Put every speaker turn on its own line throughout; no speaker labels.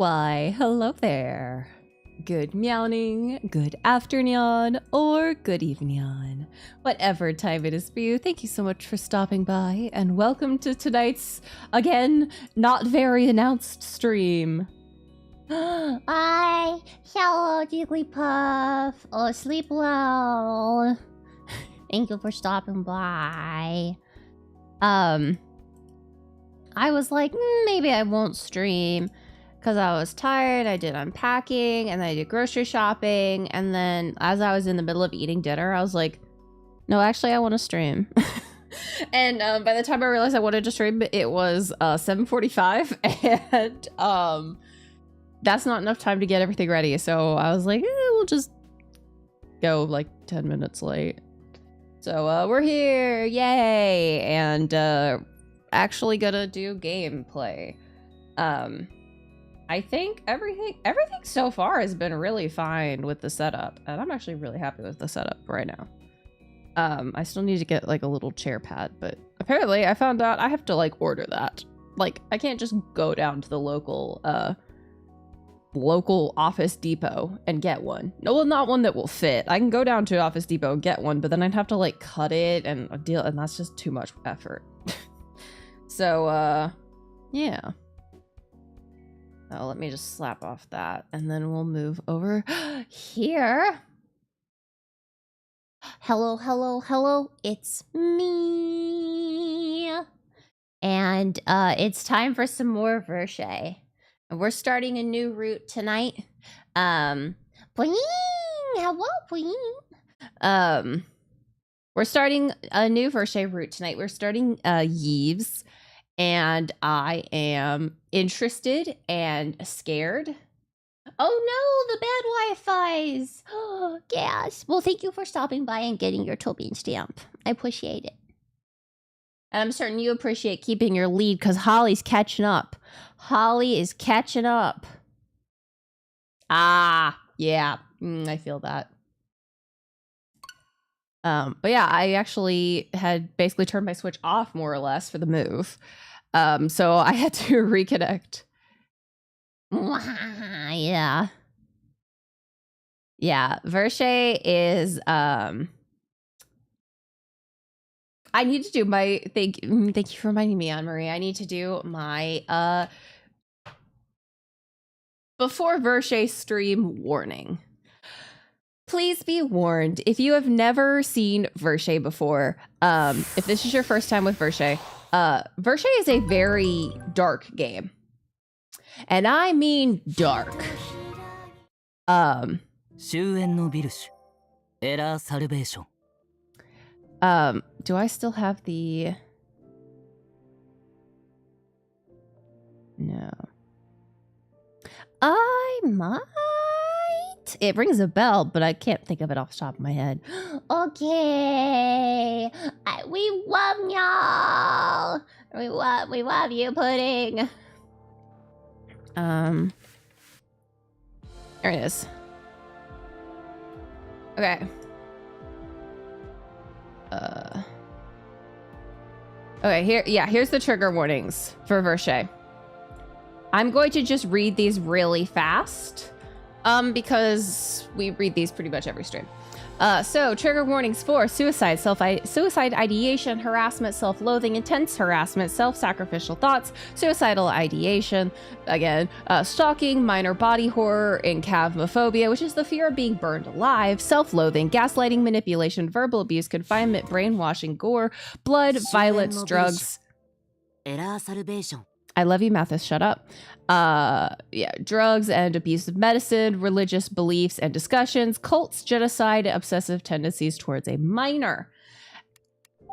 Why, hello there. Good meowing, good afternoon, or good evening. Whatever time it is for you, thank you so much for stopping by, and welcome to tonight's, again, not very announced stream.
Hi, hello Jigglypuff. Oh, sleep well. Thank you for stopping by. I was like, maybe I won't stream because I was tired. I did unpacking and then I did grocery shopping, and then as I was in the middle of eating dinner, I was like, no, actually I want to stream. And by the time I realized I wanted to stream, it was 7:45, and that's not enough time to get everything ready. So I was like, we'll just go like 10 minutes late. So we're here, yay! And actually gonna do gameplay. I think everything so far has been really fine with the setup, and I'm actually really happy with the setup right now. I still need to get like a little chair pad, but apparently I found out I have to like order that. Like I can't just go down to the local Office Depot and get one. No, well, not one that will fit. I can go down to Office Depot and get one, but then I'd have to like cut it and deal, and that's just too much effort. So yeah. Oh, let me just slap off that, and then we'll move over here. Hello, hello, hello. It's me. And it's time for some more Virche. And we're starting a new route tonight. Boing! Hello, boing. We're starting a new Virche route tonight. We're starting Yves. And I am interested and scared. Oh no, the bad Wi-Fi's. Oh, gas. Well, thank you for stopping by and getting your Tobian stamp. I appreciate it. And I'm certain you appreciate keeping your lead because Holly's catching up. Holly is catching up. Ah, yeah. I feel that. But yeah, I actually had basically turned my Switch off more or less for the move. So I had to reconnect. Yeah. Yeah, Virche is, I need to do my, thank you for reminding me, Anne-Marie. I need to do my, before Virche stream warning. Please be warned, if you have never seen Virche before, if this is your first time with Virche, Virche is a very dark game. And I mean dark. Do I still have the... No. I might... It rings a bell, but I can't think of it off the top of my head. Okay. We love y'all. We love you, Pudding. There it is. Okay. Okay, here's the trigger warnings for Virche. I'm going to just read these really fast, because we read these pretty much every stream. So trigger warnings for suicide, suicide ideation, harassment, self-loathing, intense harassment, self-sacrificial thoughts, suicidal ideation, again, stalking, minor body horror, encavmophobia, which is the fear of being burned alive, self-loathing, gaslighting, manipulation, verbal abuse, confinement, brainwashing, gore, blood, violence, drugs. I love you, Mathis, shut up. Yeah, drugs and abuse of medicine, religious beliefs and discussions, cults, genocide, obsessive tendencies towards a minor.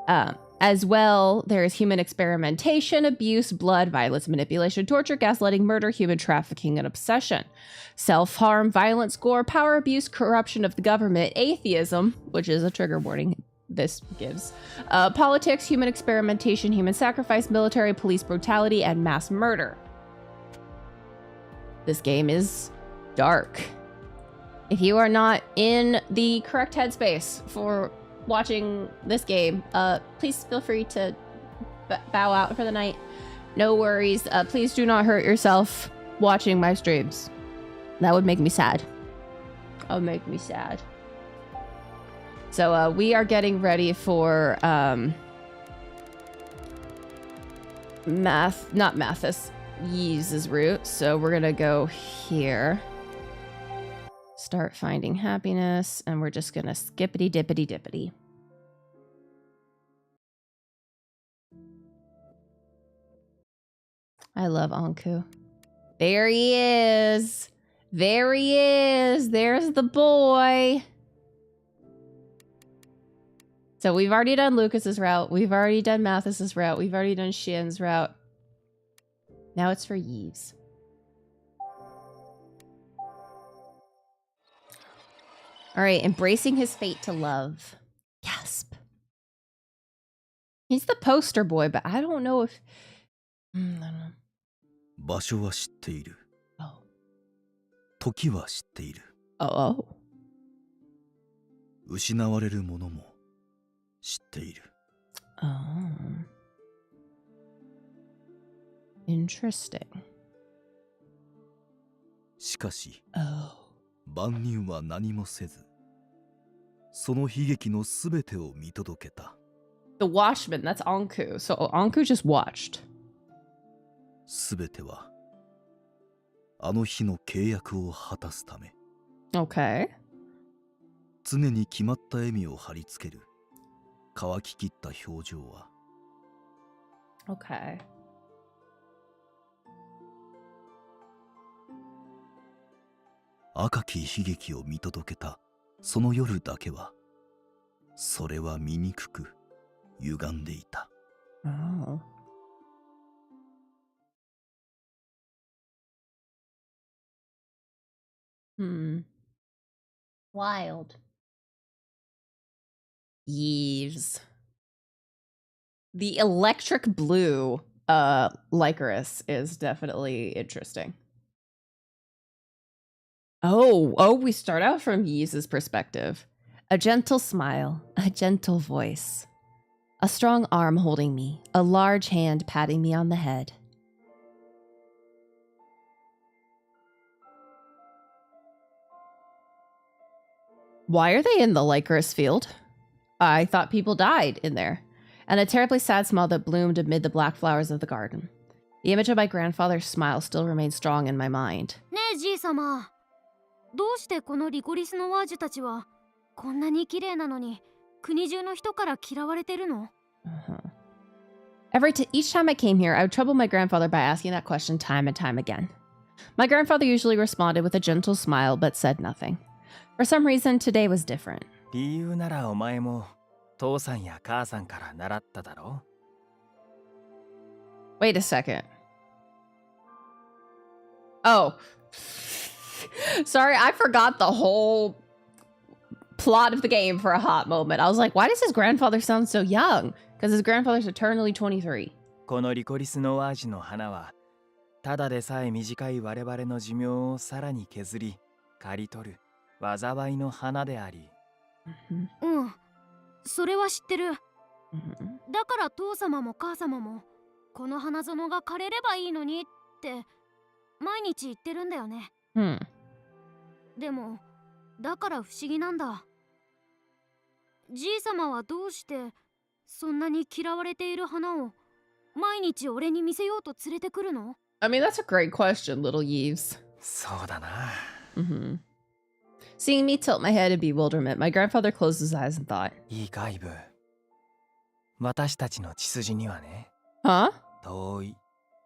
As well, there is human experimentation, abuse, blood, violence, manipulation, torture, gaslighting, murder, human trafficking, and obsession. Self-harm, violence, gore, power abuse, corruption of the government, atheism, which is a trigger warning this gives, politics, human experimentation, human sacrifice, military, police brutality, and mass murder. This game is dark. If you are not in the correct headspace for watching this game, please feel free to bow out for the night. No worries. Please do not hurt yourself.
watching my streams. That would make me sad. That would make me sad. So we are getting ready for Yves' route. So we're gonna go here. Start finding happiness, and we're just gonna skippity dippity dippity. I love Anku. There he is. There he is. There's the boy. So we've already done Lucas's route. We've already done Mathis's route. We've already done Xian's route. Now it's for Yves. All right, embracing his fate to love. Gasp. He's the poster boy, but I don't know if... I don't know.
場所は知っている。
Oh.
時は知っている。
Oh.
失われるものも知っている。
Oh. Interesting.
しかし、
Oh.
万人は何もせず、その悲劇のすべてを見届けた。
The Watchman, that's Anku. So Anku just watched.
すべては、あの日の契約を果たすため。
Okay.
常に決まった笑みを貼り付ける、乾ききった表情は。
Okay.
赤き悲劇を見届けたその夜だけは、それは醜く歪んでいた。
Oh.
Wild.
Yves. The electric blue Lycoris is definitely interesting. Oh, we start out from Yves' perspective. A gentle smile, a gentle voice. A strong arm holding me, a large hand patting me on the head. Why are they in the Lycoris field? I thought people died in there. And a terribly sad smile that bloomed amid the black flowers of the garden. The image of my grandfather's smile still remains strong in my mind.
ねえじいさま、どうしてこのリコリスのワージュたちはこんなに綺麗なのに国中の人から嫌われてるの？
Each time I came here, I would trouble my grandfather by asking that question time and time again. My grandfather usually responded with a gentle smile but said nothing. For some reason, today was different.
理由ならお前も父さんや母さんから習っただろ？
Wait a second. Oh. Sorry, I forgot the whole plot of the game for a hot moment. I was like, why does his grandfather sound so young? Because his grandfather's eternally 23.
このリコリスのワージュの花はただでさえ短い我々の寿命をさらに削り刈り取る災いの花であり。
うん、それは知ってる。だから父様も母様もこの花園が枯れればいいのにって毎日言ってるんだよね。でもだから不思議なんだ。じいさまはどうしてそんなに嫌われている花を毎日俺に見せようと連れてくるの？
I mean, that's a great question, little Yves.
そうだな。
Seeing me tilt my head in bewilderment, my grandfather closed his eyes and thought.
いいかイブ。私たちの血筋にはね。
Huh?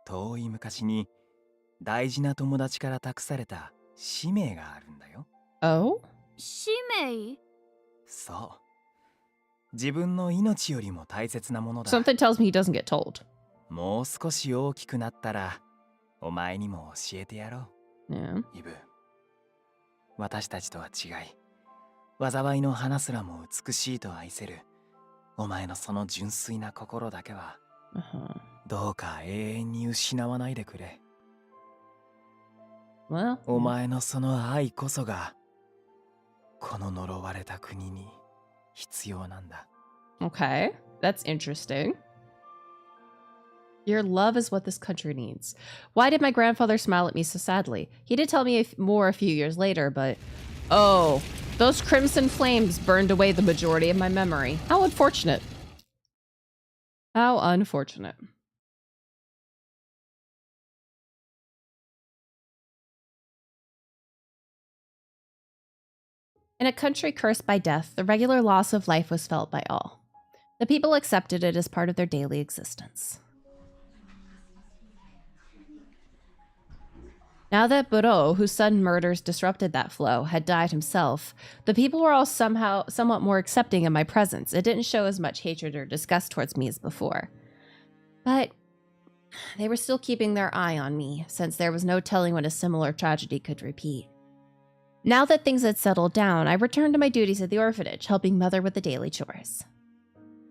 遠い昔に大事な友達から託された使命があるんだよ。
Oh?
使命？
そう。自分の命よりも大切なものだ。
Something tells me he doesn't get told.
もう少し大きくなったらお前にも教えてやろう。
Yeah.
イブ。私たちとは違い、災いの花すらも美しいと愛せるお前のその純粋な心だけは、どうか永遠に失わないでくれ。
Well,
お前のその愛こそがこの呪われた国に必要なんだ。
okay. That's interesting. Your love is what this country needs. Why did my grandfather smile at me so sadly? He did tell me more a few years later, but... Oh, those crimson flames burned away the majority of my memory. How unfortunate. How unfortunate. In a country cursed by death, the regular loss of life was felt by all. The people accepted it as part of their daily existence. Now that Burou, whose sudden murders disrupted that flow, had died himself, the people were all somewhat more accepting of my presence. It didn't show as much hatred or disgust towards me as before. But they were still keeping their eye on me, since there was no telling when a similar tragedy could repeat. Now that things had settled down, I returned to my duties at the orphanage, helping Mother with the daily chores.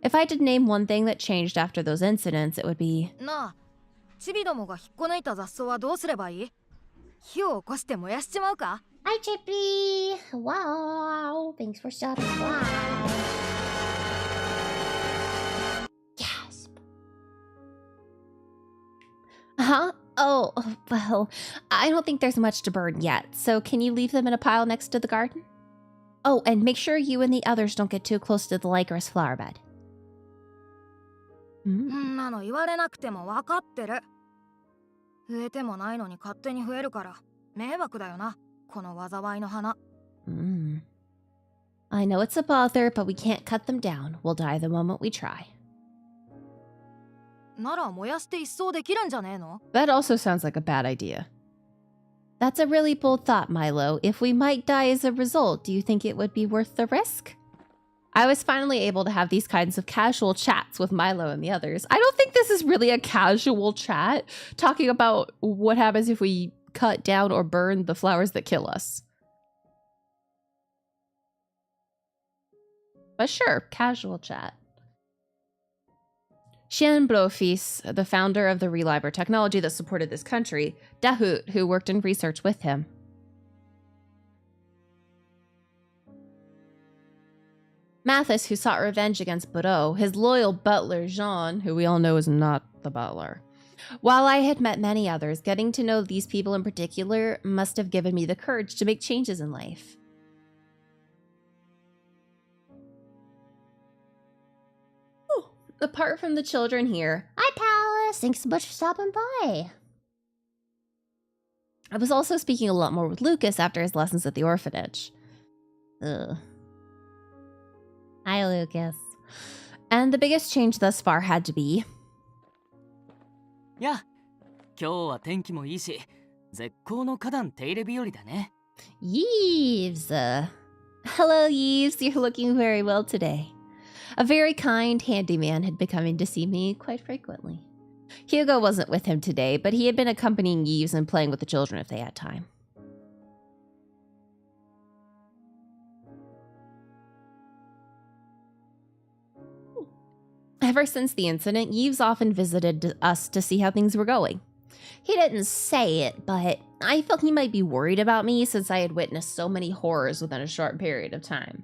If I had to name one thing that changed after those incidents, it would be...
なあ、チビどもが引っこ抜いた雑草はどうすればいい？火を起こして燃やしちまうか？
Hi, Chippy. Wow. Thanks for stopping by. Gasp. Huh? Oh, well, I don't think there's much to burn yet, so can you leave them in a pile next to the garden? Oh, and make sure you and the others don't get too close to the Lycoris flower bed.
んなの言われなくても分かってる。増えてもないのに勝手に増えるから迷惑だよな、この災いの花。
I know it's a bother, but we can't cut them down. We'll die the moment we try.
なら燃やして一掃できるんじゃねえの？
That also sounds like a bad idea.
That's a really bold thought, Milo. If we might die as a result, do you think it would be worth the risk?
I was finally able to have these kinds of casual chats with Milo and the others. I don't think this is really a casual chat, talking about what happens if we cut down or burn the flowers that kill us. But sure, casual chat. Xian Blofis, the founder of the Reliber technology that supported this country, Dahut, who worked in research with him. Mathis, who sought revenge against Burou, his loyal butler Jean, who we all know is not the butler. While I had met many others, getting to know these people in particular must have given me the courage to make changes in life. Apart from the children here,
Hi, Palace. Thanks so much for stopping by.
I was also speaking a lot more with Lucas after his lessons at the orphanage.
Ugh. Hi, Lucas.
And the biggest change thus far had to be...
やあ、今日は天気もいいし、絶好の花壇手入れ日和だね。
Yves! Hello, Yves. You're looking very well today. A very kind handyman had been coming to see me quite frequently. Hugo wasn't with him today, but he had been accompanying Yves and playing with the children if they had time. Ever since the incident, Yves often visited us to see how things were going. He didn't say it, but I felt he might be worried about me since I had witnessed so many horrors within a short period of time.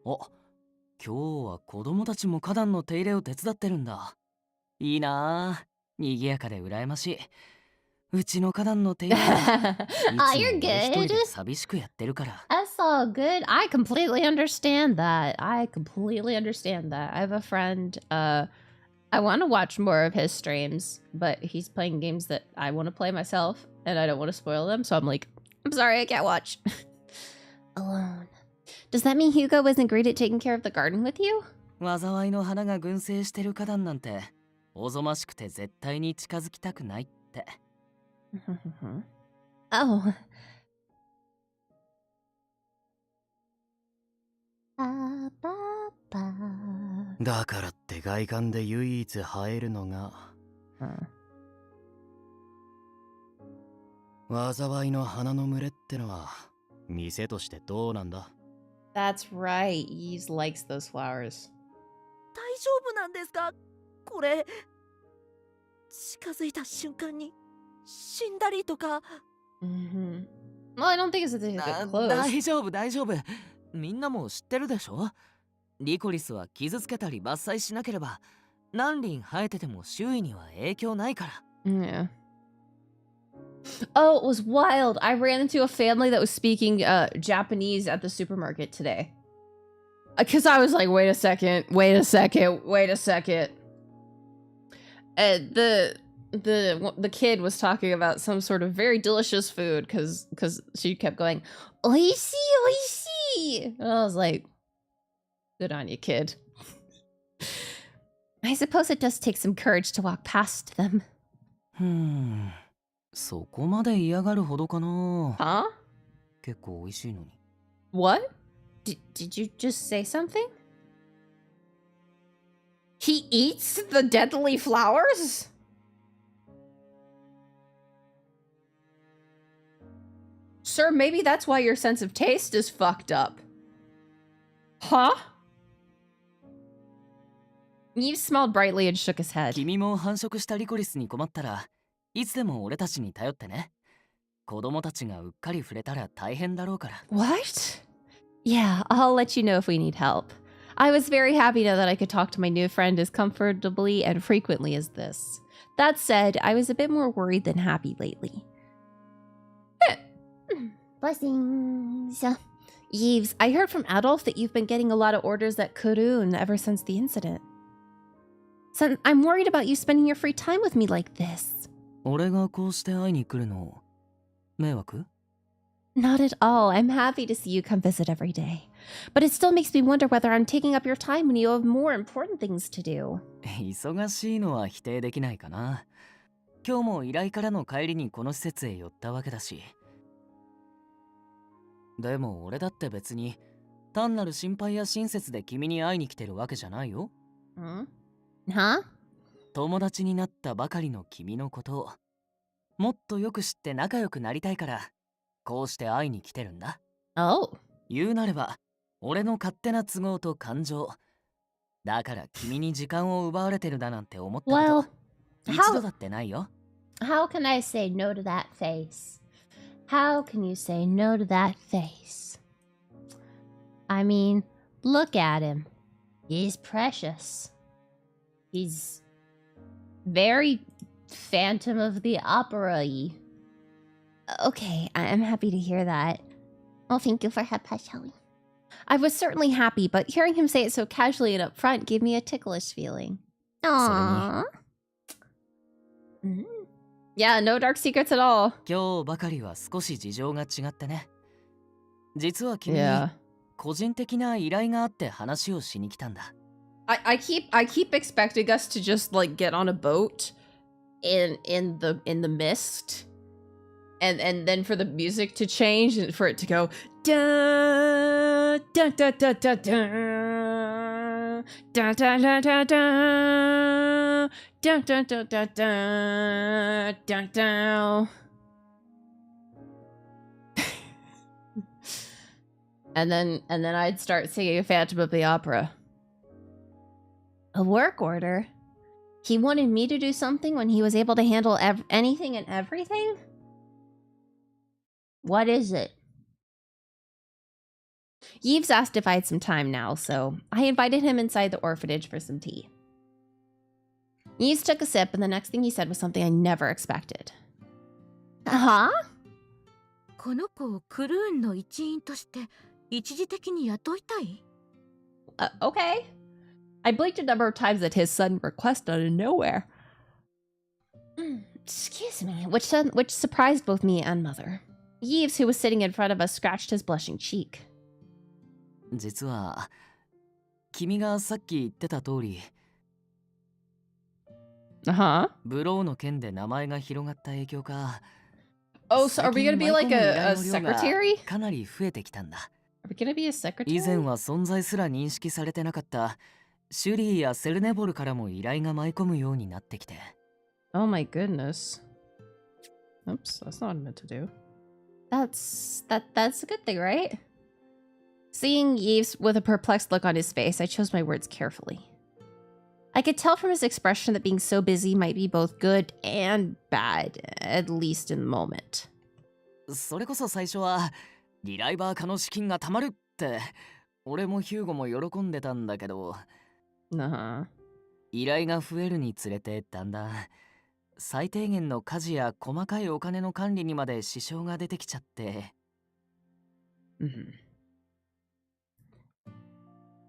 お、今日は子供たちも花壇の手入れを手伝ってるんだ。いいなあ、賑やかで羨ましい。うちの花壇の手入れは
you're
いつも俺一人
good.
で寂しくやってるから。
That's all good. I completely understand that. I have a friend, I want to watch more of his streams, but he's playing games that I want to play myself, and I don't want to spoil them, so I'm like, I'm sorry, I can't watch.
Alone.
Does that mean Hugo wasn't great at taking care of the garden with you?
災いの花が群生してる花壇なんて、おぞましくて絶対に近づきたくないって。
Oh.
Ba-ba-ba.
だからって外観で唯一映えるのが災いの花の群れってのは店としてどうなんだ？
That's right. Yves likes those flowers.
大丈夫なんですか？これ近づいた瞬間に死んだりとか。
Mm-hmm. Well, I don't think it's that they get close.
大丈夫大丈夫。みんなも知ってるでしょ？リコリスは傷つけたり伐採しなければ何輪生えてても周囲には影響ないから。
Yeah. Oh, it was wild. I ran into a family that was speaking Japanese at the supermarket today. Because I was like, wait a second. And the kid was talking about some sort of very delicious food because she kept going, oishii, oishii. And I was like, good on you, kid.
I suppose it does take some courage to walk past them.
そこまで嫌がるほどかな。
Huh?
結構美味しいのに。
What?
Did you just say something?
He eats the deadly flowers? Sir, maybe that's why your sense of taste is fucked up. Huh? Yves smiled brightly and shook his head.
君も繁殖したリコリスに困ったらいつでも俺たちに頼ってね。子供たちがうっかり触れたら大変だろうから。
What? Yeah, I'll let you know if we need help. I was very happy now that I could talk to my new friend as comfortably and frequently as this. That said, I was a bit more worried than happy lately.
Blessings.
Yves, I heard from Adolf that you've been getting a lot of orders at Kurun ever since the incident. Son, I'm worried about you spending your free time with me like this.
俺がこうして会いに来るの迷惑？
Not at all. I'm happy to see you come visit every day. But it still makes me wonder whether I'm taking up your time when you have more important things to do.
忙しいのは否定できないかな。今日も依頼からの帰りにこの施設へ寄ったわけだし。でも俺だって別に単なる心配や親切で君に会いに来てるわけじゃないよ。
Huh?
友達になったばかりの君のことをもっとよく知って仲良くなりたいからこうして会いに来てるんだ。
Oh.
言うなれば俺の勝手な都合と感情だから君に時間を奪われてるだなんて思ったこと
Well,
一度だってないよ。
How can I say no to that face? How can you say no to that face? I mean, look at him. He's precious. He's very Phantom of the Opera-y.
Okay, I'm happy to hear that.
Oh, thank you for showing.
I was certainly happy, but hearing him say it so casually and upfront gave me a ticklish feeling.
Aww.
Yeah, no dark secrets at all.
今日ばかりは少し事情が違ってね。実は君に
Yeah.
個人的な依頼があって話をしに来たんだ。
I keep expecting us to just like get on a boat in the mist and then for the music to change and for it to go da da da da da da da da da da da da da da da da da da and then I'd start singing Phantom of the Opera.
A work order? He wanted me to do something when he was able to handle anything and everything? What is it?
Yves asked if I had some time now, so I invited him inside the orphanage for some tea. Yves took a sip, and the next thing he said was something I never expected.
Huh?
この子をクルーンの一員として一時的に雇いたい？
Okay. I blinked a number of times at his sudden request out of nowhere.
Excuse me.
Which surprised both me and Mother. Yves, who was sitting in front of us, scratched his blushing cheek.
実は君がさっき言ってた通り
Uh-huh.
ブローの件で名前が広がった影響か
Oh, so are we gonna be like a secretary?
かなり増えてきたんだ。
Are we gonna be a secretary?
以前は存在すら認識されてなかったシュリーやセルネボルからも依頼が舞い込むようになってきて。
Oh my goodness. Oops, that's not what I meant to do. That's a good thing, right? Seeing Yves with a perplexed look on his face, I chose my words carefully. I could tell from his expression that being so busy might be both good and bad, at least in the moment.
それこそ最初はリライバー化の資金がたまるって俺もヒューゴも喜んでたんだけど、
Uh-huh.
依頼が増えるにつれてだんだん最低限の家事や細かいお金の管理にまで支障が出てきちゃって。
Mhm.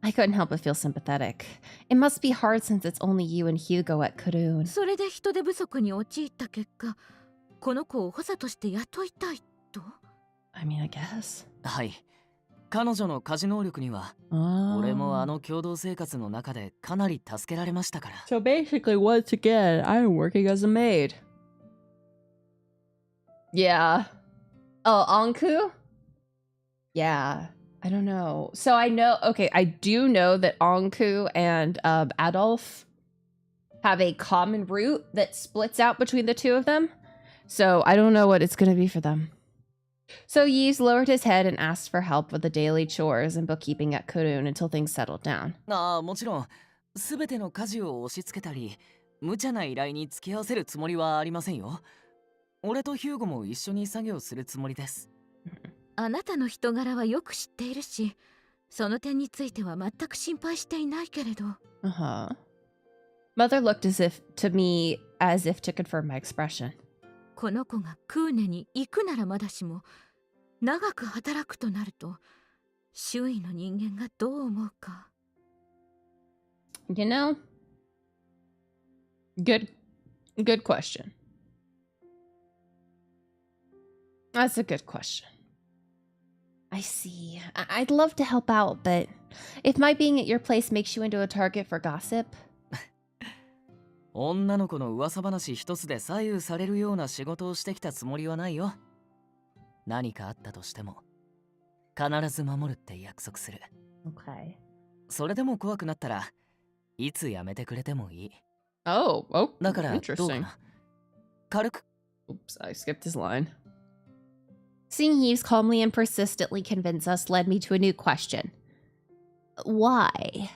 I couldn't help but feel sympathetic. It must be hard since it's only you and Hugo at Kurun.
それで人手不足に陥った結果、この子を補佐として雇いたいと。
I mean, I guess.
はい。彼女の家事能力には
Oh.
俺もあの共同生活の中でかなり助けられましたから。
So basically, once again, I'm working as a maid. Yeah. Oh, Anku? Yeah. I don't know. So I know, okay, I do know that Anku and Adolf have a common route that splits out between the two of them. So I don't know what it's going to be for them. So Yves lowered his head and asked for help with the daily chores and bookkeeping at Kurun until things settled down.
ああ、もちろん全ての家事を押し付けたり無茶な依頼に付き合わせるつもりはありませんよ。俺とヒューゴも一緒に作業するつもりです。
あなたの人柄はよく知っているし、その点については全く心配していないけれど。
Uh-huh. Mother looked as if to me as if to confirm my expression.
この子がクーネに行くならまだしも、長く働くとなると、周囲の人間がどう思うか。
You know? Good question. That's a good question. I see. I'd love to help out, but if my being at your place makes you into a target for gossip...
女の子の噂話一つで左右されるような仕事をしてきたつもりはないよ。何かあったとしても必ず守るって約束する。
Okay.
それでも怖くなったらいつやめてくれてもいい。
Oh,
だからどうか
interesting.
な。軽く。
Oops, I skipped his line. Seeing Yves calmly and persistently convince us led me to a new question. Why?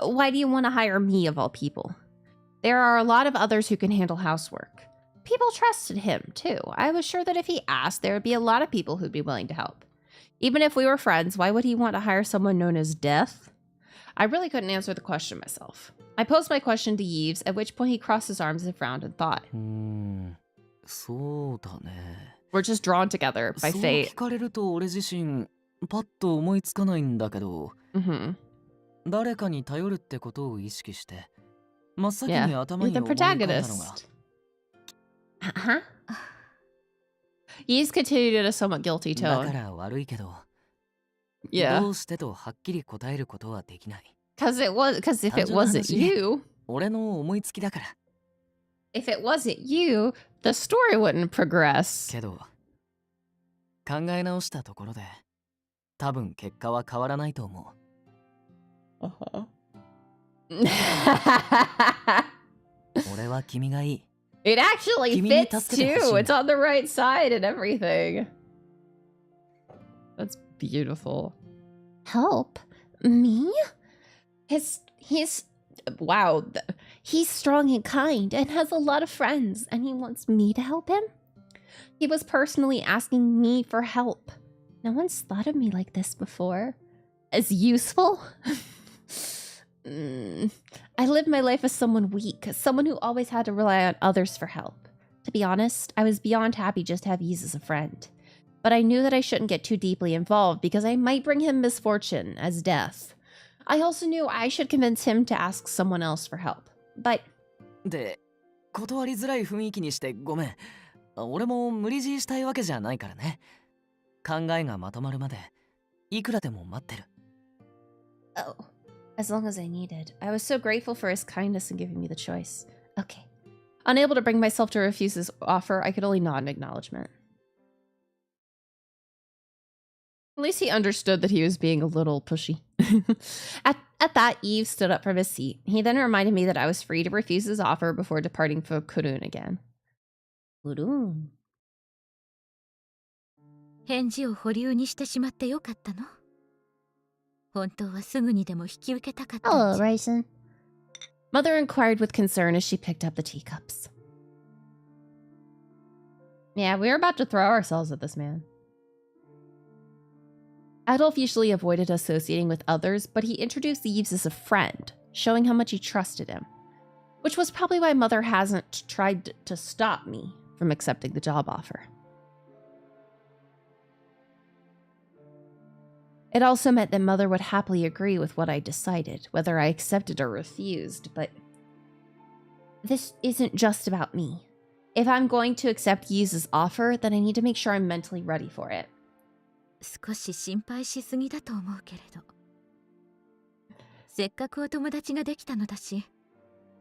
Why do you want to hire me of all people? There are a lot of others who can handle housework. People trusted him, too. I was sure that if he asked, there would be a lot of people who'd be willing to help. Even if we were friends, why would he want to hire someone known as Death? I really couldn't answer the question myself. I posed my question to Yves, at which point he crossed his arms and frowned in thought.
そうだね。
We're just drawn together by
そう
fate.
聞かれると俺自身パッと思いつかないんだけど、
Mm-hmm.
誰かに頼るってことを意識して真っ先に
Yeah,
頭
you're
に
the
思い浮かんだのが。
protagonist. Huh? Yves continued in a somewhat guilty
だか
tone.
ら悪いけど、
Yeah,
どうしてとはっきり答えることはできない。
because if it wasn't you,
俺の思いつきだから。
if it wasn't you, the story wouldn't progress.
けど考え直したところで多分結果は変わらないと思う。
Uh-huh.
俺は君がいい。
It actually
Kimi ni
fits
tasukete
too.
hoshiii.
It's on the right side and everything. That's beautiful. Help me? He's wow. He's strong and kind and has a lot of friends, and he wants me to help him. He was personally asking me for help. No one's thought of me like this before. As useful? I lived my life as someone weak, someone who always had to rely on others for help. To be honest, I was beyond happy just to have Yves as a friend. But I knew that I shouldn't get too deeply involved because I might bring him misfortune, as death. I also knew I should convince him to ask someone else for help. But...
で、断りづらい雰囲気にしてごめん。俺も無理強いしたいわけじゃないからね。考えがまとまるまでいくらでも待ってる。
Oh, as long as I needed. I was so grateful for his kindness in giving me the choice. Okay. Unable to bring myself to refuse his offer, I could only nod in acknowledgement. At least he understood that he was being a little pushy. At that, Yves stood up from his seat. He then reminded me that I was free to refuse his offer before departing for Kurun again. Kurun.
返事を保留にしてしまってよかったの？本当はすぐにでも引き受けたかったん
Hello,
じゃ。
Raisin.
Mother inquired with concern as she picked up the teacups. Yeah, we were about to throw ourselves at this man. Adolf usually avoided associating with others, but he introduced Yves as a friend, showing how much he trusted him. Which was probably why Mother hasn't tried to stop me from accepting the job offer. It also meant that Mother would happily agree with what I decided, whether I accepted or refused, but this isn't just about me. If I'm going to accept Yves' offer, then I need to make sure I'm mentally ready for it.
少し心配しすぎだと思うけれど。せっかくお友達ができたのだし、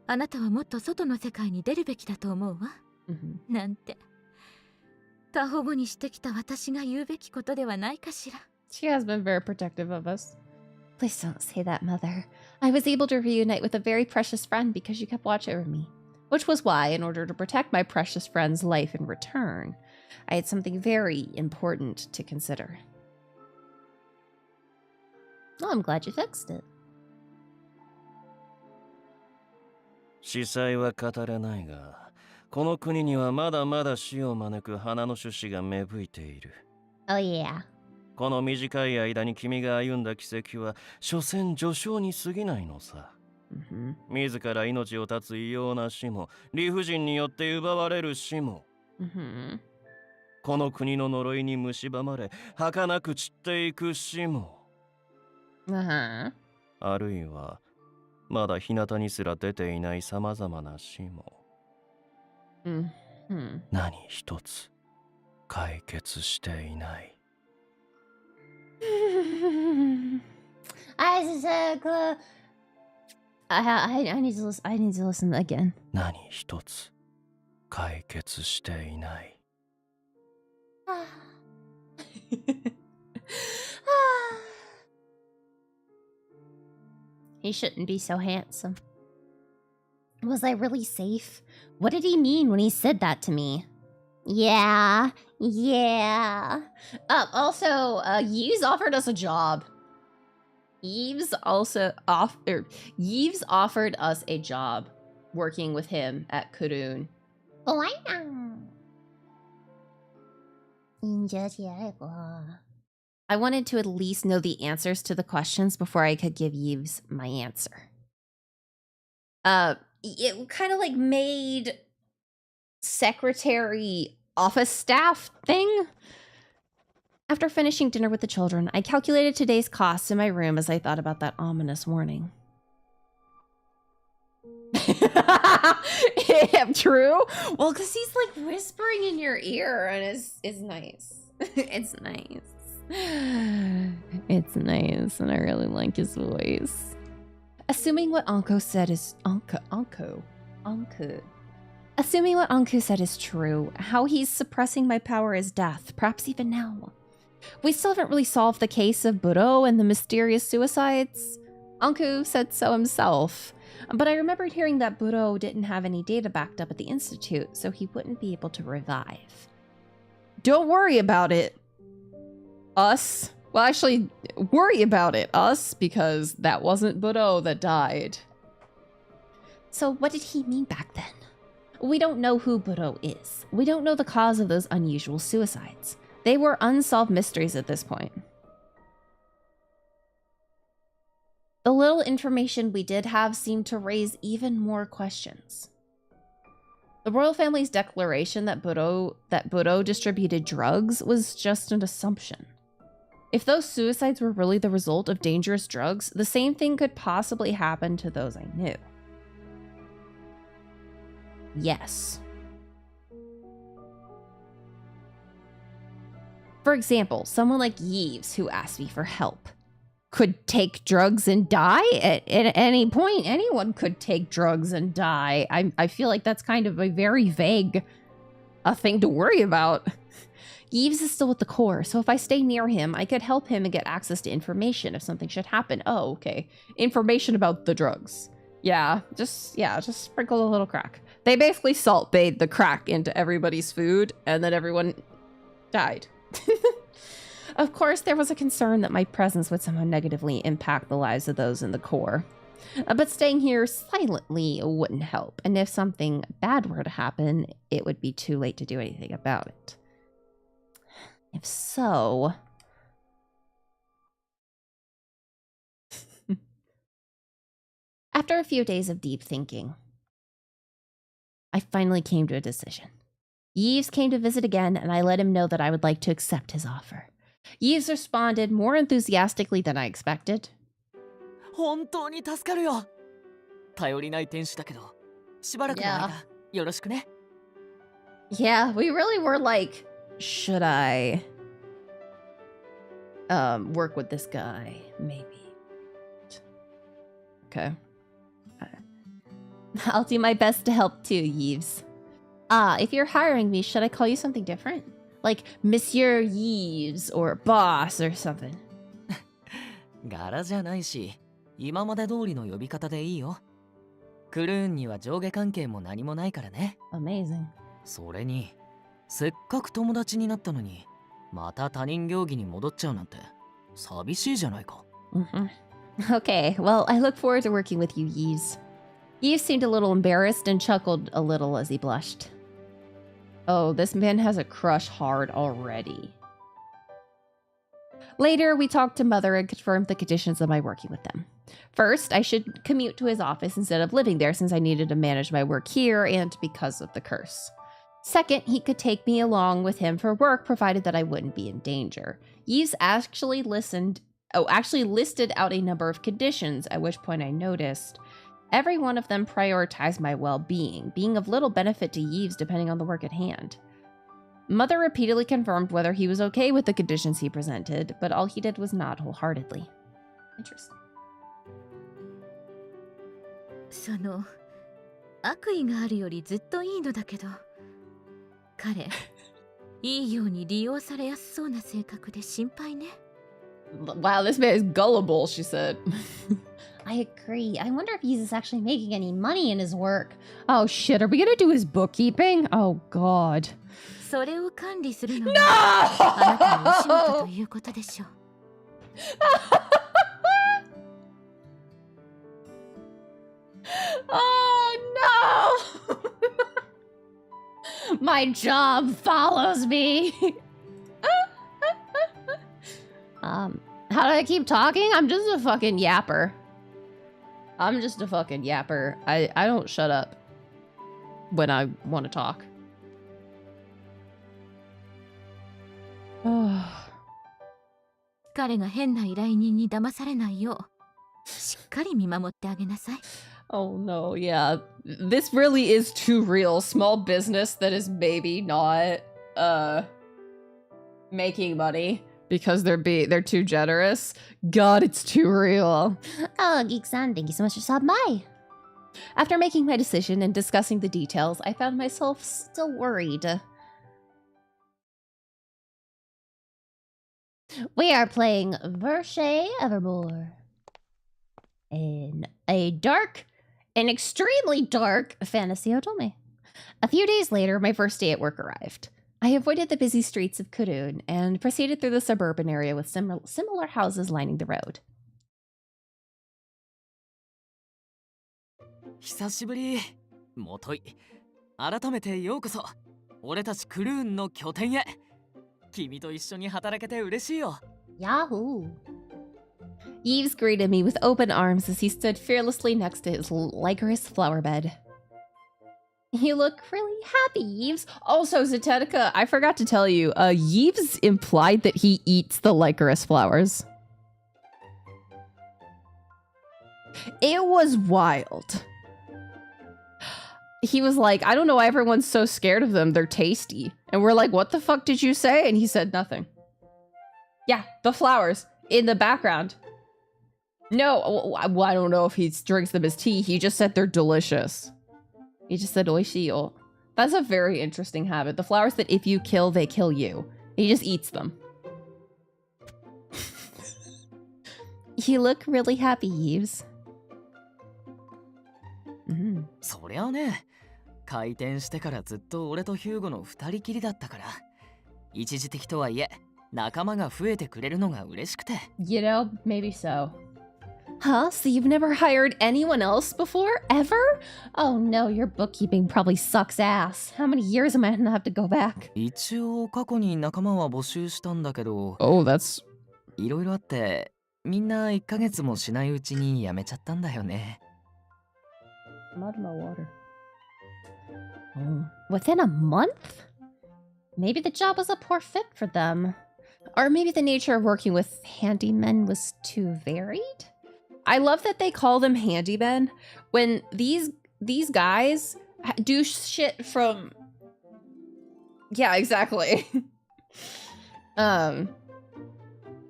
あなたはもっと外の世界に出るべきだと思うわ。なんて。過保護にしてきた私が言うべきことではないかしら。
She has been very protective of us. Please don't say that, Mother. I was able to reunite with a very precious friend because you kept watch over me. Which was why, in order to protect my precious friend's life in return, I had something very important to consider.
Oh, I'm glad you fixed it.
司祭は語れないが、この国にはまだまだ死を招く花の種子が芽吹いている。
Oh yeah.
この短い間に君が歩んだ軌跡は、所詮序章に過ぎないのさ。自ら命を絶つ異様な死も、理不尽によって奪われる死も、この国の呪いに蝕まれ、儚く散っていく死も、あるいは、まだ日向にすら出ていないさまざまな死も、何一つ解決していない。
I need to listen. I need to listen again.
何一つ解決していない。
He shouldn't be so handsome. Was I really safe? What did he mean when he said that to me? Yeah.
Also, Yves offered us a job. Yves offered us a job working with him at Kurun. I wanted to at least know the answers to the questions before I could give Yves my answer. It kind of like made secretary office staff thing. After finishing dinner with the children, I calculated today's costs in my room as I thought about that ominous warning. True? Well, because he's like whispering in your ear and it's nice. It's nice. It's nice and I really like his voice. Assuming what Anko said is... Anko. Assuming what Anko said is true, how he's suppressing my power is death, perhaps even now. We still haven't really solved the case of Buro and the mysterious suicides. Anko said so himself, but I remembered hearing that Buro didn't have any data backed up at the Institute, so he wouldn't be able to revive. Don't worry about it. Us. Well, actually, worry about it, us, because that wasn't Buro that died. So what did he mean back then? We don't know who Buro is. We don't know the cause of those unusual suicides. They were unsolved mysteries at this point. The little information we did have seemed to raise even more questions. The royal family's declaration that Buro distributed drugs was just an assumption. If those suicides were really the result of dangerous drugs, the same thing could possibly happen to those I knew. Yes. For example, someone like Yves who asked me for help could take drugs and die at any point. Anyone could take drugs and die. I feel like that's kind of a very vague thing to worry about. Yves is still at the core, so if I stay near him, I could help him and get access to information if something should happen. Oh, okay. Information about the drugs. Yeah, just sprinkle a little crack. They basically salt bathed the crack into everybody's food, and then everyone died. Of course, there was a concern that my presence would somehow negatively impact the lives of those in the core. But staying here silently wouldn't help, and if something bad were to happen, it would be too late to do anything about it. If so... After a few days of deep thinking, I finally came to a decision. Yves came to visit again, and I let him know that I would like to accept his offer. Yves responded more enthusiastically than I expected.
本当に助かるよ。頼りない天使だけど、しばらくの間、よろしくね。
Yeah, we really were like, should I work with this guy? Maybe. Okay. I'll do my best to help too, Yves. If you're hiring me, should I call you something different? Like Monsieur Yves or Boss or something?
柄じゃないし、今まで通りの呼び方でいいよ。クルーンには上下関係も何もないからね。
Amazing.
それに、せっかく友達になったのに、また他人行儀に戻っちゃうなんて、寂しいじゃないか。
Okay, well, I look forward to working with you, Yves. Yves seemed a little embarrassed and chuckled a little as he blushed. Oh, this man has a crush hard already. Later, we talked to Mother and confirmed the conditions of my working with them. First, I should commute to his office instead of living there since I needed to manage my work here and because of the curse. Second, he could take me along with him for work provided that I wouldn't be in danger. Yves actually listed out a number of conditions, at which point I noticed every one of them prioritized my well-being, being of little benefit to Yves depending on the work at hand. Mother repeatedly confirmed whether he was okay with the conditions he presented, but all he did was nod wholeheartedly. Interesting.
その悪意があるよりずっといいのだけど、彼いいように利用されやすそうな性格で心配ね。
Wow, this man is gullible, she said.
I agree. I wonder if he's actually making any money in his work.
Oh shit, are we gonna do his bookkeeping? Oh god.
それを管理するのがあなたのお仕事ということでしょう。
Oh no!
My job follows me.
How do I keep talking? I'm just a fucking yapper. I'm just a fucking yapper. I don't shut up when I want to talk. Oh.
彼が変な依頼人に騙されないようしっかり見守ってあげなさい。
Oh no, yeah. This really is too real. Small business that is maybe not making money because they're too generous. God, it's too real.
Oh, Geek-san, thank you so much for stopping by.
After making my decision and discussing the details, I found myself still worried.
We are playing Virche Evermore. In a dark, an extremely dark fantasy otome.
A few days later, my first day at work arrived. I avoided the busy streets of Kurun and proceeded through the suburban area with similar houses lining the road.
久しぶり。もとい。改めてようこそ。俺たちクルーンの拠点へ。君と一緒に働けて嬉しいよ。
Yahoo!
Yves greeted me with open arms as he stood fearlessly next to his licorice flower bed. You look really happy, Yves. Also, Zetetica, I forgot to tell you, Yves implied that he eats the licorice flowers. It was wild. He was like, I don't know why everyone's so scared of them. They're tasty. And we're like, what the fuck did you say? And he said nothing. Yeah, the flowers in the background. No, I don't know if he drinks them as tea. He just said they're delicious. He just said oishiyo. That's a very interesting habit. The flowers that if you kill, they kill you. He just eats them. You look really happy, Yves.
そりゃあね、開店してからずっと俺とヒューゴの二人きりだったから、一時的とはいえ仲間が増えてくれるのが嬉しくて。
You know, maybe so. Huh? So you've never hired anyone else before? Ever?
Oh no, your bookkeeping probably sucks ass. How many years am I gonna have to go back?
一応過去に仲間は募集したんだけど、
Oh, that's...
いろいろあってみんな1ヶ月もしないうちに辞めちゃったんだよね。
Mud my water.
Oh, within a month? Maybe the job was a poor fit for them.
Or maybe the nature of working with handymen was too varied? I love that they call them handymen when these guys do shit from... Yeah, exactly.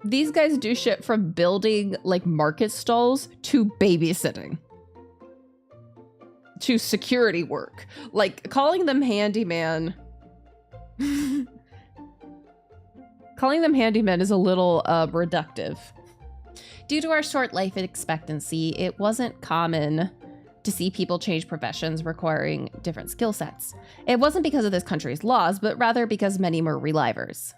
These guys do shit from building like market stalls to babysitting to security work. Like calling them handyman calling them handymen is a little reductive. Due to our short life expectancy, it wasn't common to see people change professions requiring different skill sets. It wasn't because of this country's laws, but rather because many were relivers.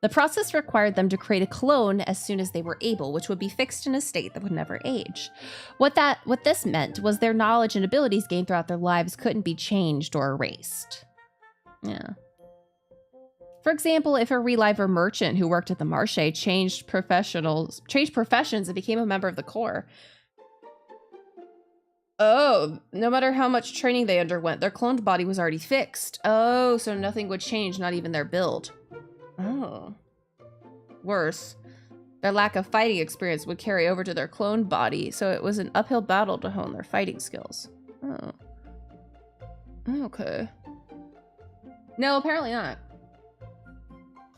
The process required them to create a clone as soon as they were able, which would be fixed in a state that would never age. What this meant was their knowledge and abilities gained throughout their lives couldn't be changed or erased. Yeah. For example, if a reliver merchant who worked at the marché changed professions and became a member of the Corps. Oh, no matter how much training they underwent, their cloned body was already fixed. Oh, so nothing would change, not even their build. Oh. Worse, their lack of fighting experience would carry over to their cloned body, so it was an uphill battle to hone their fighting skills. Oh. Okay. No, apparently not.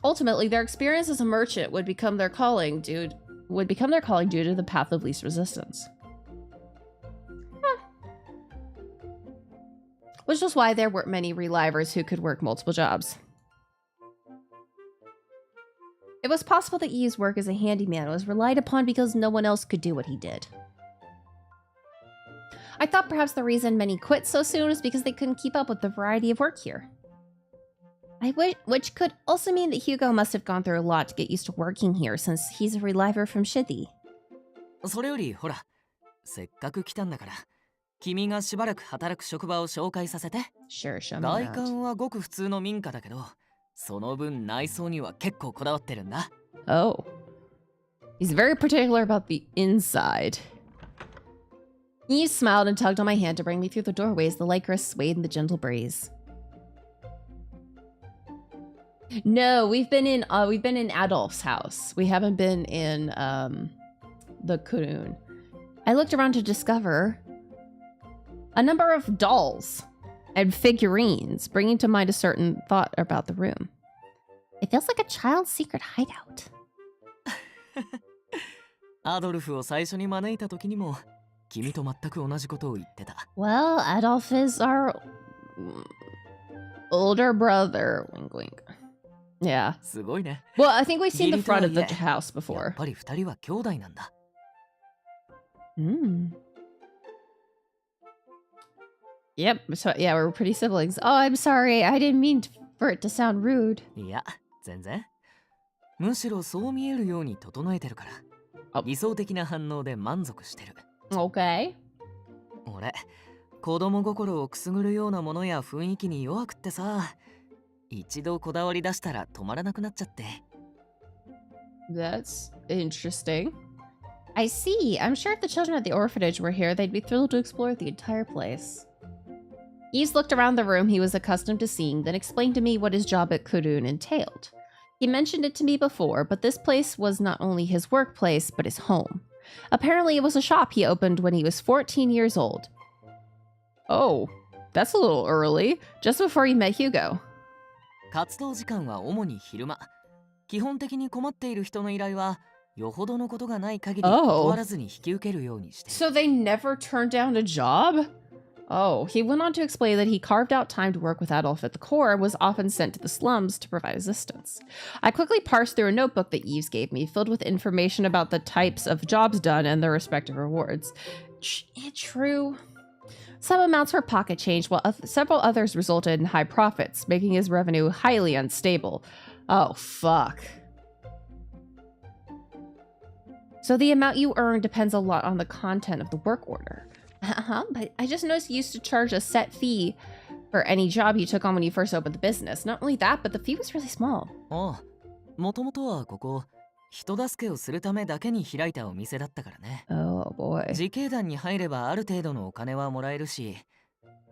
Ultimately, their experience as a merchant would become their calling due to the path of least resistance. Which was why there weren't many relivers who could work multiple jobs. It was possible that Yves' work as a handyman was relied upon because no one else could do what he did. I thought perhaps the reason many quit so soon was because they couldn't keep up with the variety of work here. Which could also mean that Hugo must have gone through a lot to get used to working here since he's a reliver from Shidi.
それよりほら、せっかく来たんだから、君がしばらく働く職場を紹介させて。
Sure, show me
外
that.
観はごく普通の民家だけど、その分内装には結構こだわってるんだ。
Oh. He's very particular about the inside. Yves smiled and tugged on my hand to bring me through the doorway as the lycra swayed in the gentle breeze. No, we've been in Adolf's house. We haven't been in the Kurun. I looked around to discover a number of dolls and figurines, bringing to mind a certain thought about the room.
It feels like a child's secret hideout.
アドルフを最初に招いた時にも、君と全く同じことを言ってた。
Well, Adolf is our
older brother. Wink, wink. Yeah.
すごいね。
Well, I think we've seen the front of the house
や
before.
っぱり二人は兄弟なんだ。
Mm. Yep. So yeah, we're pretty siblings. Oh, I'm sorry. I didn't mean for it to sound rude.
いや、全然。むしろそう見えるように整えてるから。
あ
理想的な反応で満足してる。
Okay.
俺、子供心をくすぐるようなものや雰囲気に弱くってさ、一度こだわり出したら止まらなくなっちゃって。
That's interesting.
I see. I'm sure if the children at the orphanage were here, they'd be thrilled to explore the entire place.
Yves looked around the room he was accustomed to seeing, then explained to me what his job at Kurun entailed. He mentioned it to me before, but this place was not only his workplace, but his home. Apparently, it was a shop he opened when he was 14 years old. Oh, that's a little early. Just before he met Hugo.
活動時間は主に昼間。基本的に困っている人の依頼は、よほどのことがない限り断らずに引き受けるようにして。
So they never turned down a job? Oh, he went on to explain that he carved out time to work with Adolf at the Corps and was often sent to the slums to provide assistance. I quickly parsed through a notebook that Yves gave me, filled with information about the types of jobs done and their respective rewards. True. Some amounts were pocket change, while several others resulted in high profits, making his revenue highly unstable. Oh, fuck. So the amount you earn depends a lot on the content of the work order. But I just noticed he used to charge a set fee for any job he took on when he first opened the business. Not only that, but the fee was really small.
ああ、もともとはここ、人助けをするためだけに開いたお店だったからね。
Oh boy.
自警団に入ればある程度のお金はもらえるし、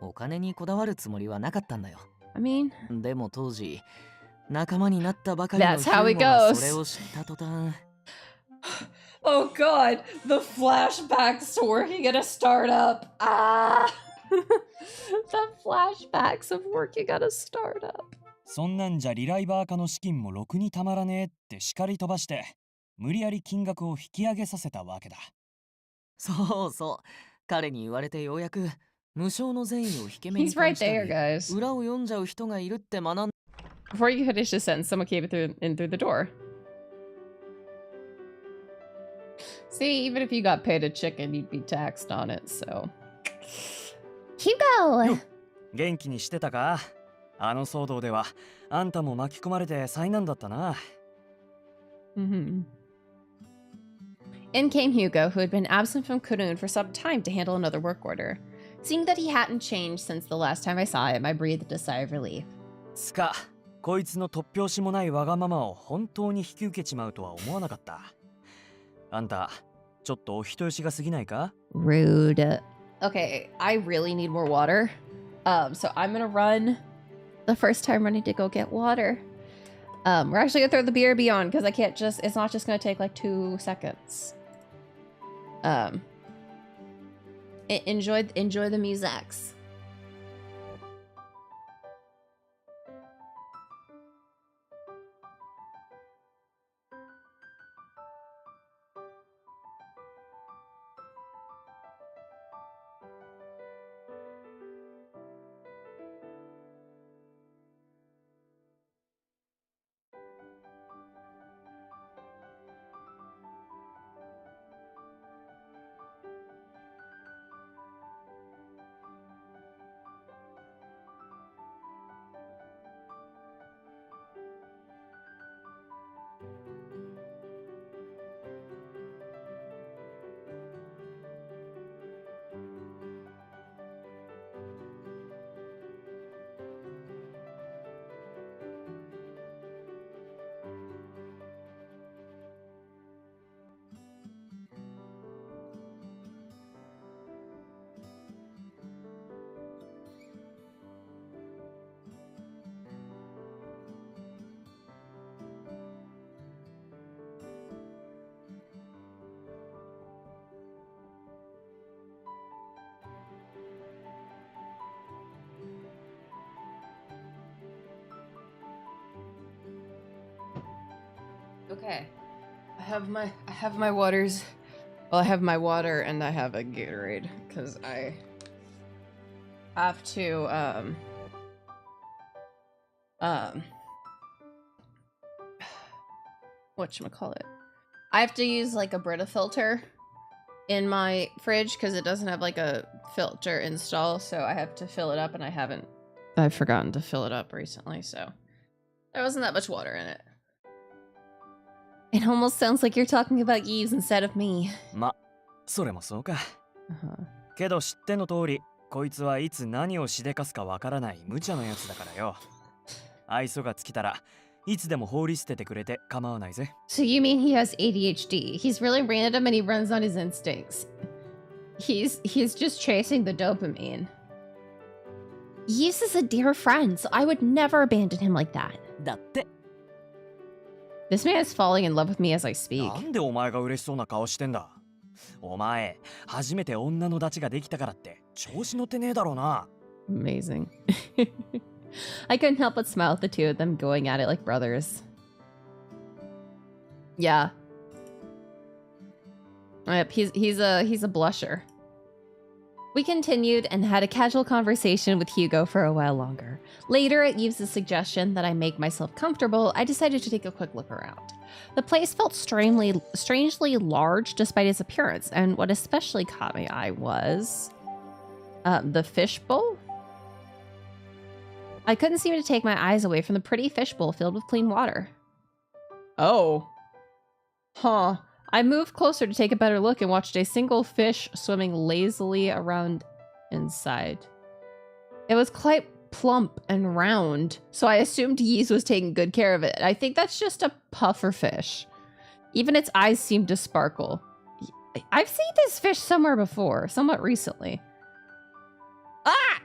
お金にこだわるつもりはなかったんだよ。
I mean,
でも当時仲間になったばかりの
That's
ヒ
how
ュ
it
ーモが
goes.
それを知った途端
oh god, the flashbacks to working at a startup. Ah. The flashbacks of working at a startup.
そんなんじゃリライバー化の資金もろくにたまらねえって叱り飛ばして無理やり金額を引き上げさせたわけだ。
そうそう、彼に言われてようやく無償の善意を引け目に
He's right
感じた
there,
り、
guys.
裏を読んじゃう人がいるって学ん
Before you finish this sentence, someone came in through the door. See, even if you got paid a chicken, you'd be taxed on it, so.
Hugo!
元気にしてたか？あの騒動ではあんたも巻き込まれて災難だったな。
Mm-hmm. In came Hugo, who had been absent from Kurun for some time to handle another work order. Seeing that he hadn't changed since the last time I saw him, I breathed a sigh of relief.
つか、こいつの突拍子もないわがままを本当に引き受けちまうとは思わなかった。あんた、ちょっとお人よしが過ぎないか？
Rude. Okay, I really need more water. So I'm gonna run the first time running to go get water. We're actually gonna throw the BRB on because I can't just, it's not just gonna take like 2 seconds. Enjoy the musics. Okay, I have my waters. Well, I have my water and I have a Gatorade because I have to whatchamacallit? I have to use like a Brita filter in my fridge because it doesn't have like a filter installed, so I have to fill it up, and I've forgotten to fill it up recently, so there wasn't that much water in it. It almost sounds like you're talking about Yves instead of me.
ま、それもそうか。けど知っての通り、こいつはいつ何をしでかすかわからない無茶なやつだからよ。愛想が尽きたらいつでも放り捨ててくれて構わないぜ。
So you mean he has ADHD? He's really random and he runs on his instincts. He's just chasing the dopamine.
Yves is a dear friend, so I would never abandon him like that.
だって。
This man is falling in love with me as I speak.
なんでお前が嬉しそうな顔してんだ。お前、初めて女のダチができたからって調子乗ってねえだろうな。
Amazing. I couldn't help but smile at the two of them going at it like brothers. Yeah. Yep, he's a blusher. We continued and had a casual conversation with Hugo for a while longer. Later, at Yves' suggestion that I make myself comfortable, I decided to take a quick look around. The place felt strangely large despite its appearance, and what especially caught my eye was the fishbowl. I couldn't seem to take my eyes away from the pretty fishbowl filled with clean water. Oh. Huh. I moved closer to take a better look and watched a single fish swimming lazily around inside. It was quite plump and round, so I assumed Yves was taking good care of it. I think that's just a puffer fish. Even its eyes seem to sparkle. I've seen this fish somewhere before, somewhat recently. Ah!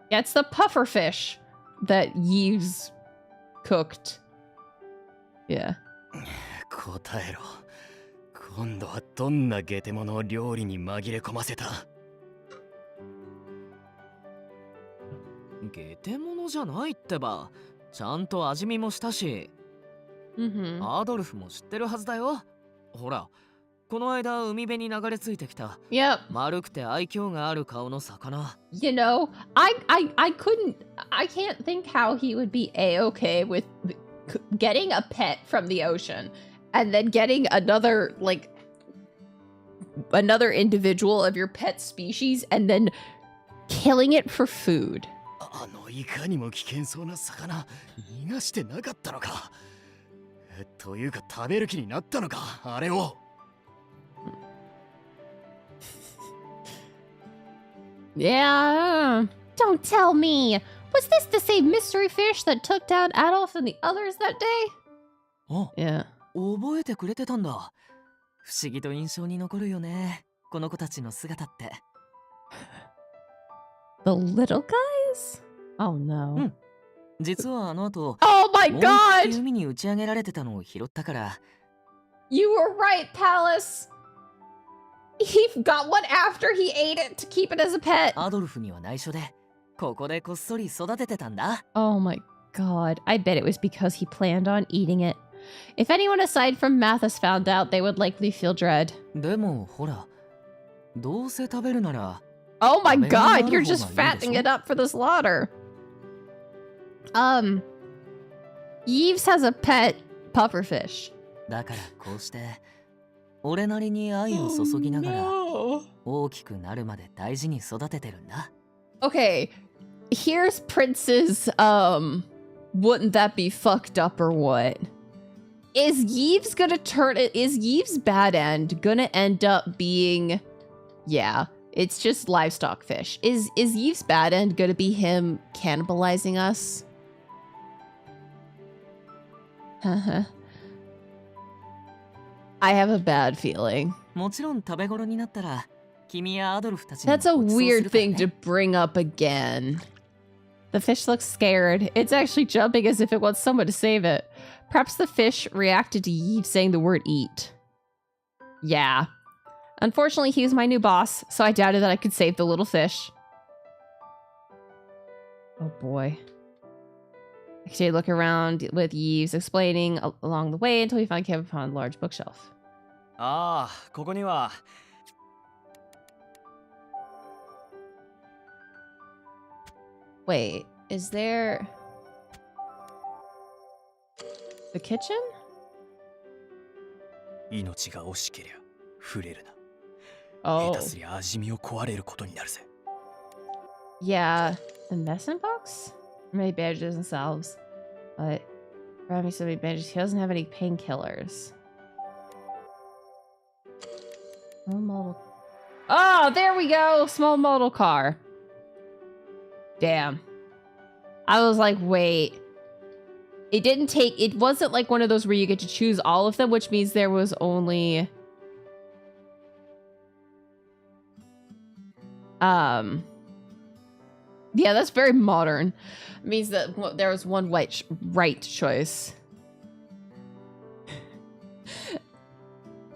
Yeah, it's the puffer fish that Yves cooked. Yeah.
答えろ。今度はどんなゲテモノを料理に紛れ込ませた？ゲテモノじゃないってば。ちゃんと味見もしたし。アドルフも知ってるはずだよ。ほら、この間海辺に流れ着いてきた。
Yep.
丸くて愛嬌がある顔の魚。
You know, I can't think how he would be a-okay with getting a pet from the ocean and then getting another individual of your pet species and then killing it for food.
いかにも危険そうな魚逃がしてなかったのか。というか食べる気になったのか、あれを。
Yeah. Don't tell me. Was this the same mystery fish that took down Adolf and the others that day?
Oh.
Yeah.
覚えてくれてたんだ。不思議と印象に残るよね。この子たちの姿って。
The little guys? Oh no.
実はあの後、
Oh my god!
海に打ち上げられてたのを拾ったから。
You were right, Palace. He got one after he ate it to keep it as a pet.
アドルフには内緒で、ここでこっそり育ててたんだ。
Oh my god. I bet it was because he planned on eating it. If anyone aside from Mathis found out, they would likely feel dread.
でもほら、どうせ食べるなら。
Oh my god, you're just fattening it up for the slaughter. Yves has a pet pufferfish.
だからこうして、俺なりに愛を注ぎながら、大きくなるまで大事に育ててるんだ。
Okay, here's Prince's, wouldn't that be fucked up or what? Is Yves bad end gonna end up being, yeah, it's just livestock fish. Is Yves bad end gonna be him cannibalizing us? I have a bad feeling.
もちろん食べ頃になったら、君やアドルフたちに
That's a weird thing to bring up again. The fish looks scared. It's actually jumping as if it wants someone to save it. Perhaps the fish reacted to Yves saying the word eat. Yeah. Unfortunately, he was my new boss, so I doubted that I could save the little fish. Oh boy. I continued to look around with Yves explaining along the way until we finally came upon a large bookshelf.
ああ、ここには。
Wait, is there the kitchen?
命が惜しけりゃ触れるな。
Oh.
下手すりゃ味見を壊れることになるぜ。
Yeah, the medicine box? Many bandages and salves. But for having so many bandages, he doesn't have any painkillers. Small model. Oh, there we go! Small model car. Damn. I was like, wait. It wasn't like one of those where you get to choose all of them, which means there was only... Yeah, that's very modern. It means that there was one right choice.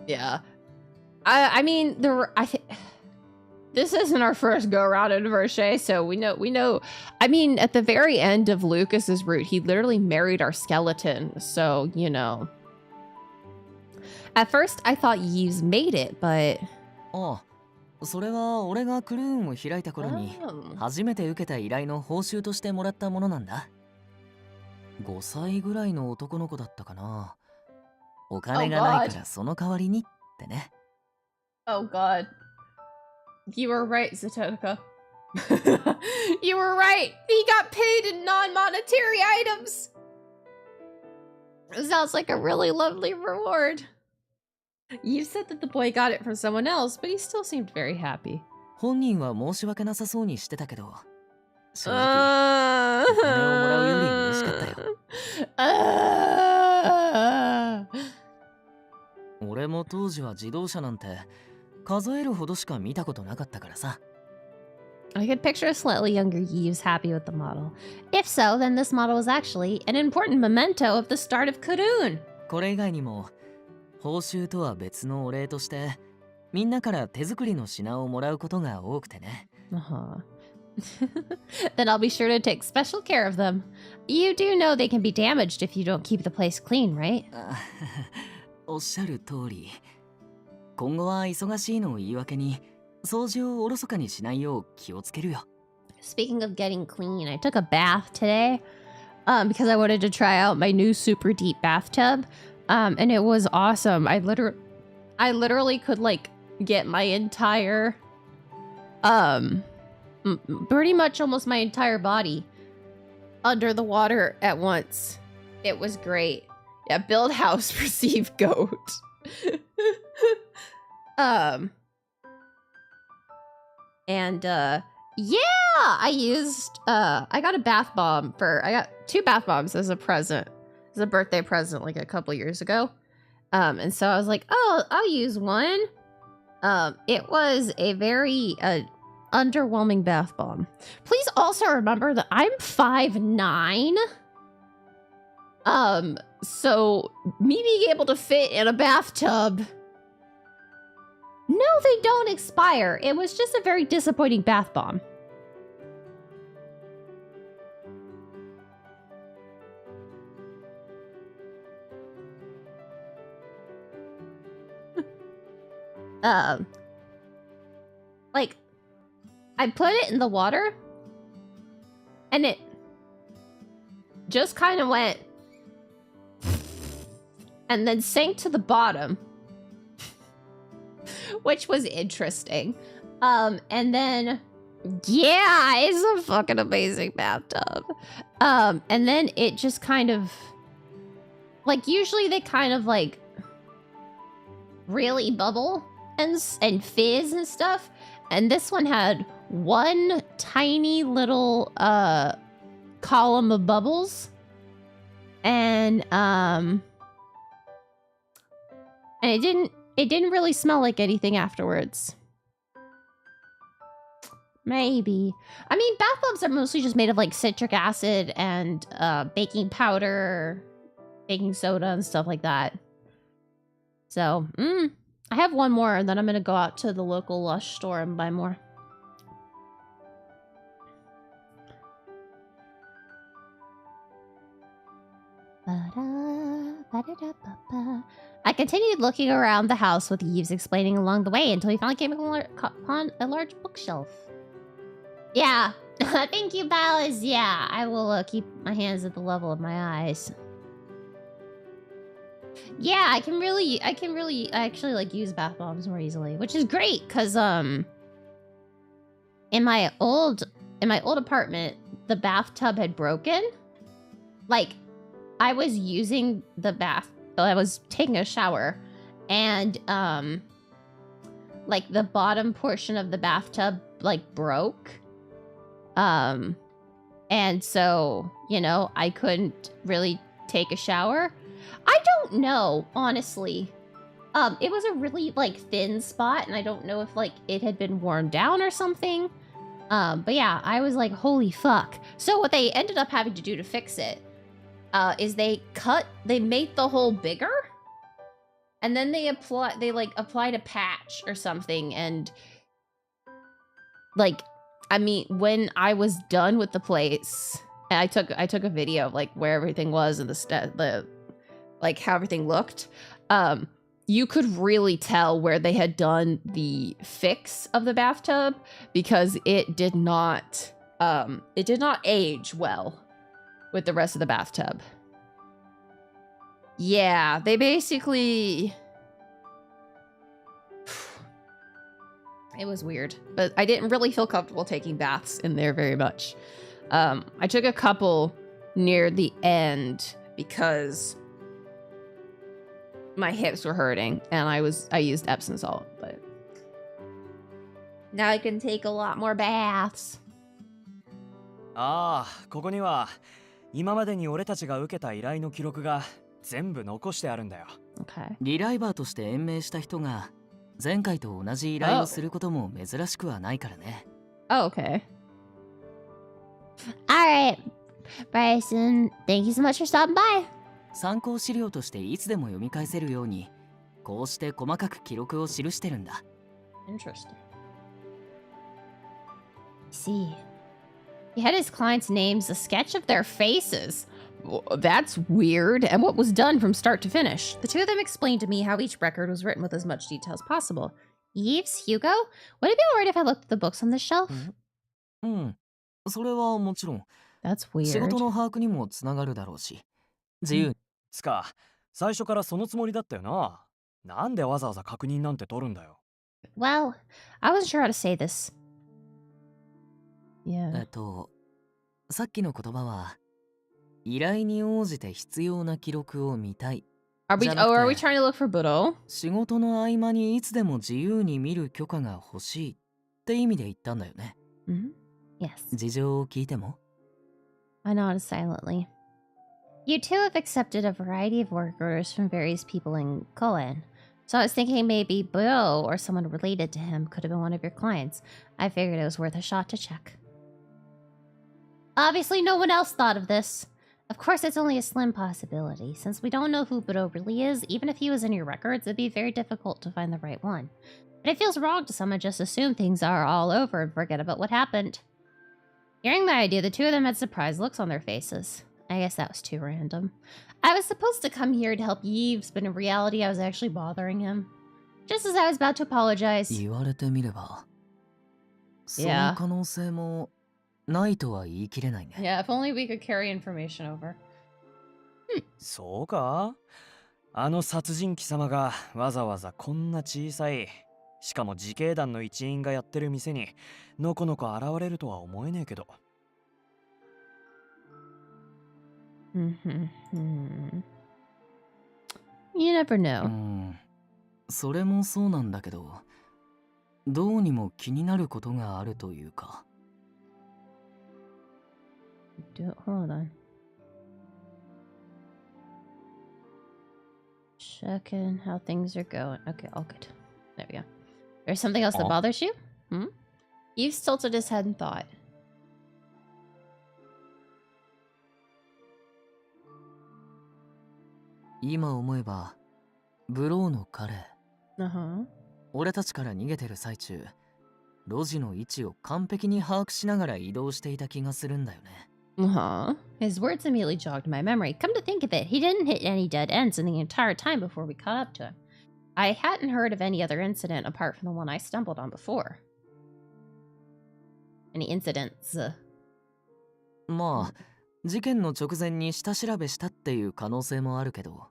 Yeah. I mean, I think this isn't our first go around in Virche, so we know. I mean, at the very end of Lucas's route, he literally married our skeleton, so you know. At first, I thought Yves made it, but.
Oh. それは俺がクルーンを開いた頃に初めて受けた依頼の報酬としてもらったものなんだ。5歳ぐらいの男の子だったかな。お金がないからその代わりにってね。
Oh god. You were right, Zatenica. You were right. He got paid in non-monetary items. It sounds like a really lovely reward. You said that the boy got it from someone else, but he still seemed very happy.
本人は申し訳なさそうにしてたけど、正直、お金をもらうより嬉しかったよ。当時は自動車なんて数えるほどしか見たことなかったからさ。
I could picture a slightly younger Yves happy with the model. If so, then this model was actually an important memento of the start of Kudun.
これ以外にも報酬とは別のお礼としてみんなから手作りの品をもらうことが多くてね。
Uh-huh. Then I'll be sure to take special care of them. You do know they can be damaged if you don't keep the place clean, right?
おっしゃる通り。今後は忙しいのを言い訳に掃除をおろそかにしないよう気をつけるよ。
Speaking of getting clean, I took a bath today because I wanted to try out my new super deep bathtub. And it was awesome. I literally could like get my entire pretty much almost my entire body under the water at once. It was great. Yeah, build house, receive goat. Yeah, I got a bath bomb I got 2 bath bombs as a present. As a birthday present like a couple years ago. And so I was like, oh, I'll use one. It was a very underwhelming bath bomb. Please also remember that I'm 5'9". So me being able to fit in a bathtub. No, they don't expire. It was just a very disappointing bath bomb. Like, I put it in the water, and it just kind of went, and then sank to the bottom, which was interesting. And then, yeah, it's a fucking amazing bathtub. And then it just kind of, like, usually they kind of, like, really bubble and fizz and stuff. And this one had one tiny little column of bubbles. And it didn't really smell like anything afterwards. Maybe. I mean, bath bombs are mostly just made of like citric acid and baking powder, baking soda and stuff like that. So, I have one more, and then I'm gonna go out to the local Lush store and buy more. I continued looking around the house with Yves explaining along the way until he finally came upon a large bookshelf. Yeah, thank you, Bowers. Yeah, I will keep my hands at the level of my eyes. Yeah, I can really actually like use bath bombs more easily, which is great because in my old apartment, the bathtub had broken. Like, I was using the bath, I was taking a shower, and like the bottom portion of the bathtub like broke. And so, you know, I couldn't really take a shower. I don't know, honestly. It was a really, like, thin spot, and I don't know if, like, it had been worn down or something. But yeah, I was like, holy fuck. So what they ended up having to do to fix it, is they made the hole bigger, and then they applied a patch or something, and, like, I mean, when I was done with the place, and I took a video of, like, where everything was and like how everything looked, you could really tell where they had done the fix of the bathtub because it did not age well with the rest of the bathtub. Yeah, they basically, it was weird, but I didn't really feel comfortable taking baths in there very much. I took a couple near the end because my hips were hurting, and I used Epsom salt, but now I can take a lot more baths.
ああ、ここには今までに俺たちが受けた依頼の記録が全部残してあるんだよ。
Okay.
リライバーとして延命した人が前回と同じ依頼をすることも珍しくはないからね。
Oh, okay.
Alright, Bryson, thank you so much for stopping by.
参考資料としていつでも読み返せるように、こうして細かく記録を記してるんだ。
Interesting.
See. He had his clients' names, a sketch of their faces.
That's weird. And what was done from start to finish? The two of them explained to me how each record was written with as much detail as possible.
Yves, Hugo, would it be alright if I looked at the books on the shelf?
うん。それはもちろん。
That's
仕
weird.
事の把握にもつながるだろうし。自由に。
つか、最初からそのつもりだったよな。なんでわざわざ確認なんて取るんだよ。
Well, I wasn't sure how to say this.
Yeah.
さっきの言葉は、依頼に応じて必要な記録を見たい。
Are we,
じゃなくて、
are we trying to look for Budo?
仕事の合間にいつでも自由に見る許可が欲しいって意味で言ったんだよね。
Mm-hmm.
Yes.
事情を聞いても？
I nodded silently. You two have accepted a variety of work orders from various people in Cohen. So I was thinking maybe Bo or someone related to him could have been one of your clients. I figured it was worth a shot to check. Obviously, no one else thought of this. Of course, it's only a slim possibility. Since we don't know who Bo really is, even if he was in your records, it'd be very difficult to find the right one. But it feels wrong to someone just assume things are all over and forget about what happened. Hearing my idea, the two of them had surprised looks on their faces. I guess that was too random. I was supposed to come here to help Yves, but in reality, I was actually bothering him. Just as I was about to apologize.
言われてみれば、その
Yeah.
可能性もないとは言い切れないね。
Yeah, if only we could carry information over.
そうか？あの殺人鬼様がわざわざこんな小さい、しかも自警団の一員がやってる店にのこのこ現れるとは思えねえけど。
Mm-hmm. You never
う
know.
ん。それもそうなんだけど、どうにも気になることがあるというか。
Hold on. Checking how things are going. Okay, all good. There we go. There's something else that
Oh.
bothers you? Hmm? Yves tilted his head in thought.
今思えば、ブローの彼、
Uh-huh.
俺たちから逃げてる最中、路地の位置を完璧に把握しながら移動していた気がするんだよね。
Uh-huh. His words immediately jogged my memory. Come to think of it, he didn't hit any dead ends in the entire time before we caught up to him. I hadn't heard of any other incident apart from the one I stumbled on before. Any incidents?
まあ、事件の直前に下調べしたっていう可能性もあるけど。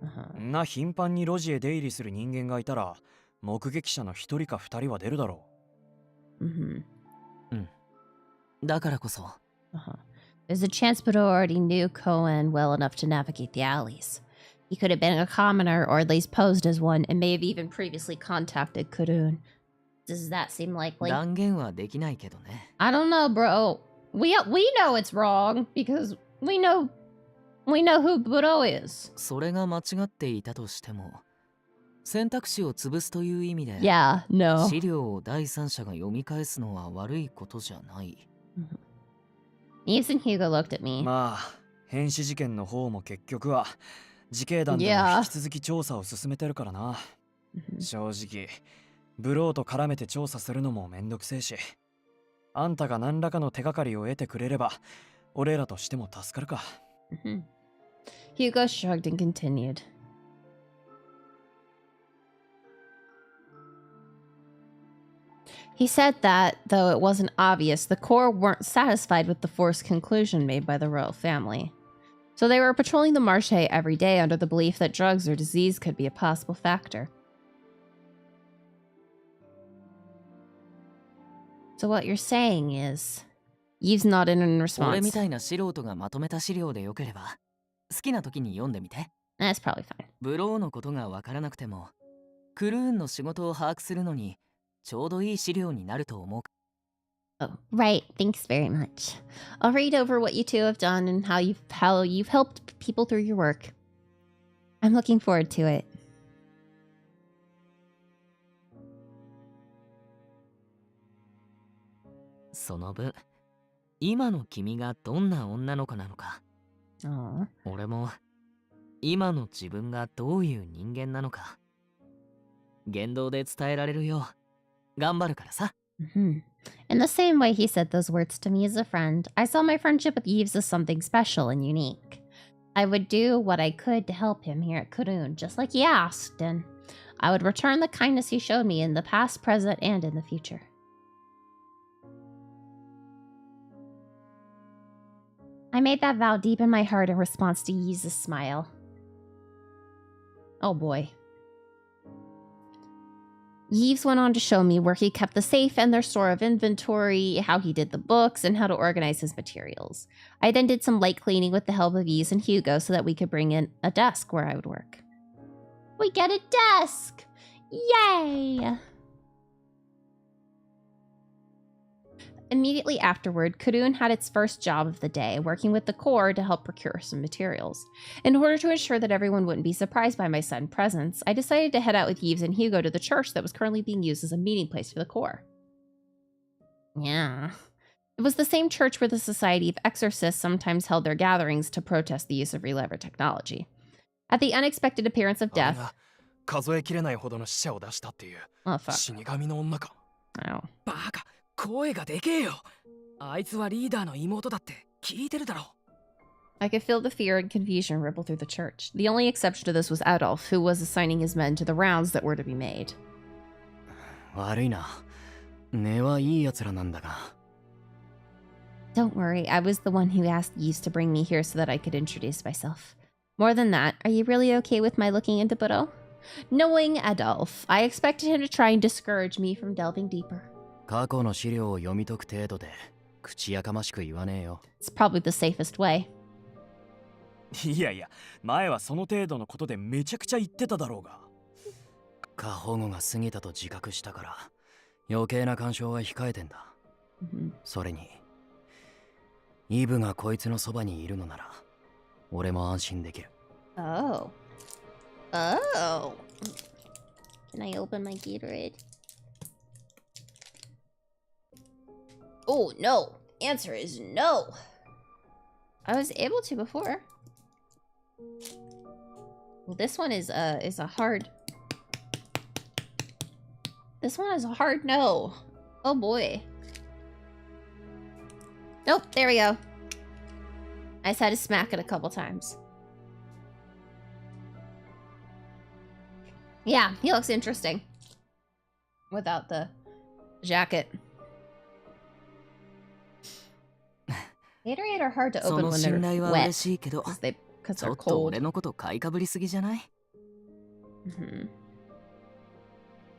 Uh-huh.
んな頻繁に路地へ出入りする人間がいたら、目撃者の一人か二人は出るだろう。
Mm-hmm.
だからこそ。
Uh-huh. There's a chance Budo already knew Cohen well enough to navigate the alleys. He could have been a commoner, or at least posed as one, and may have even previously contacted Kurun. Does that seem likely?
断言はできないけどね。
I don't know, bro. We know it's wrong because we know who Budo is.
それが間違っていたとしても、選択肢を潰すという意味で、
Yeah, no.
資料を第三者が読み返すのは悪いことじゃない。
Yves and Hugo looked at me.
まあ、変死事件の方も結局は自警団でも
Yeah.
引き続き調査を進めてるからな。正直、ブローと絡めて調査するのもめんどくせえし、あんたが何らかの手がかりを得てくれれば、俺らとしても助かるか。
Mhm. Hugo shrugged and continued. He said that, though it wasn't obvious, the Corps weren't satisfied with the forced conclusion made by the royal family. So they were patrolling the Marche every day under the belief that drugs or disease could be a possible factor. So what you're saying is... Yves nodded in
俺み
response.
たいな素人がまとめた資料でよければ、好きな時に読んでみて。
That's probably fine.
ブローのことがわからなくても、クルーンの仕事を把握するのに、ちょうどいい資料になると思う。
Oh, right. Thanks very much. I'll read over what you two have done and how you've helped people through your work. I'm looking forward to it.
その分、今の君がどんな女の子なのか、俺も今の自分がどういう人間なのか、言動で伝えられるよう頑張るからさ。
In the same way he said those words to me as a friend, I saw my friendship with Yves as something special and unique. I would do what I could to help him here at Kurun, just like he asked, and I would return the kindness he showed me in the past, present, and in the future. I made that vow deep in my heart in response to Yves' smile. Oh boy. Yves went on to show me where he kept the safe and their store of inventory, how he did the books, and how to organize his materials. I then did some light cleaning with the help of Yves and Hugo so that we could bring in a desk where I would work. We get a desk! Yay! Immediately afterward, Kurun had its first job of the day, working with the Corps to help procure some materials. In order to ensure that everyone wouldn't be surprised by my sudden presence, I decided to head out with Yves and Hugo to the church that was currently being used as a meeting place for the Corps. Yeah. It was the same church where the Society of Exorcists sometimes held their gatherings to protest the use of reliver technology. At the unexpected appearance of death... Oh, fuck. Oh.
声がでけえよ。あいつはリーダーの妹だって聞いてるだろ。
I could feel the fear and confusion ripple through the church. The only exception to this was Adolf, who was assigning his men to the rounds that were to be made.
悪いな。根はいい奴らなんだが。
Don't worry, I was the one who asked Yves to bring me here so that I could introduce myself. More than that, are you really okay with my looking into Budo? Knowing Adolf, I expected him to try and discourage me from delving deeper.
過去の資料を読み解く程度で口やかましく言わねえよ。
It's probably the safest way.
いやいや、前はその程度のことでめちゃくちゃ言ってただろうが。
過保護が過ぎたと自覚したから余計な干渉は控えてんだ。それにイブがこいつのそばにいるのなら俺も安心できる。
Oh. Oh. Can I open my Gatorade? Oh, no. Answer is no. I was able to before. Well, this one is a hard... This one is a hard no. Oh, boy. Nope, there we go. I just had to smack it a couple times. Yeah, he looks interesting. Without the jacket. Gatorade are hard to open when they're wet because they're cold.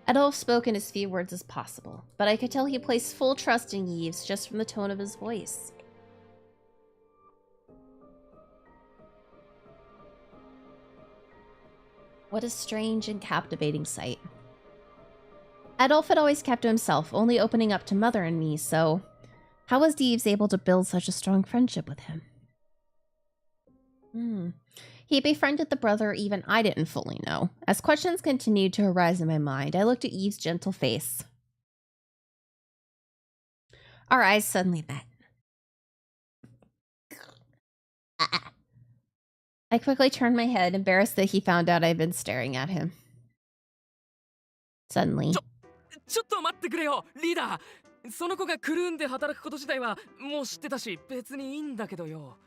Adolf spoke in as few words as possible, but I could tell he placed full trust in Yves just from the tone of his voice. What a strange and captivating sight. Adolf had always kept to himself, only opening up to Mother and me, so... How was Yves able to build such a strong friendship with him? He befriended the brother even I didn't fully know. As questions continued to arise in my mind, I looked at Yves' gentle face. Our eyes suddenly met. I quickly turned my head, embarrassed that he found out I'd been staring at him. Suddenly.
ちょっと待ってくれよ、リーダー。その子がクルーンで働くこと自体はもう知ってたし別にいいんだけどよ。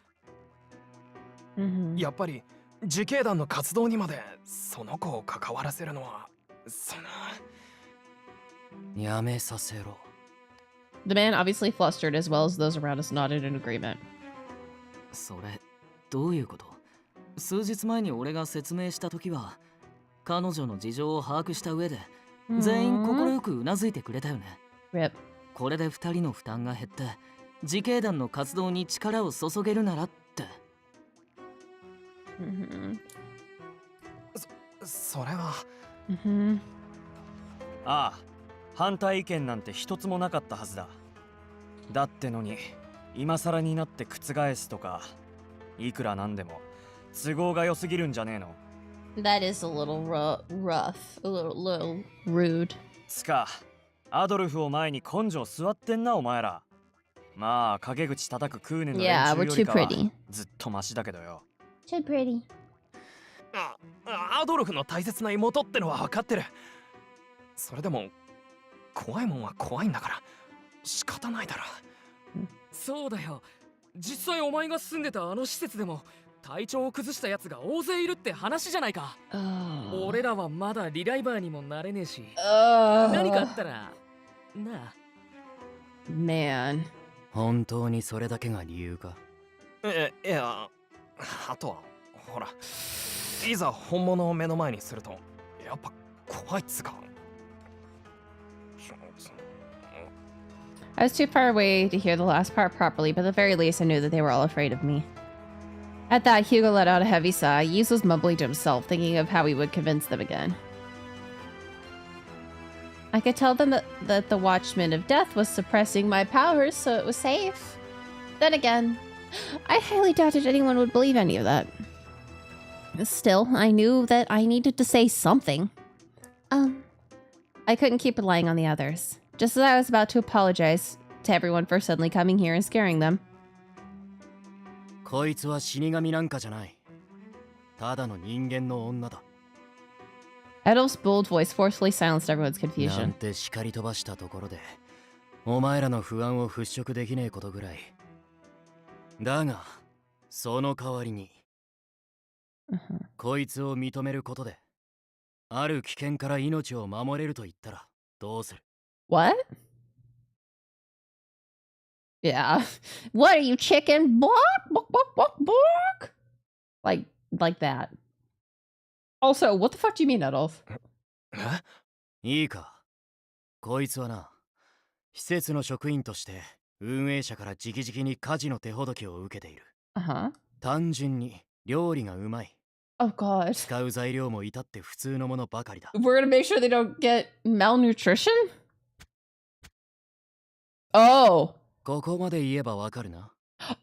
やっぱり自警団の活動にまでその子を関わらせるのはその
やめさせろ。
The man, obviously flustered, as well as those around us, nodded in agreement.
それどういうこと？数日前に俺が説明した時は彼女の事情を把握した上で全員快くうなずいてくれたよね。
Rip.
これで2人の負担が減って自警団の活動に力を注げるならって。
それは。
ああ、反対意見なんて一つもなかったはずだ。だってのに今更になって覆すとかいくらなんでも都合が良すぎるんじゃねえの。
That is a little rough, a little rude.
つか、アドルフを前に根性座ってんなお前ら。まあ陰口叩くクーネンの連
Yeah,
中
we're
よ
too
りかは
pretty.
ずっとマシだけどよ。
Too pretty.
アドルフの大切な妹ってのは分かってる。それでも怖いもんは怖いんだから仕方ないだろ。
そうだよ。実際お前が住んでたあの施設でも体調を崩したやつが大勢いるって話じゃないか。俺らはまだリライバーにもなれねえし。何かあったらなあ。
Man.
本当にそれだけが理由か？
いや、あとはほら、いざ本物を目の前にするとやっぱ怖いっつか。
I was too far away to hear the last part properly, but at the very least I knew that they were all afraid of me. At that, Hugo let out a heavy sigh. Yves was mumbling to himself, thinking of how he would convince them again. I could tell them that the Watchman of Death was suppressing my powers, so it was safe. Then again, I highly doubted anyone would believe any of that. Still, I knew that I needed to say something. I couldn't keep relying on the others. Just as I was about to apologize to everyone for suddenly coming here and scaring them.
こいつは死神なんかじゃない。ただの人間の女だ。
Adolf's bold voice forcefully silenced everyone's
なん
confusion.
て叱り飛ばしたところで、お前らの不安を払拭できねえことぐらい。だが、その代わりに、こいつを認めることで、ある危険から命を守れると言ったらどうする？
What? Yeah. What are you, chicken? Bark, bark, bark, bark, bark. Like that. Also, what the fuck do you mean, Adolf?
いいか。こいつはな、施設の職員として運営者から直々に家事の手ほどきを受けている。単純に料理がうまい。
Oh god.
使う材料も至って普通のものばかりだ。
We're gonna make sure they don't get malnutrition? Oh.
ここまで言えばわかるな。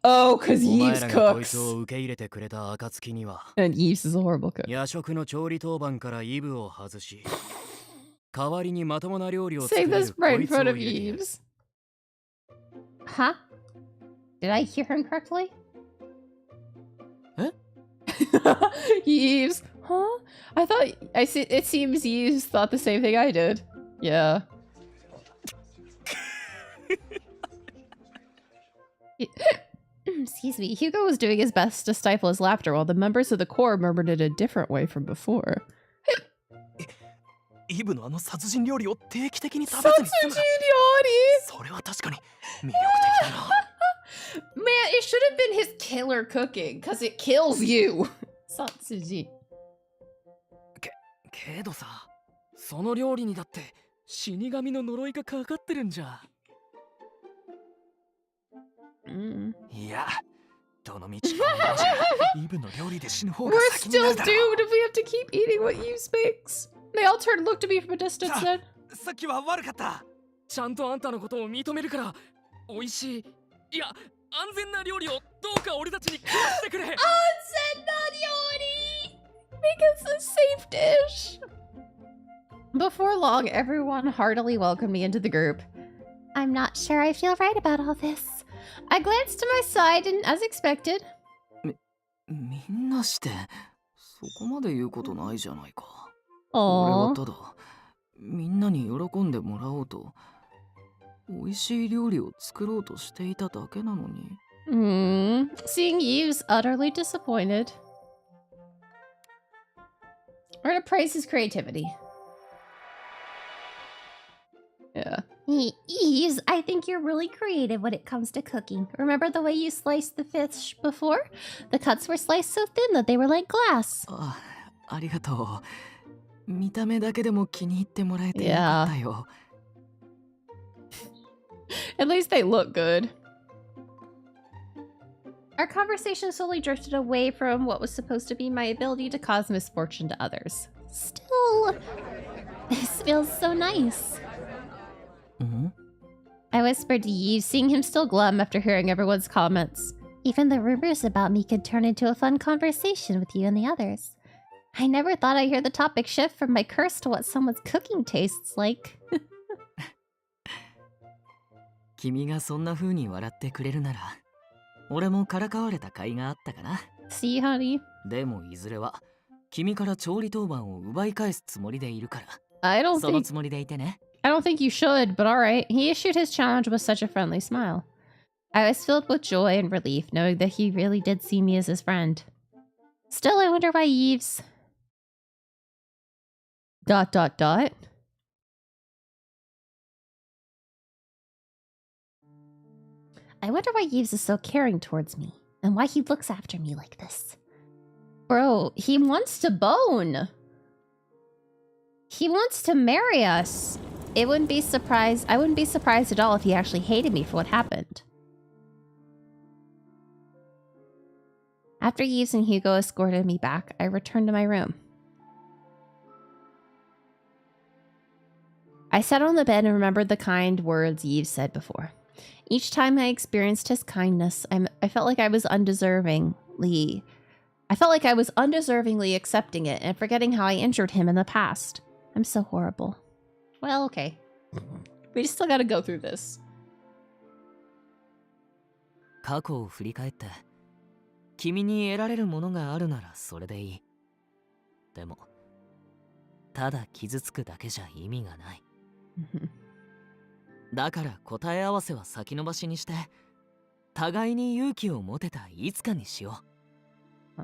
Oh, cause
お前
Yves
らがこいつ
cooks.
を受け入れてくれた暁には、
And Yves is a horrible cook.
夜食の調理当番からイブを外し、代わりにまともな料理を作
Say
れ
this
る
right
こ
in
いつを
front
入
of
れてやる。
Huh? Did I hear him correctly?
Yves. Huh? It seems Yves thought the same thing I did. Yeah. Excuse me. Hugo was doing his best to stifle his laughter while the members of the corps murmured it a different way from before.
イブのあの殺人料理を定期的に食べずに済む。それは確かに魅力的だな。
Man, it should have been his killer cooking, because it kills you. Satsuji.
けどさ、その料理にだって死神の呪いがかかってるんじゃ。
いや、どの道このままじゃイブの料理で死ぬ方が
We're
先にな
still
るだろ
doomed if we have to keep eating what Yves makes. They all turned and looked at me from a distance then.
さっきは悪かった。
ちゃんとあんたのことを認めるから、美味しい、いや、安全な料理をどうか俺たちに食わせてくれ。安全な
料理! Make us a safe dish! Before long, everyone heartily welcomed me into the group.
I'm not sure I feel right about all this.
I glanced to my side and, as expected,
みんなして、そこまで言うことないじゃないか。
Aww.
俺はただ、みんなに喜んでもらおうと、美味しい料理を作ろうとしていただけなのに。
Seeing Yves utterly disappointed. We're gonna praise his creativity. Yeah.
Yves, I think you're really creative when it comes to cooking. Remember the way you sliced the fish before? The cuts were sliced so thin that they were like glass.
ありがとう。見た目だけでも気に入ってもらえてよかったよ。
At least they look good.
Our conversation slowly drifted away from what was supposed to be my ability to cause misfortune to others. Still, this feels so nice.
I whispered to Yves, seeing him still glum after hearing everyone's comments.
Even the rumors about me could turn into a fun conversation with you and the others. I never thought I'd hear the topic shift from my curse to what someone's cooking tastes like.
君がそんな風に笑ってくれるなら、俺もからかわれた甲斐があったかな。
See, honey?
でもいずれは、君から調理当番を奪い返すつもりでいるから。
I don't
その
think...
つもりでいてね。
I don't think you should, but alright. He issued his challenge with such a friendly smile. I was filled with joy and relief, knowing that he really did see me as his friend. Still, I wonder why Yves... ... I wonder why Yves is so caring towards me, and why he looks after me like this. Bro, he wants to bone! He wants to marry us! I wouldn't be surprised at all if he actually hated me for what happened. After Yves and Hugo escorted me back, I returned to my room. I sat on the bed and remembered the kind words Yves said before. Each time I experienced his kindness, I felt like I was undeservingly accepting it and forgetting how I injured him in the past. I'm so horrible. Well, okay. We just still gotta go through this.
過去を振り返って、君に得られるものがあるならそれでいい。でも、ただ傷つくだけじゃ意味がない。だから答え合わせは先延ばしにして、互いに勇気を持てたいつかにしよう。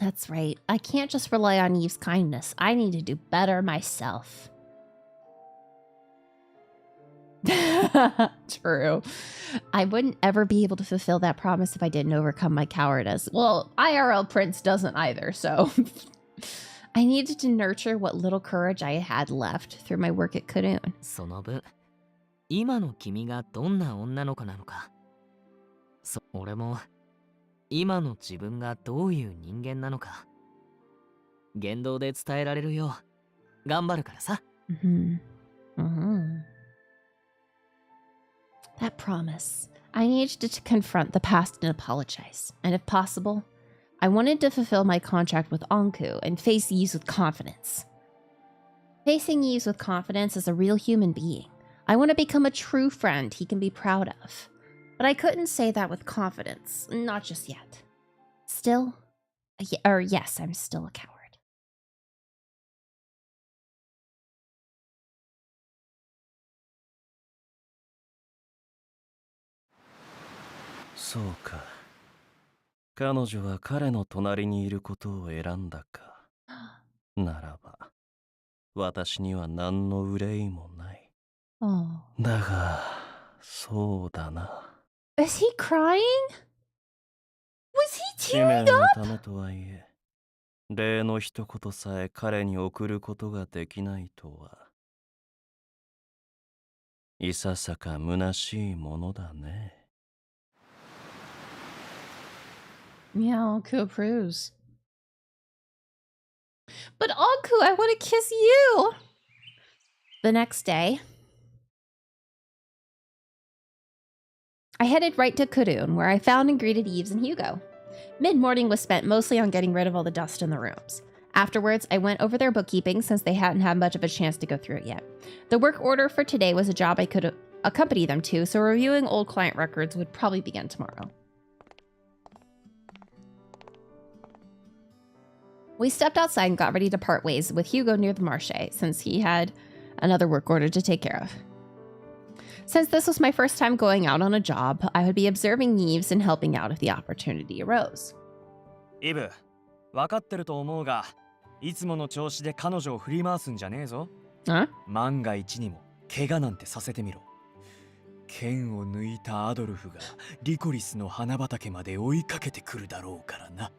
That's right. I can't just rely on Yves' kindness. I need to do better myself. True. I wouldn't ever be able to fulfill that promise if I didn't overcome my cowardice. Well, IRL Prince doesn't either, so... I needed to nurture what little courage I had left through my work at Karoon.
その分、今の君がどんな女の子なのか。俺も、今の自分がどういう人間なのか。言動で伝えられるよう、頑張るからさ。
That promise. I needed to confront the past and apologize. And if possible, I wanted to fulfill my contract with Anku and face Yves with confidence. Facing Yves with confidence as a real human being. I want to become a true friend he can be proud of. But I couldn't say that with confidence. Not just yet. Still? Yes, I'm still a coward.
そうか。彼女は彼の隣にいることを選んだか。ならば、私には何の憂いもない。だが、そうだな。
Is he crying? Was he
使命
tearing
の
up?
ためとはいえ、礼の一言さえ彼に送ることができないとは、いささか虚しいものだね。
Yeah, Anku approves. But Anku, I want to kiss you! The next day, I headed right to Karoon, where I found and greeted Yves and Hugo. Mid-morning was spent mostly on getting rid of all the dust in the rooms. Afterwards, I went over their bookkeeping since they hadn't had much of a chance to go through it yet. The work order for today was a job I could accompany them to, so reviewing old client records would probably begin tomorrow. We stepped outside and got ready to part ways with Hugo near the marche, since he had another work order to take care of. Since this was my first time going out on a job, I would be observing Yves and helping out if the opportunity arose.
イブ、分かってると思うが、いつもの調子で彼女を振り回すんじゃねえぞ。万が一にも怪我なんてさせてみろ。剣を抜いたアドルフがリコリスの花畑まで追いかけてくるだろうからな。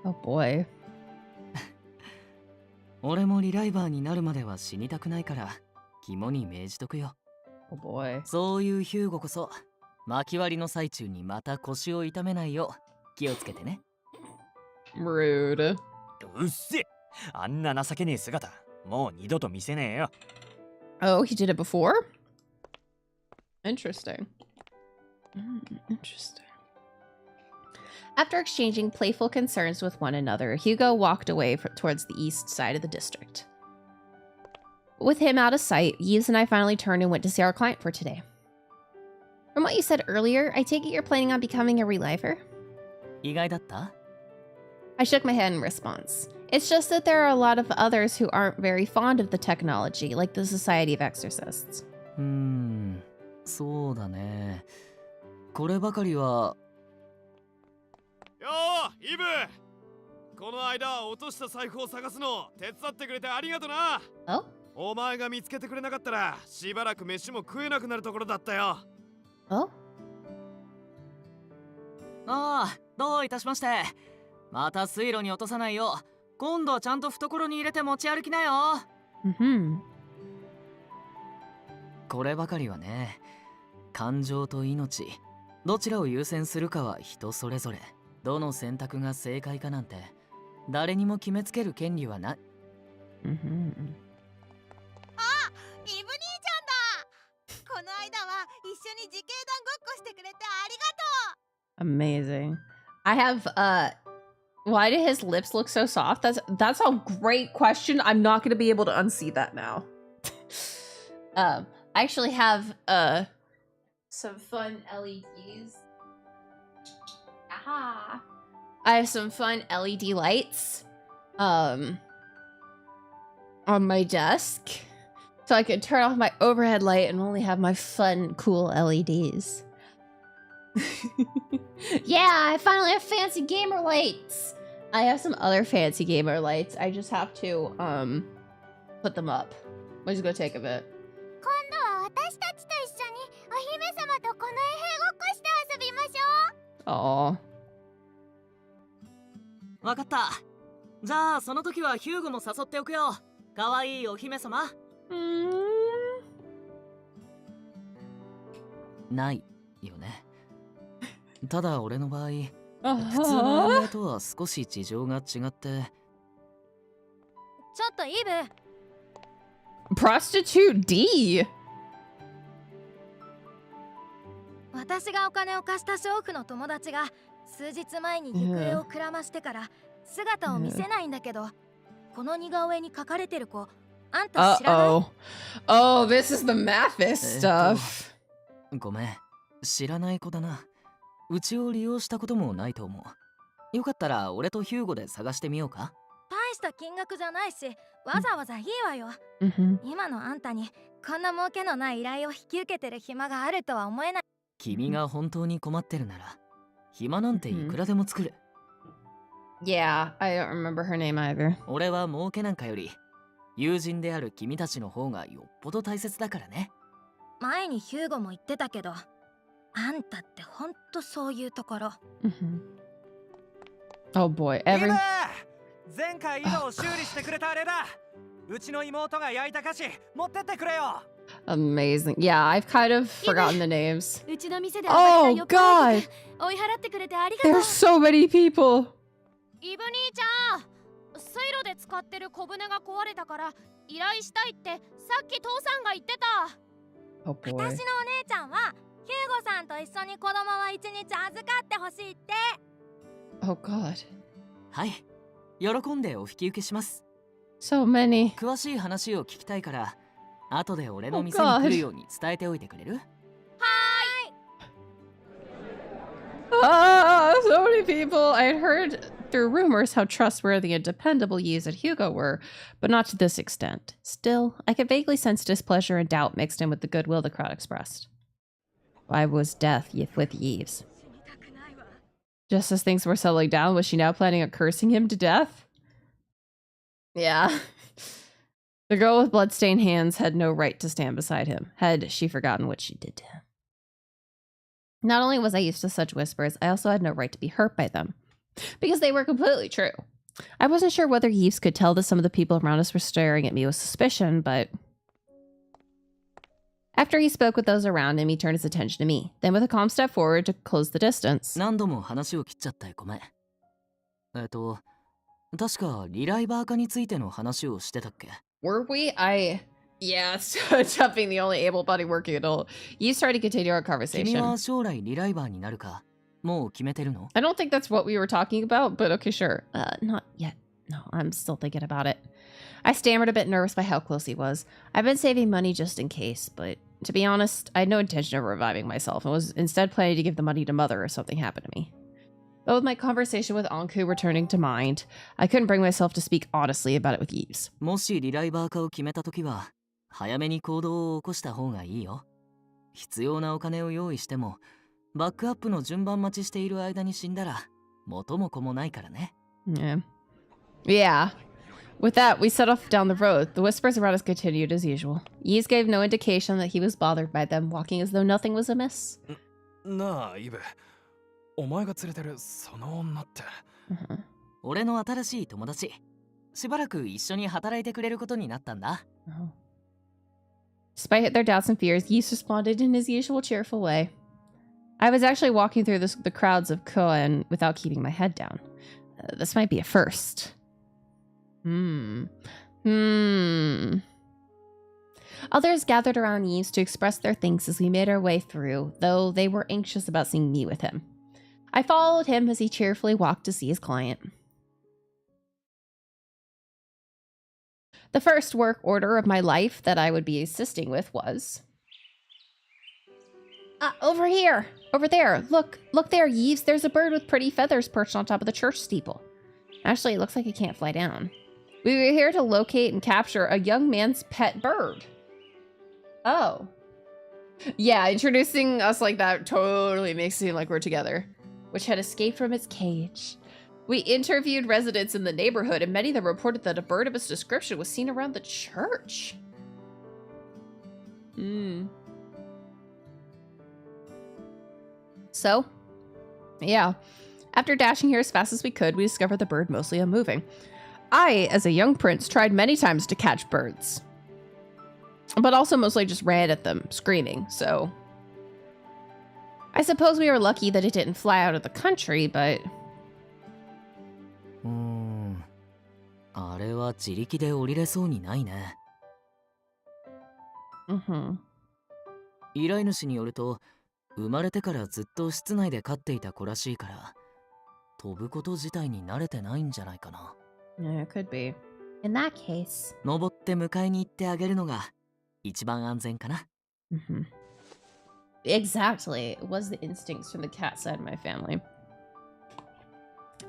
Oh boy.
俺もリライバーになるまでは死にたくないから肝に銘じとくよ。
Oh boy.
そういうヒューゴこそ薪割りの最中にまた腰を痛めないよう気をつけてね。
Rude.
うっせえ、あんな情けねえ姿もう二度と見せねえよ。
Oh, he did it before? Interesting. Interesting.
After exchanging playful concerns with one another, Hugo walked away towards the east side of the district. With him out of sight, Yves and I finally turned and went to see our client for today. From what you said earlier, I take it you're planning on becoming a relifer?
意外だった？
I shook my head in response. It's just that there are a lot of others who aren't very fond of the technology, like the Society of Exorcists.
そうだね。こればかりは。
よー、イブ。この間落とした財布を探すの手伝ってくれてありがとな。お前が見つけてくれなかったらしばらく飯も食えなくなるところだったよ。
あ
あ、どういたしまして。また水路に落とさないよう、今度はちゃんと懐に入れて持ち歩きなよ。こればかりはね、感情と命、どちらを優先するかは人それぞれ。どの選択が正解かなんて、誰にも決めつける権利はない。
あ、イブ兄ちゃんだ。この間は一緒に自警団ごっこしてくれてありがとう。
Amazing. I have, why do his lips look so soft? That's a great question. I'm not going to be able to unsee that now. I actually have, some fun LEDs. Aha! I have some fun LED lights, on my desk. So I can turn off my overhead light and only have my fun, cool LEDs. Yeah, I finally have fancy gamer lights. I have some other fancy gamer lights. I just have to, put them up. Let's go take a bit.
今度は私たちと一緒にお姫様とこの衛兵ごっこして遊びましょう。
Aww.
わかった。じゃあその時はヒューゴも誘っておくよ。かわいいお姫様。ないよね。ただ俺の場合、普通の女とは少し事情が違って。ちょっ
とイブ。
Prostitute D。
私がお金を貸した娼婦の友達が数日前に行方をくらましてから姿を見せないんだけど、この似顔絵に描かれてる子、あんた知らない？
Oh, this is the Mathis stuff.
ごめん、知らない子だな。うちを利用したこともないと思う。よかったら俺とヒューゴで探してみようか。
大した金額じゃないし、わざわざいいわよ。今のあんたにこんな儲けのない依頼を引き受けてる暇があるとは思えない。
君が本当に困ってるなら、暇なんていくらでも作る。
Yeah, I don't remember her name either.
俺は儲けなんかより、友人である君たちの方がよっぽど大切だからね。
前にヒューゴも言ってたけど、あんたってほんとそういうところ。
Oh boy,
前回井戸を修理してくれたあれだ。うちの妹が焼いた菓子持ってってくれよ。
Amazing. Yeah, I've kind of forgotten the names.
うちの店で
Oh God!
追い払ってくれてありがとう。
There's so many people.
イブ兄ちゃん、水路で使ってる小舟が壊れたから依頼したいってさっき父さんが言ってた。
Oh boy.
私のお姉ちゃんはヒューゴさんと一緒に子供は一日預かってほしいって。
Oh God.
はい、喜んでお引き受けします。
So many.
詳しい話を聞きたいから、後で俺の店に来るように伝えておいてくれる？
Ah, so many people. I had heard through rumors how trustworthy and dependable Yves and Hugo were, but not to this extent. Still, I could vaguely sense displeasure and doubt mixed in with the goodwill the crowd expressed. Why was death with Yves? Just as things were settling down, was she now planning on cursing him to death? Yeah. The girl with bloodstained hands had no right to stand beside him, had she forgotten what she did to him. Not only was I used to such whispers, I also had no right to be hurt by them, because they were completely true. I wasn't sure whether Yves could tell that some of the people around us were staring at me with suspicion, but... After he spoke with those around him, he turned his attention to me, then with a calm step forward to close the distance.
何度も話を切っちゃったよ、ごめん。確かリライバー化についての話をしてたっけ？
Were we? Yeah, so jumping the only able-bodied working adult. You started to continue our conversation.
君は将来リライバーになるか、
I don't think that's what we were talking about, but okay, sure. Not yet. No, I'm still thinking about it. I stammered, a bit nervous by how close he was. I've been saving money just in case, but to be honest, I had no intention of reviving myself and was instead planning to give the money to Mother if something happened to me. But with my conversation with Anku returning to mind, I couldn't bring myself to speak honestly about it with Yves.
もしリライバー化を決めたときは、早めに行動を起こした方がいいよ。必要なお金を用意しても、バックアップの順番待ちしている間に死んだら、元も子もないからね。
Yeah. With that, we set off down the road. The whispers around us continued as usual. Yves gave no indication that he was bothered by them, walking as though nothing was amiss.
なあ、イブ。お前が連れてるその女って。
俺の新しい友達。しばらく一緒に働いてくれることになったんだ。
Despite their doubts and fears, Yves responded in his usual cheerful way. I was actually walking through the crowds of Koan without keeping my head down. This might be a first. Others gathered around Yves to express their thanks as we made our way through, though they were anxious about seeing me with him. I followed him as he cheerfully walked to see his client. The first work order of my life that I would be assisting with was... over here! Over there! Look there, Yves! There's a bird with pretty feathers perched on top of the church steeple. Actually, it looks like it can't fly down. We were here to locate and capture a young man's pet bird. Oh. Yeah, introducing us like that totally makes it seem like we're together. Which had escaped from its cage. We interviewed residents in the neighborhood, and many of them reported that a bird of its description was seen around the church. So, yeah. After dashing here as fast as we could, we discovered the bird mostly unmoving. I, as a young prince, tried many times to catch birds. But also mostly just ran at them, screaming, so... I suppose we were lucky that it didn't fly out of the country, but...
あれは自力で降りれそうにないね。依頼主によると、生まれてからずっと室内で飼っていた子らしいから、飛ぶこと自体に慣れてないんじゃないかな。
Yeah, it could be.
In that case.
登って迎えに行ってあげるのが一番安全かな。
Exactly. It was the instincts from the cat side of my family.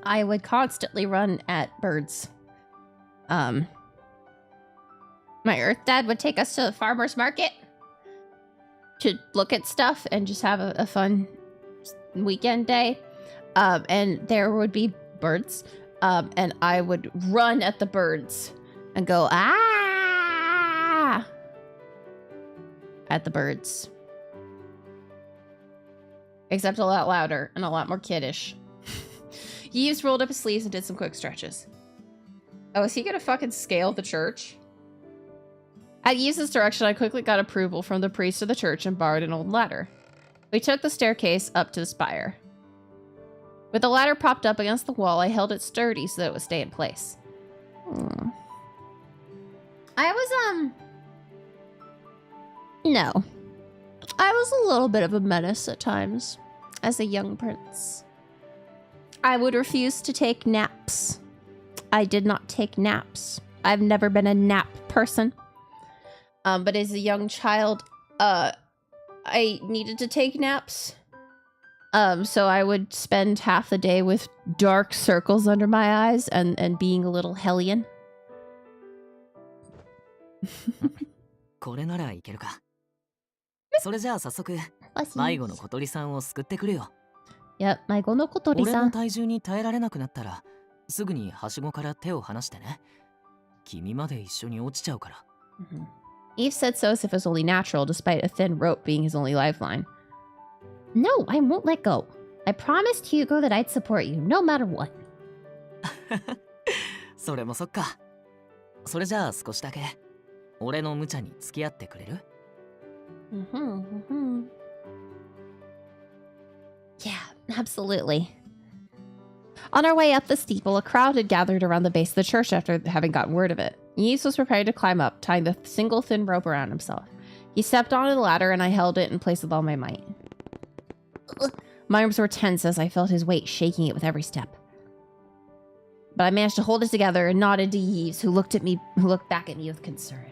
I would constantly run at birds. My Earth Dad would take us to the farmer's market to look at stuff and just have a fun weekend day. And there would be birds. And I would run at the birds and go, ah! At the birds. Except a lot louder and a lot more kiddish. Yves rolled up his sleeves and did some quick stretches. Oh, is he gonna fucking scale the church? At Yves' direction, I quickly got approval from the priest of the church and borrowed an old ladder. We took the staircase up to the spire. With the ladder propped up against the wall, I held it sturdy so that it would stay in place. I was, no. I was a little bit of a menace at times, as a young prince. I would refuse to take naps. I did not take naps. I've never been a nap person. But as a young child, I needed to take naps. So I would spend half the day with dark circles under my eyes and being a little hellion.
これならいけるか。それじゃあ早速、迷子の小鳥さんを救ってくれよ。
いや、迷子の小鳥さん。
俺の体重に耐えられなくなったら、すぐにはしごから手を離してね。君まで一緒に落ちちゃうから。
Yves said so as if it was only natural, despite a thin rope being his only lifeline.
No, I won't let go. I promised Hugo that I'd support you, no matter what.
それもそっか。それじゃあ少しだけ、俺の無茶に付き合ってくれる？
Yeah, absolutely.
On our way up the steeple, a crowd had gathered around the base of the church after having gotten word of it. Yves was prepared to climb up, tying the single thin rope around himself. He stepped onto the ladder and I held it in place with all my might.
My arms were tense as I felt his weight shaking it with every step. But I managed to hold it together and nodded to Yves, who looked back at me with concern.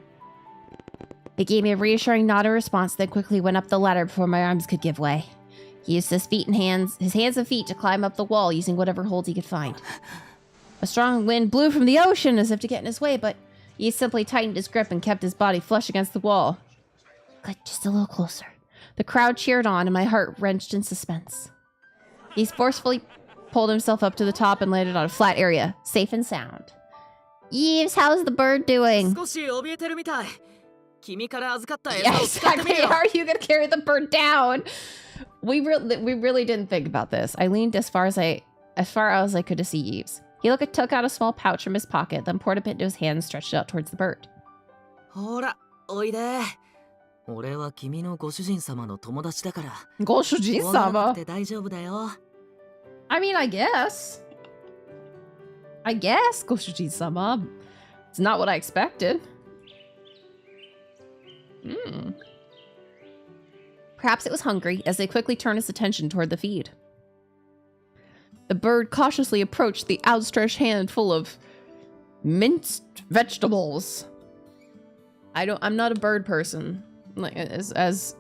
He gave me a reassuring nod in response, then quickly went up the ladder before my arms could give way. He used his hands and feet to climb up the wall using whatever holds he could find. A strong wind blew from the ocean as if to get in his way, but he simply tightened his grip and kept his body flush against the wall. Good, just a little closer. The crowd cheered on and my heart wrenched in suspense. He forcefully pulled himself up to the top and landed on a flat area, safe and sound. Yves, how's the bird doing? Yeah, exactly. How are you gonna carry the bird down? We really didn't think about this. I leaned as far as I could to see Yves. He took out a small pouch from his pocket, then poured a bit into his hand and stretched it out towards the bird. Goshujin-sama? I mean, I guess, Goshujin-sama. It's not what I expected. Perhaps it was hungry, as they quickly turned its attention toward the feed. The bird cautiously approached the outstretched hand full of minced vegetables. I'm not a bird person, like as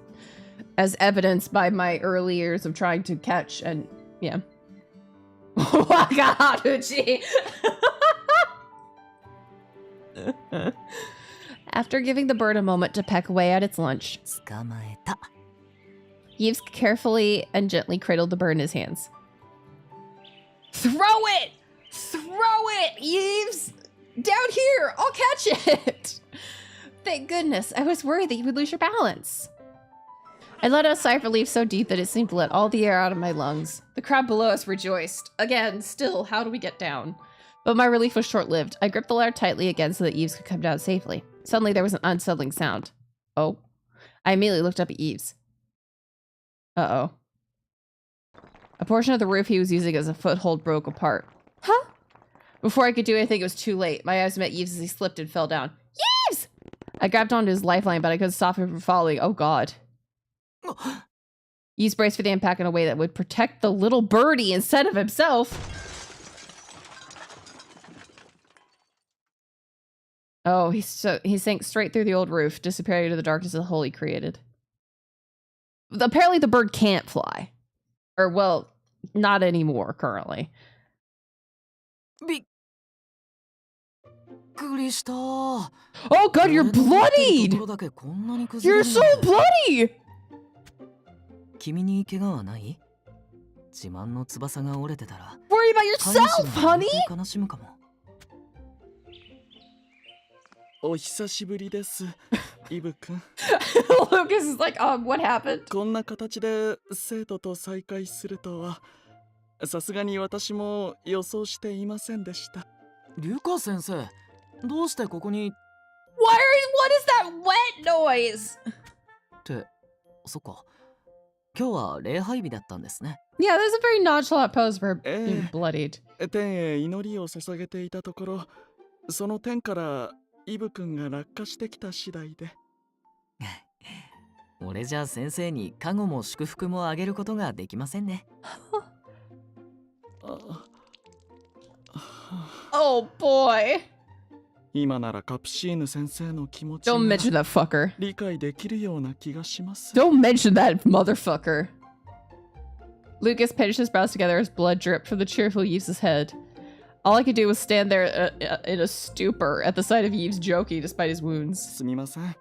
evidenced by my early years of trying to catch and yeah. After giving the bird a moment to peck away at its lunch, Yves carefully and gently cradled the bird in his hands. Throw it! Throw it, Yves! Down here! I'll catch it! Thank goodness. I was worried that you would lose your balance. I let out a sigh of relief so deep that it seemed to let all the air out of my lungs. The crowd below us rejoiced. Again, still, how do we get down? But my relief was short-lived. I gripped the ladder tightly again so that Yves could come down safely. Suddenly, there was an unsettling sound. Oh. I immediately looked up at Yves. Uh-oh. A portion of the roof he was using as a foothold broke apart. Huh? Before I could do anything, it was too late. My eyes met Yves as he slipped and fell down. Yves! I grabbed onto his lifeline, but I couldn't stop him from falling. Oh, God. Yves braced for the impact in a way that would protect the little birdie instead of himself. Oh, he sank straight through the old roof, disappearing into the darkness of the hole he created. Apparently the bird can't fly. Or, well, not anymore, currently. Oh God, you're bloodied! You're so bloody! Worry about yourself, honey! Lucas is like, what happened?
こんな形で生徒と再会するとはさすがに私も予想していませんでした。
リュカ先生、どうしてここに
What is that wet noise?
って、そっか。今日は礼拝日だったんですね。
Yeah, there's a very nonchalant pose for being bloodied.
天へ祈りを捧げていたところ、その天からイブ君が落下してきた次第で。
俺じゃ先生に加護も祝福もあげることができませんね。
Oh boy.
今ならカプシーヌ先生の気持ち
Don't mention that fucker.
理解できるような気がします。
Don't mention that motherfucker. Lucas pinched his brows together as blood dripped from the cheerful Yves' head. All I could do was stand there in a stupor at the sight of Yves joking despite his wounds.
すみません。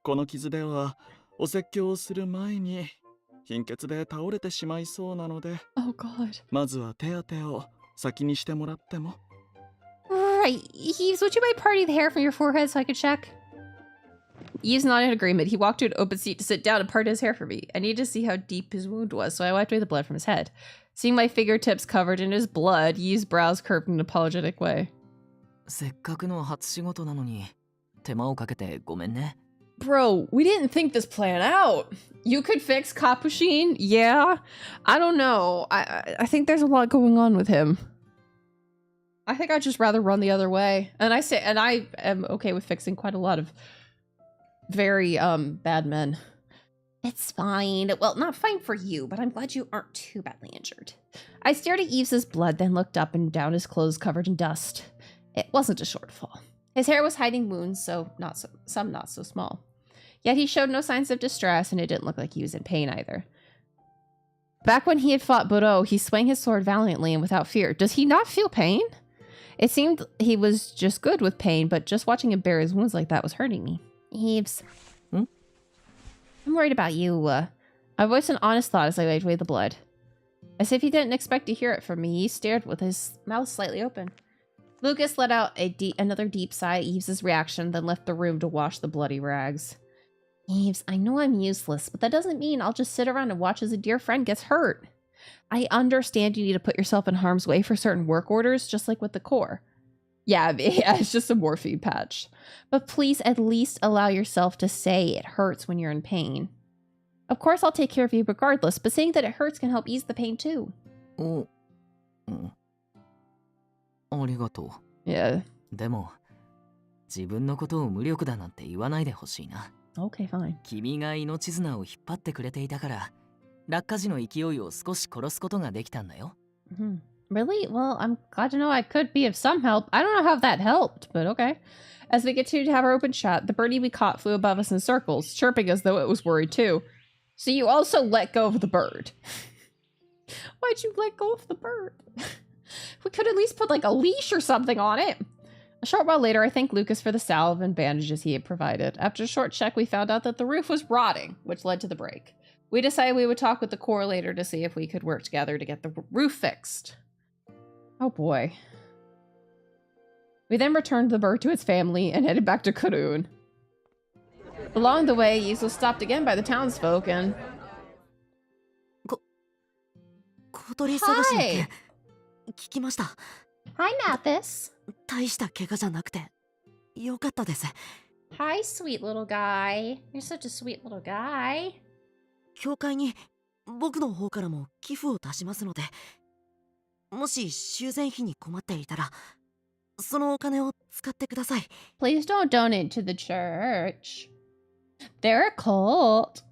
この傷ではお説教をする前に貧血で倒れてしまいそうなので、
Oh God.
まずは手当てを先にしてもらっても。
Right, Yves, would you mind parting the hair from your forehead so I could check?
Yves nodded in agreement. He walked to an open seat to sit down and part his hair for me. I needed to see how deep his wound was, so I wiped away the blood from his head. Seeing my fingertips covered in his blood, Yves' brows curved in an apologetic way.
せっかくの初仕事なのに手間をかけてごめんね。
Bro, we didn't think this plan out. You could fix Capuchin? Yeah. I don't know. I think there's a lot going on with him. I think I'd just rather run the other way. And I am okay with fixing quite a lot of very bad men. It's fine. Well, not fine for you, but I'm glad you aren't too badly injured. I stared at Yves' blood, then looked up and down his clothes covered in dust. It wasn't a shortfall. His hair was hiding wounds, some not so small. Yet he showed no signs of distress, and it didn't look like he was in pain either. Back when he had fought Bodo, he swung his sword valiantly and without fear. Does he not feel pain? It seemed he was just good with pain, but just watching him bear his wounds like that was hurting me. Yves. I'm worried about you. I voiced an honest thought as I wiped away the blood. As if he didn't expect to hear it from me, he stared with his mouth slightly open. Lucas let out another deep sigh at Yves' reaction, then left the room to wash the bloody rags. Yves, I know I'm useless, but that doesn't mean I'll just sit around and watch as a dear friend gets hurt. I understand you need to put yourself in harm's way for certain work orders, just like with the Corps. Yeah, it's just a morphine patch. But please at least allow yourself to say it hurts when you're in pain. Of course I'll take care of you regardless, but saying that it hurts can help ease the pain too.
Oh. ありがとう。
Yeah.
でも、自分のことを無力だなんて言わないでほしいな。
Okay, fine.
君が命綱を引っ張ってくれていたから、落下時の勢いを少し殺すことができたんだよ。
Really? Well, I'm glad to know I could be of some help. I don't know how that helped, but okay. As we continued to have our open chat, the birdie we caught flew above us in circles, chirping as though it was worried too. So you also let go of the bird. Why'd you let go of the bird? We could at least put like a leash or something on it. A short while later, I thanked Lucas for the salve and bandages he had provided. After a short check, we found out that the roof was rotting, which led to the break. We decided we would talk with the Corps later to see if we could work together to get the roof fixed. Oh boy. We then returned the bird to its family and headed back to Karun. Along the way, Yves was stopped again by the townsfolk and... Hi!
聞きました。
Hi, Mathis.
大した怪我じゃなくてよかったです。
Hi, sweet little guy. You're such a sweet little guy.
教会に僕の方からも寄付を出しますので、もし修繕費に困っていたら、そのお金を使ってください。
Please don't donate to the church. They're a cult.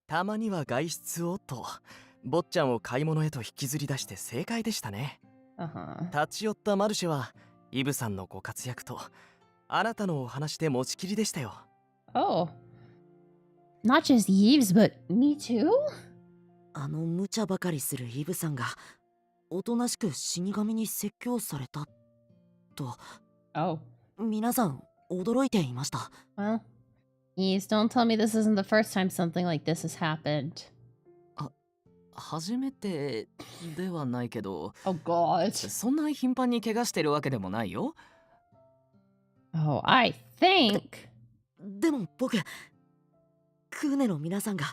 たまには外出をと、坊ちゃんを買い物へと引きずり出して正解でしたね。立ち寄ったマルシェはイブさんのご活躍とあなたのお話で持ちきりでしたよ。
Oh. Not just Yves, but me too?
あの無茶ばかりするイブさんがおとなしく死神に説教されたと、皆さん驚いていました。
Well, Yves, don't tell me this isn't the first time something like this has happened.
初めてではないけど、
Oh God.
そんな頻繁に怪我してるわけでもないよ。
Oh, I think.
でも僕、クーネの皆さんが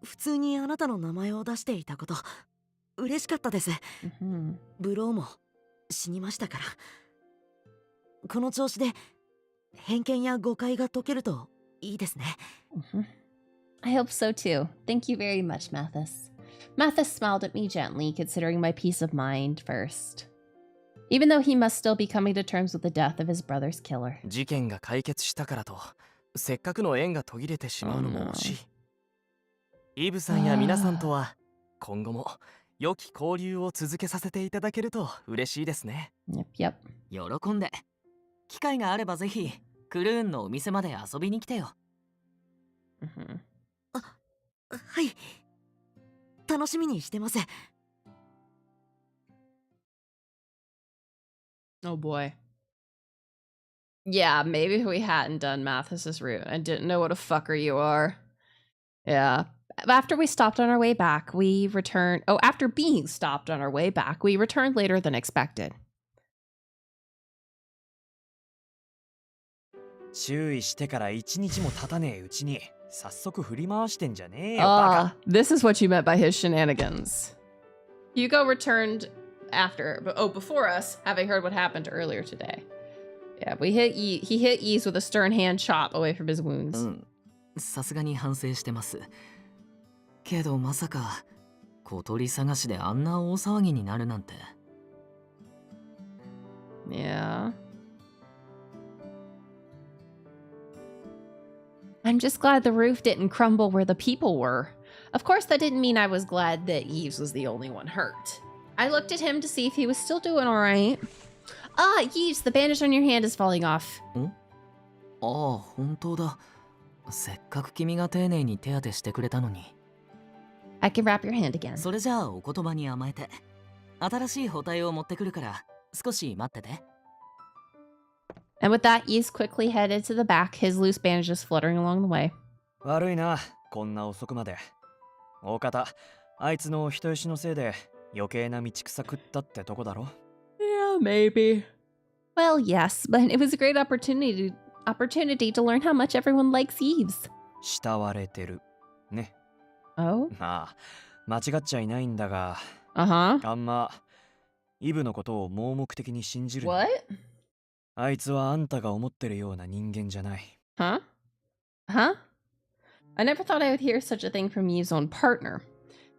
普通にあなたの名前を出していたこと嬉しかったです。ブローも死にましたから。この調子で偏見や誤解が解けるといいですね。
I hope so too. Thank you very much, Mathis. Mathis smiled at me gently, considering my peace of mind first. Even though he must still be coming to terms with the death of his brother's killer.
事件が解決したからと、せっかくの縁が途切れてしまうのも惜しい。イブさんや皆さんとは今後も良き交流を続けさせていただけると嬉しいですね。
Yep.
喜んで。機会があればぜひクルーンのお店まで遊びに来てよ。
はい。楽しみにしてます。
Oh boy. Yeah, maybe if we hadn't done Mathis's route and didn't know what a fucker you are. Yeah. After we stopped on our way back, we returned... Oh, after being stopped on our way back, we returned later than expected.
注意してから1日も経たねえうちに早速振り回してんじゃねえよ、バカ。
This is what you meant by his shenanigans. Hugo returned after, before us, having heard what happened earlier today. Yeah, he hit Yves with a stern hand chop away from his wounds.
さすがに反省してます。けどまさか小鳥探しであんな大騒ぎになるなんて。
Yeah. I'm just glad the roof didn't crumble where the people were. Of course, that didn't mean I was glad that Yves was the only one hurt. I looked at him to see if he was still doing all right. Ah, Yves, the bandage on your hand is falling off.
ああ、本当だ。せっかく君が丁寧に手当てしてくれたのに。
I can wrap your hand again.
それじゃあお言葉に甘えて。新しい包帯を持ってくるから少し待ってて。
And with that, Yves quickly headed to the back, his loose bandages fluttering along the way.
悪いな、こんな遅くまで。大方、あいつの人吉のせいで余計な道草食ったってとこだろ。
Yeah, maybe. Well, yes, but it was a great opportunity to learn how much everyone likes Yves.
慕われてる。ね。
Oh?
まあ、間違っちゃいないんだが。
Uh-huh.
あんま、イブのことを盲目的に信じる。
What?
あいつはあんたが思ってるような人間じゃない。
Huh? Huh? I never thought I would hear such a thing from Yves' own partner.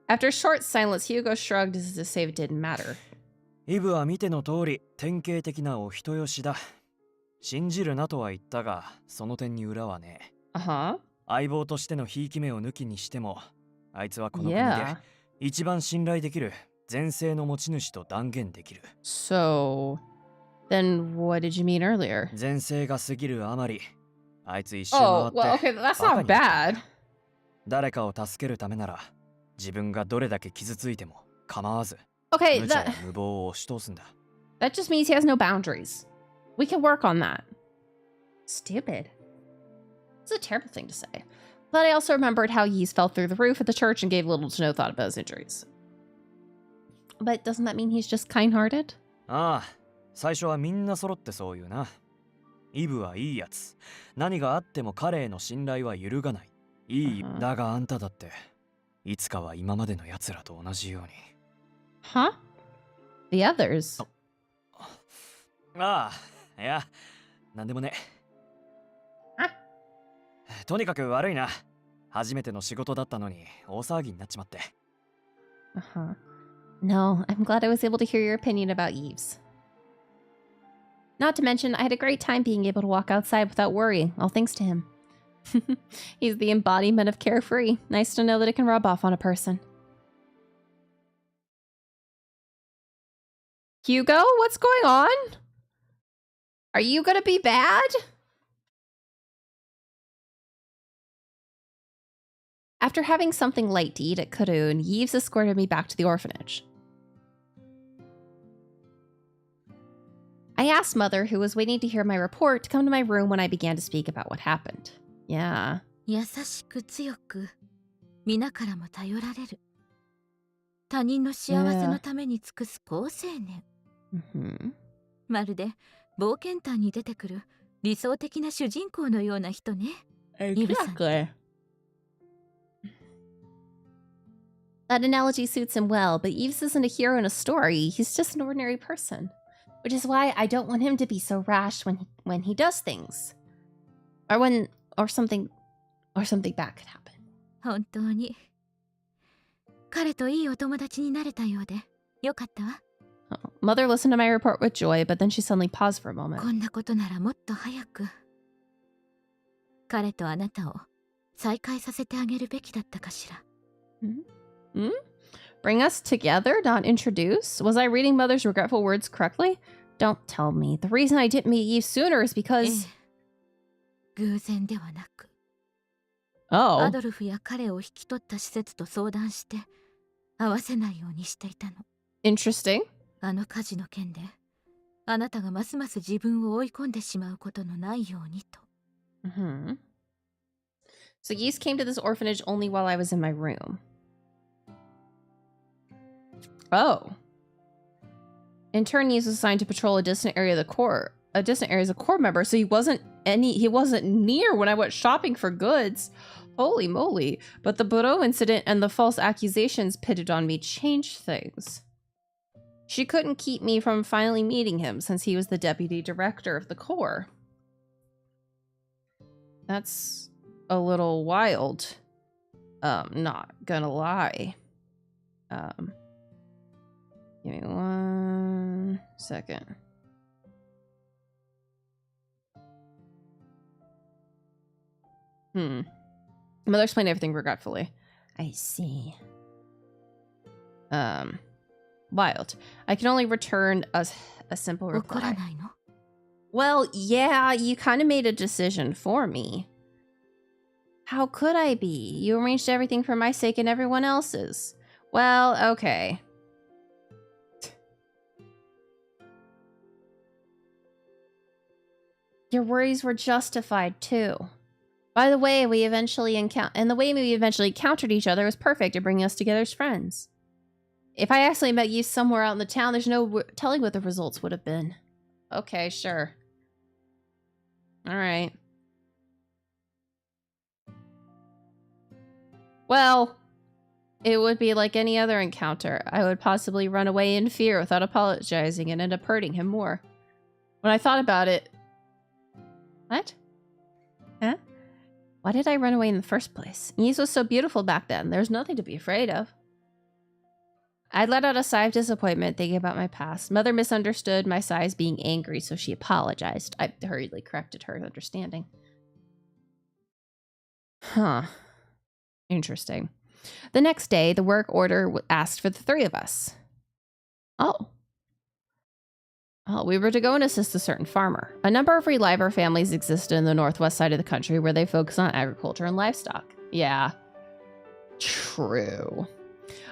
After a short silence, Hugo shrugged as if to say it didn't matter.
イブは見ての通り、典型的なお人よしだ。信じるなとは言ったが、その点に裏はね。
Uh-huh.
相棒としてのひいき目を抜きにしても、あいつはこの国で一番信頼できる前世の持ち主と断言できる。
So, then what did you mean earlier?
前世が過ぎるあまり、あいつ一周回って。
Oh, well, okay, that's not bad.
誰かを助けるためなら、自分がどれだけ傷ついても構わず、
Okay,
無茶や無謀を押し通すんだ。
That just means he has no boundaries. We can work on that. Stupid. It's a terrible thing to say. But I also remembered how Yves fell through the roof at the church and gave little to no thought about his injuries. But doesn't that mean he's just kind-hearted?
ああ、最初はみんな揃ってそう言うな。イブはいいやつ。何があっても彼への信頼は揺るがない。いい、だがあんただって、いつかは今までの奴らと同じように。
Huh? The others?
ああ、いや、なんでもね。とにかく悪いな。初めての仕事だったのに大騒ぎになっちまって。
Uh-huh. No, I'm glad I was able to hear your opinion about Yves. Not to mention, I had a great time being able to walk outside without worrying, all thanks to him. He's the embodiment of carefree. Nice to know that it can rub off on a person. Hugo, what's going on? Are you gonna be bad? After having something light to eat at Kurun, Yves escorted me back to the orphanage. I asked Mother, who was waiting to hear my report, to come to my room when I began to speak about what happened. Yeah.
優しく強く、皆からも頼られる。他人の幸せのために尽くす好青年。まるで冒険譚に出てくる理想的な主人公のような人ね。
Exactly. That analogy suits him well, but Yves isn't a hero in a story. He's just an ordinary person. Which is why I don't want him to be so rash when he does things. Or something bad could happen.
本当に。彼といいお友達になれたようで、よかったわ。
Mother listened to my report with joy, but then she suddenly paused for a moment.
こんなことならもっと早く。彼とあなたを再会させてあげるべきだったかしら。
Bring us together, not introduce? Was I reading Mother's regretful words correctly? Don't tell me. The reason I didn't meet Yves sooner is because...
偶然ではなく。
Oh.
アドルフや彼を引き取った施設と相談して会わせないようにしていたの。
Interesting.
あの火事の件であなたがますます自分を追い込んでしまうことのないようにと。
So Yves came to this orphanage only while I was in my room. Oh. In turn, Yves was assigned to patrol a distant area of the core. A distant area as a core member, so he wasn't near when I went shopping for goods. Holy moly. But the Bureau incident and the false accusations pitted on me changed things. She couldn't keep me from finally meeting him since he was the deputy director of the Corps. That's a little wild. Not gonna lie. Give me 1 second. Mother explained everything regretfully.
I see.
Wild. I can only return a simple reply.
怒らないの？
Well, yeah, you kind of made a decision for me. How could I be? You arranged everything for my sake and everyone else's. Well, okay. Your worries were justified, too. By the way, we eventually encountered each other was perfect at bringing us together as friends. If I accidentally met you somewhere out in the town, there's no telling what the results would have been. Okay, sure. Alright. Well, it would be like any other encounter. I would possibly run away in fear without apologizing and end up hurting him more. When I thought about it... What? Huh? Why did I run away in the first place? Yves was so beautiful back then. There was nothing to be afraid of. I let out a sigh of disappointment thinking about my past. Mother misunderstood my sighs being angry, so she apologized. I hurriedly corrected her understanding. Huh. Interesting. The next day, the work order asked for the 3 of us. Oh, we were to go and assist a certain farmer. A number of reliver families existed in the northwest side of the country where they focus on agriculture and livestock. Yeah. True.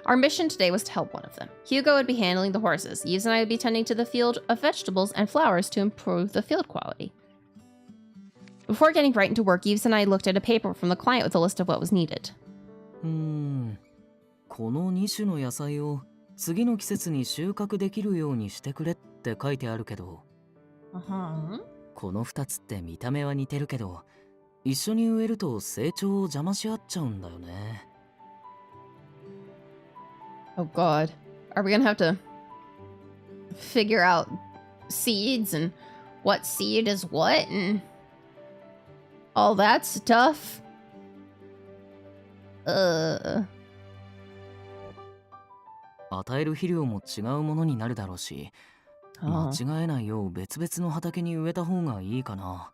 Our mission today was to help one of them. Hugo would be handling the horses. Yves and I would be tending to the field of vegetables and flowers to improve the field quality. Before getting right into work, Yves and I looked at a paper from the client with a list of what was needed.
この2種の野菜を次の季節に収穫できるようにしてくれって書いてあるけど、この2つって見た目は似てるけど、一緒に植えると成長を邪魔し合っちゃうんだよね。
Oh god. Are we gonna have to figure out seeds and what seed is what and all that stuff?
与える肥料も違うものになるだろうし、間違えないよう別々の畑に植えた方がいいかな。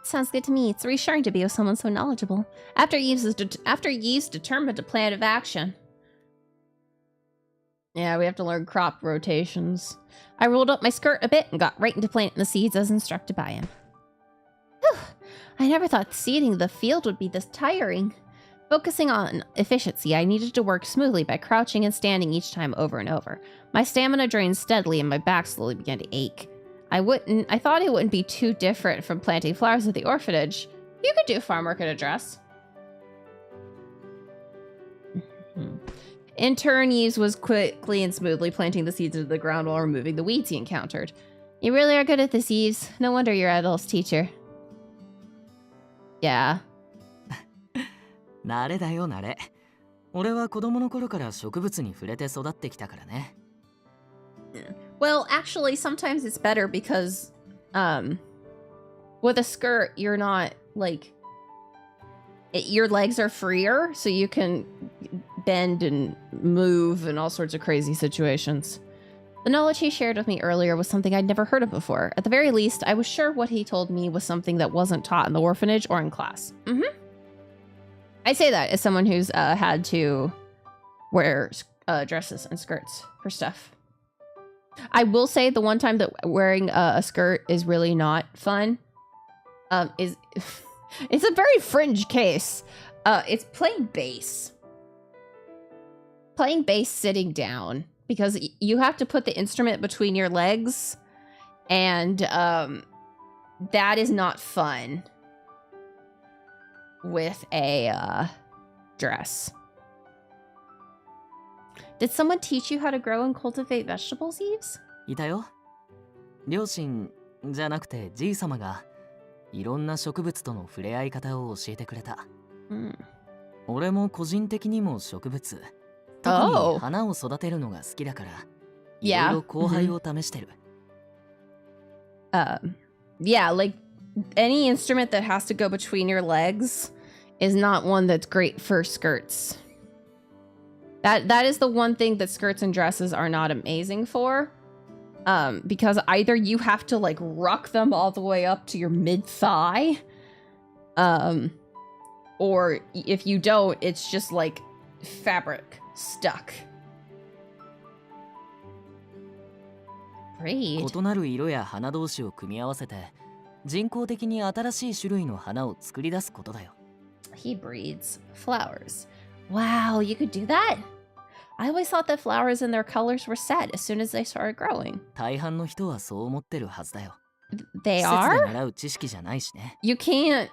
Sounds good to me. It's reassuring to be with someone so knowledgeable. After Yves determined a plan of action. Yeah, we have to learn crop rotations. I rolled up my skirt a bit and got right into planting the seeds as instructed by him. Whew. I never thought seeding the field would be this tiring. Focusing on efficiency, I needed to work smoothly by crouching and standing each time over and over. My stamina drained steadily and my back slowly began to ache. I thought it wouldn't be too different from planting flowers at the orphanage. You could do farm work at a dress. In turn, Yves was quickly and smoothly planting the seeds into the ground while removing the weeds he encountered. You really are good at this, Yves. No wonder you're Adolf's teacher. Yeah.
慣れだよ、慣れ。俺は子供の頃から植物に触れて育ってきたからね。
Well, actually, sometimes it's better because, with a skirt, you're not, like, your legs are freer, so you can bend and move in all sorts of crazy situations. The knowledge he shared with me earlier was something I'd never heard of before. At the very least, I was sure what he told me was something that wasn't taught in the orphanage or in class. I say that as someone who's had to wear dresses and skirts for stuff. I will say the one time that wearing a skirt is really not fun is it's a very fringe case. It's playing bass. Playing bass sitting down because you have to put the instrument between your legs and that is not fun with a dress. Did someone teach you how to grow and cultivate vegetables, Yves?
いたよ。両親じゃなくてじい様がいろんな植物との触れ合い方を教えてくれた。俺も個人的にも植物、特に花を育てるのが好きだから、いろいろ交配を試してる。
Yeah, like any instrument that has to go between your legs is not one that's great for skirts. That is the one thing that skirts and dresses are not amazing for. Because either you have to like ruck them all the way up to your mid-thigh, Or if you don't, it's just like fabric stuck.
Breed.
異なる色や花同士を組み合わせて人工的に新しい種類の花を作り出すことだよ。
He breeds flowers. Wow, you could do that? I always thought that flowers and their colors were set as soon as they started growing.
大半の人はそう思ってるはずだよ。
They
施設で
are?
習う知識じゃないしね。
You can't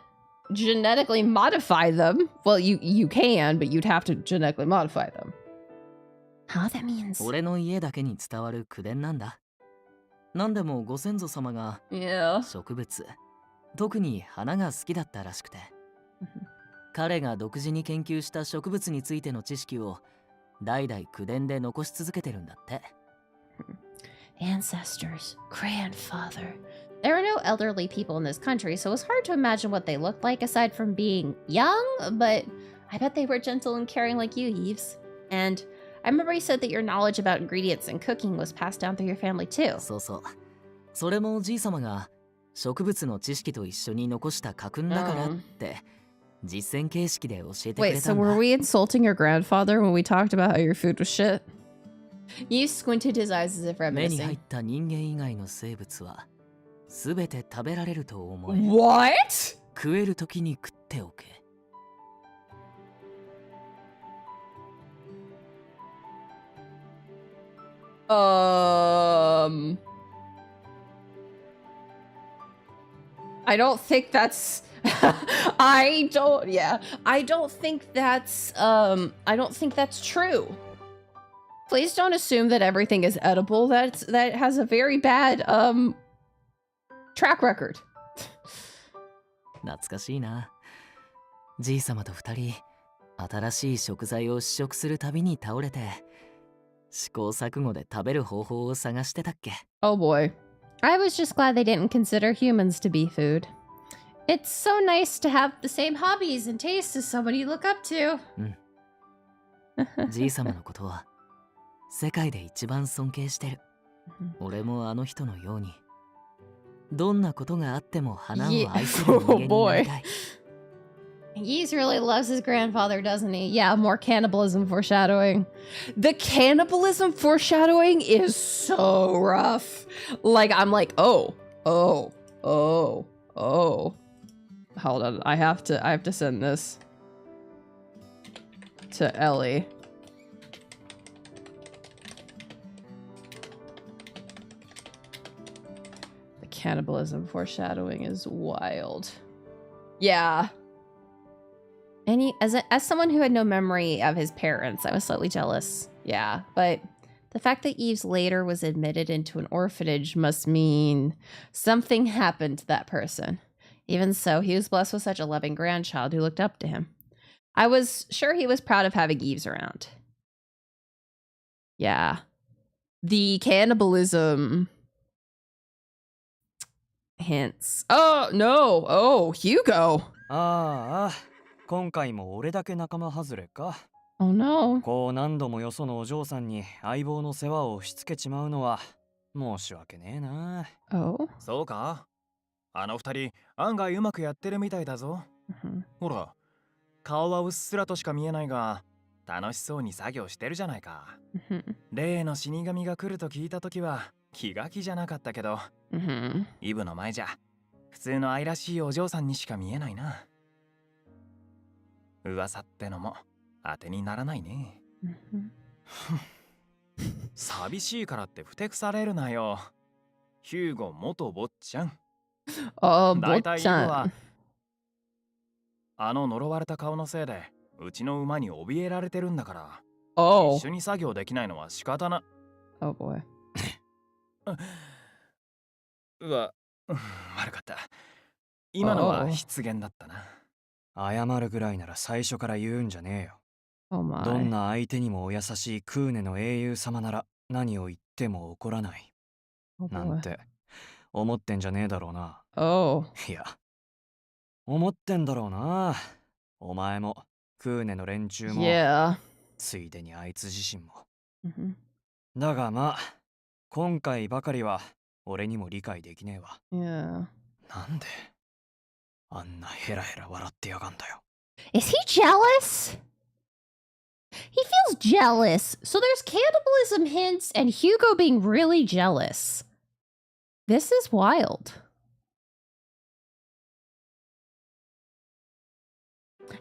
genetically modify them. Well, you can, but you'd have to genetically modify them. How that means?
俺の家だけに伝わる口伝なんだ。なんでもご先祖様が
Yeah.
植物、特に花が好きだったらしくて、彼が独自に研究した植物についての知識を代々口伝で残し続けてるんだって。
Ancestors, grandfather. There are no elderly people in this country, so it's hard to imagine what they looked like aside from being young, but I bet they were gentle and caring like you, Yves. And I remember you said that your knowledge about ingredients and cooking was passed down through your family too.
そうそう。それもおじい様が植物の知識と一緒に残した家訓だからって実践形式で教えてくれ
Wait,
た
so
んだ。
were we insulting your grandfather when we talked about how your food was shit? You squinted his eyes as if
目に入
reminiscing.
った人間以外の生物はすべて食べられると思え。
What?
食えるときに食っておけ。
I don't think that's I don't think that's true. Please don't assume that everything is edible. That has a very bad track record.
懐かしいな。じい様と二人、新しい食材を試食するたびに倒れて、試行錯誤で食べる方法を探してたっけ。
Oh boy. I was just glad they didn't consider humans to be food. It's so nice to have the same hobbies and tastes as someone you look up to.
じい様のことは世界で一番尊敬してる。俺もあの人のように、どんなことがあっても花を愛する人間になりたい。
Yves really loves his grandfather, doesn't he? Yeah, more cannibalism foreshadowing. The cannibalism foreshadowing is so rough. Like, I'm like, oh. Hold on, I have to send this to Ellie. The cannibalism foreshadowing is wild. Yeah. And as someone who had no memory of his parents, I was slightly jealous. Yeah, but the fact that Yves later was admitted into an orphanage must mean something happened to that person. Even so, he was blessed with such a loving grandchild who looked up to him. I was sure he was proud of having Yves around. Yeah. The cannibalism hints. Oh, no. Oh, Hugo.
ああ、今回も俺だけ仲間外れか。
Oh no.
こう何度もよそのお嬢さんに相棒の世話を押し付けちまうのは申し訳ねえな。
Oh?
そうか？あの二人案外うまくやってるみたいだぞ。ほら、顔はうっすらとしか見えないが楽しそうに作業してるじゃないか。例の死神が来ると聞いたときは気が気じゃなかったけど、イブの前じゃ普通の愛らしいお嬢さんにしか見えないな。噂ってのも当てにならないね。寂しいからってふてくされるなよ。ヒューゴ元坊ちゃん。だいたいイブはあの呪われた顔のせいでうちの馬に怯えられてるんだから。一緒に作業できないのは仕方な。
Oh boy.
悪かった。今のは失言だったな。
謝るぐらいなら最初から言うんじゃねえよ。
Oh my.
どんな相手にもお優しいクーネの英雄様なら何を言っても怒らない。なんて思ってんじゃねえだろうな。いや、思ってんだろうな。お前もクーネの連中も、ついでにあいつ自身も。だがまあ、今回ばかりは俺にも理解できねえわ。なんであんなヘラヘラ笑ってやがんだよ。
Is he jealous? He feels jealous. So there's cannibalism hints and Hugo being really jealous. This is wild.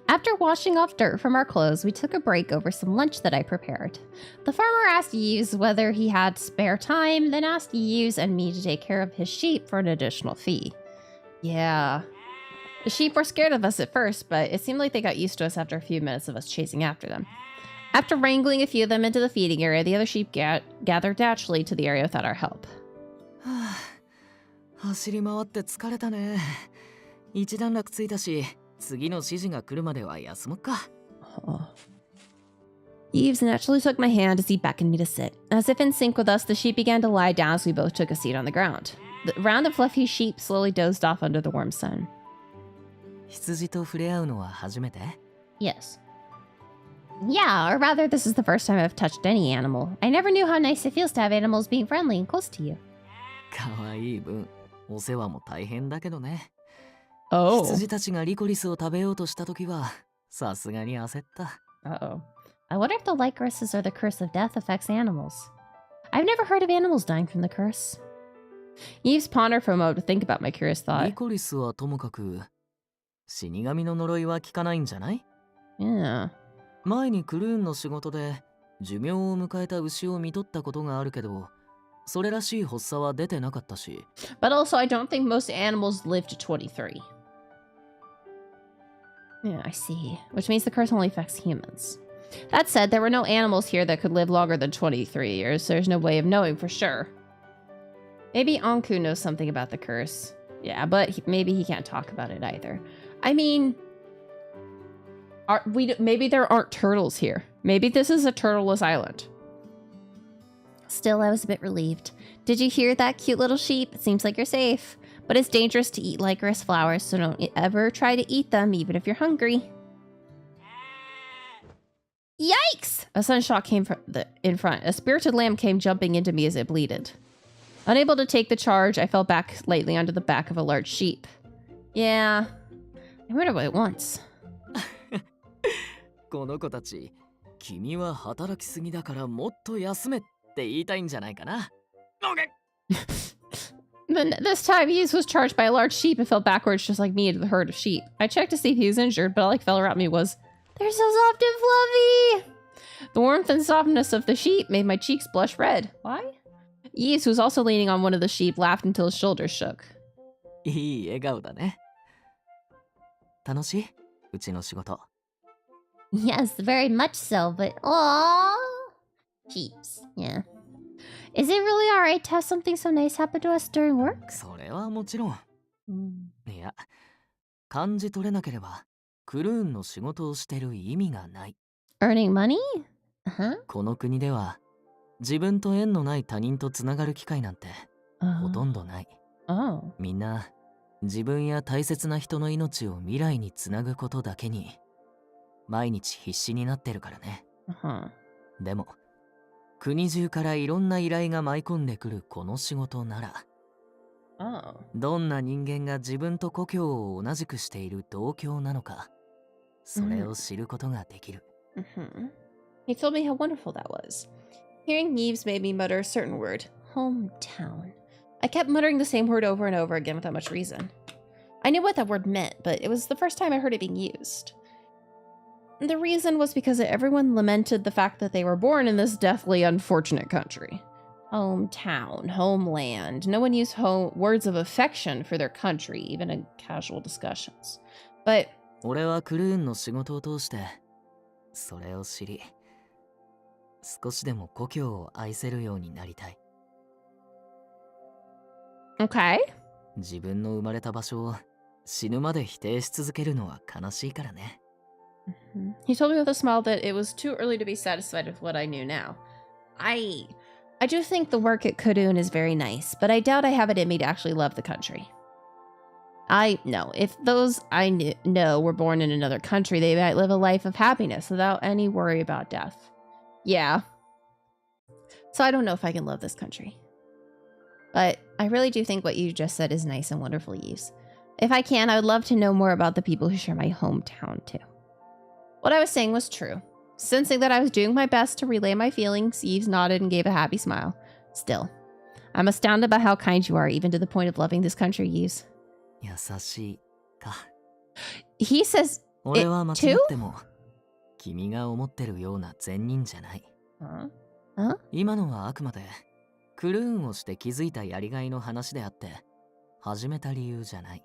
After washing off dirt from our clothes, we took a break over some lunch that I prepared. The farmer asked Yves whether he had spare time, then asked Yves and me to take care of his sheep for an additional fee. Yeah. The sheep were scared of us at first, but it seemed like they got used to us after a few minutes of us chasing after them. After wrangling a few of them into the feeding area, the other sheep gathered naturally to the area without our help.
走り回って疲れたね。一段落ついたし、次の指示が来るまでは休もっか。
Yves naturally took my hand as he beckoned me to sit. As if in sync with us, the sheep began to lie down as we both took a seat on the ground. The round of fluffy sheep slowly dozed off under the warm sun.
羊と触れ合うのは初めて？
Yes. Yeah, or rather, this is the first time I've touched any animal. I never knew how nice it feels to have animals being friendly and close to you.
かわいい分、お世話も大変だけどね。
Oh.
羊たちがリコリスを食べようとしたときは、さすがに焦った。
Uh-oh. I wonder if the lycorises or the curse of death affects animals. I've never heard of animals dying from the curse.
Yves pondered for a moment to think about my curious thought.
リコリスはともかく、死神の呪いは効かないんじゃない？
Yeah.
前にクルーンの仕事で寿命を迎えた牛を見とったことがあるけど、それらしい発作は出てなかったし。
But also, I don't think most animals live to 23. Yeah, I see. Which means the curse only affects humans. That said, there were no animals here that could live longer than 23 years, so there's no way of knowing for sure. Maybe Anku knows something about the curse. Yeah, but maybe he can't talk about it either. I mean, maybe there aren't turtles here. Maybe this is a turtleless island.
Still, I was a bit relieved. Did you hear that, cute little sheep? It seems like you're safe. But it's dangerous to eat licorice flowers, so don't ever try to eat them, even if you're hungry.
Yikes! A sunshot came in front. A spirited lamb came jumping into me as it bleated. Unable to take the charge, I fell back lightly onto the back of a large sheep. Yeah, I wonder what it wants.
この子たち、君は働きすぎだからもっと休めって言いたいんじゃないかな。
Then this time, Yves was charged by a large sheep and fell backwards just like me into the herd of sheep. I checked to see if he was injured, but all that fell around me was, "They're so soft and fluffy!" The warmth and softness of the sheep made my cheeks blush red. Why? Yves, who was also leaning on one of the sheep, laughed until his shoulders shook.
いい笑顔だね。楽しい？うちの仕事。
Yes, very much so, but aww. Sheeps, yeah. Is it really alright to have something so nice happen to us during work?
それはもちろん。いや、感じ取れなければ、クルーンの仕事をしてる意味がない。
Earning money? Uh-huh.
この国では、自分と縁のない他人とつながる機会なんて、ほとんどない。みんな、自分や大切な人の命を未来につなぐことだけに、毎日必死になってるからね。でも、国中からいろんな依頼が舞い込んでくるこの仕事なら、どんな人間が自分と故郷を同じくしている同郷なのか、それを知ることができる。
He told me how wonderful that was. Hearing Yves made me mutter a certain word. Hometown. I kept muttering the same word over and over again without much reason. I knew what that word meant, but it was the first time I heard it being used. The reason was because everyone lamented the fact that they were born in this deathly unfortunate country. Hometown, homeland. No one used words of affection for their country, even in casual discussions. But
俺はクルーンの仕事を通してそれを知り、少しでも故郷を愛せるようになりたい。
Okay.
自分の生まれた場所を死ぬまで否定し続けるのは悲しいからね。
He told me with a smile that it was too early to be satisfied with what I knew now. I do think the work at Kudun is very nice, but I doubt I have it in me to actually love the country. I know, if those I know were born in another country, they might live a life of happiness without any worry about death. Yeah. So I don't know if I can love this country. But I really do think what you just said is nice and wonderful, Yves. If I can, I would love to know more about the people who share my hometown, too. What I was saying was true. Sensing that I was doing my best to relay my feelings, Yves nodded and gave a happy smile. Still, I'm astounded by how kind you are, even to the point of loving this country, Yves. He says it too? Huh?
今のはあくまでクルーンをして気づいたやりがいの話であって始めた理由じゃない。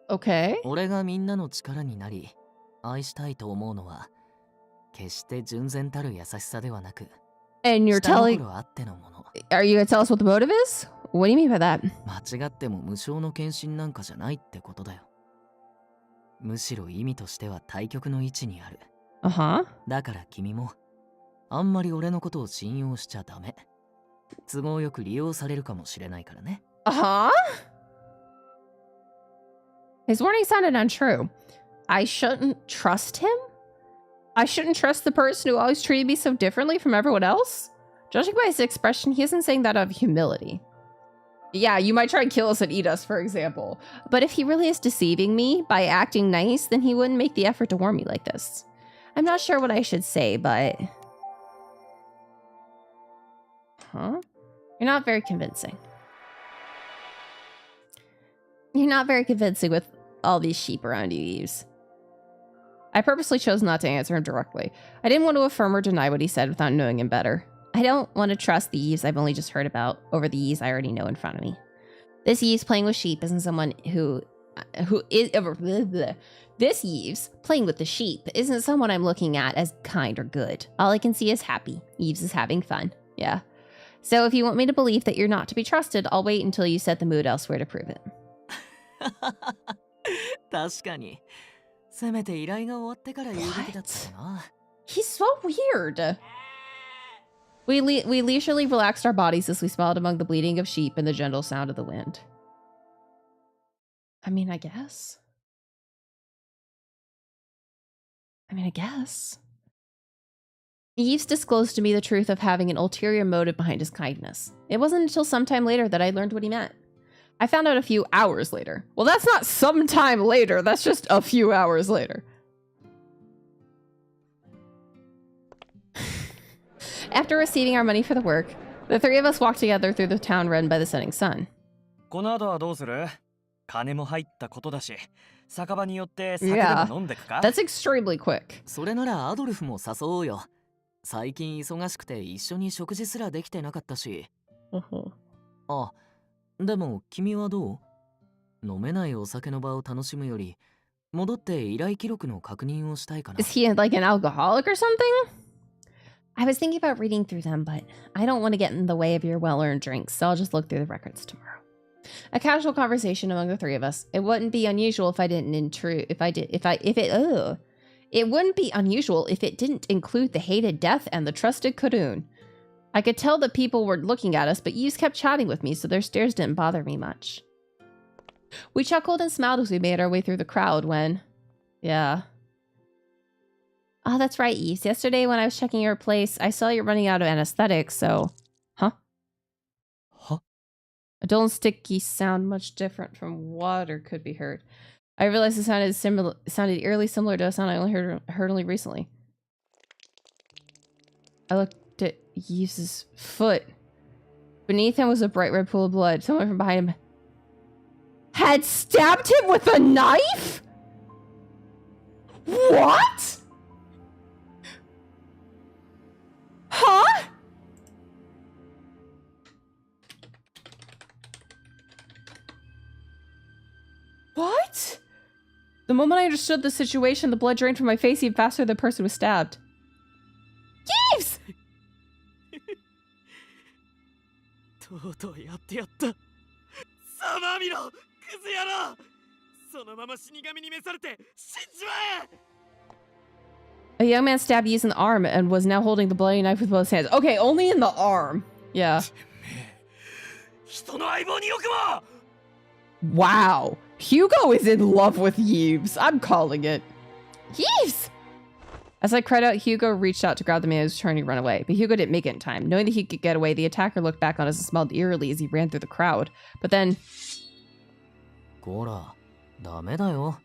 Okay.
俺がみんなの力になり愛したいと思うのは決して純然たる優しさではなく
And you're telling... Are you gonna tell us what the motive is? What do you mean by that?
間違っても無償の献身なんかじゃないってことだよ。むしろ意味としては対極の位置にある。だから君もあんまり俺のことを信用しちゃダメ。都合よく利用されるかもしれないからね。
His warning sounded untrue. I shouldn't trust him? I shouldn't trust the person who always treated me so differently from everyone else? Judging by his expression, he isn't saying that out of humility. Yeah, you might try and kill us and eat us, for example. But if he really is deceiving me by acting nice, then he wouldn't make the effort to warn me like this. I'm not sure what I should say, but... You're not very convincing. You're not very convincing with all these sheep around you, Yves. I purposely chose not to answer him directly. I didn't want to affirm or deny what he said without knowing him better. I don't want to trust the Yves I've only just heard about over the Yves I already know in front of me. This Yves playing with sheep isn't someone who is... This Yves playing with the sheep isn't someone I'm looking at as kind or good. All I can see is happy. Yves is having fun. Yeah. So if you want me to believe that you're not to be trusted, I'll wait until you set the mood elsewhere to prove it.
確かに。せめて依頼が終わってから言うべきだったな。
He's so weird. We leisurely relaxed our bodies as we smiled among the bleating of sheep and the gentle sound of the wind. I mean, I guess. Yves disclosed to me the truth of having an ulterior motive behind his kindness. It wasn't until some time later that I learned what he meant. I found out a few hours later. Well, that's not some time later, that's just a few hours later. After receiving our money for the work, the three of us walked together through the town run by the setting sun.
この後はどうする？金も入ったことだし、酒場によって酒でも飲んでくか？
That's extremely quick.
それならアドルフも誘おうよ。最近忙しくて一緒に食事すらできてなかったし。あ、でも君はどう？飲めないお酒の場を楽しむより、戻って依頼記録の確認をしたいかな。
Is he like an alcoholic or something? I was thinking about reading through them, but I don't want to get in the way of your well-earned drinks, so I'll just look through the records tomorrow. A casual conversation among the three of us. It wouldn't be unusual if I didn't It wouldn't be unusual if it didn't include the hated Death and the trusted Karun. I could tell that people were looking at us, but Yves kept chatting with me, so their stares didn't bother me much. We chuckled and smiled as we made our way through the crowd when... Yeah. Oh, that's right, Yves. Yesterday when I was checking your place, I saw you're running out of anesthetics, so... Huh? A dull and sticky sound much different from water could be heard. I realized it sounded eerily similar to a sound I only heard only recently. I looked at Yves' foot. Beneath him was a bright red pool of blood. Someone from behind him had stabbed him with a knife? What? Huh? What? The moment I understood the situation, the blood drained from my face even faster than the person was stabbed. Yves!
とうとうやってやった。さまみろ、クズ野郎。そのまま死神に召されて死んじまえ。
A young man stabbed Yves in the arm and was now holding the bloody knife with both hands. Okay, only in the arm. Yeah. Wow. Hugo is in love with Yves. I'm calling it. Yves! As I cried out, Hugo reached out to grab the man who was trying to run away, but Hugo didn't make it in time. Knowing that he could get away, the attacker looked back on us and smiled eerily as he ran through the crowd. But then...
こら、ダメだよ。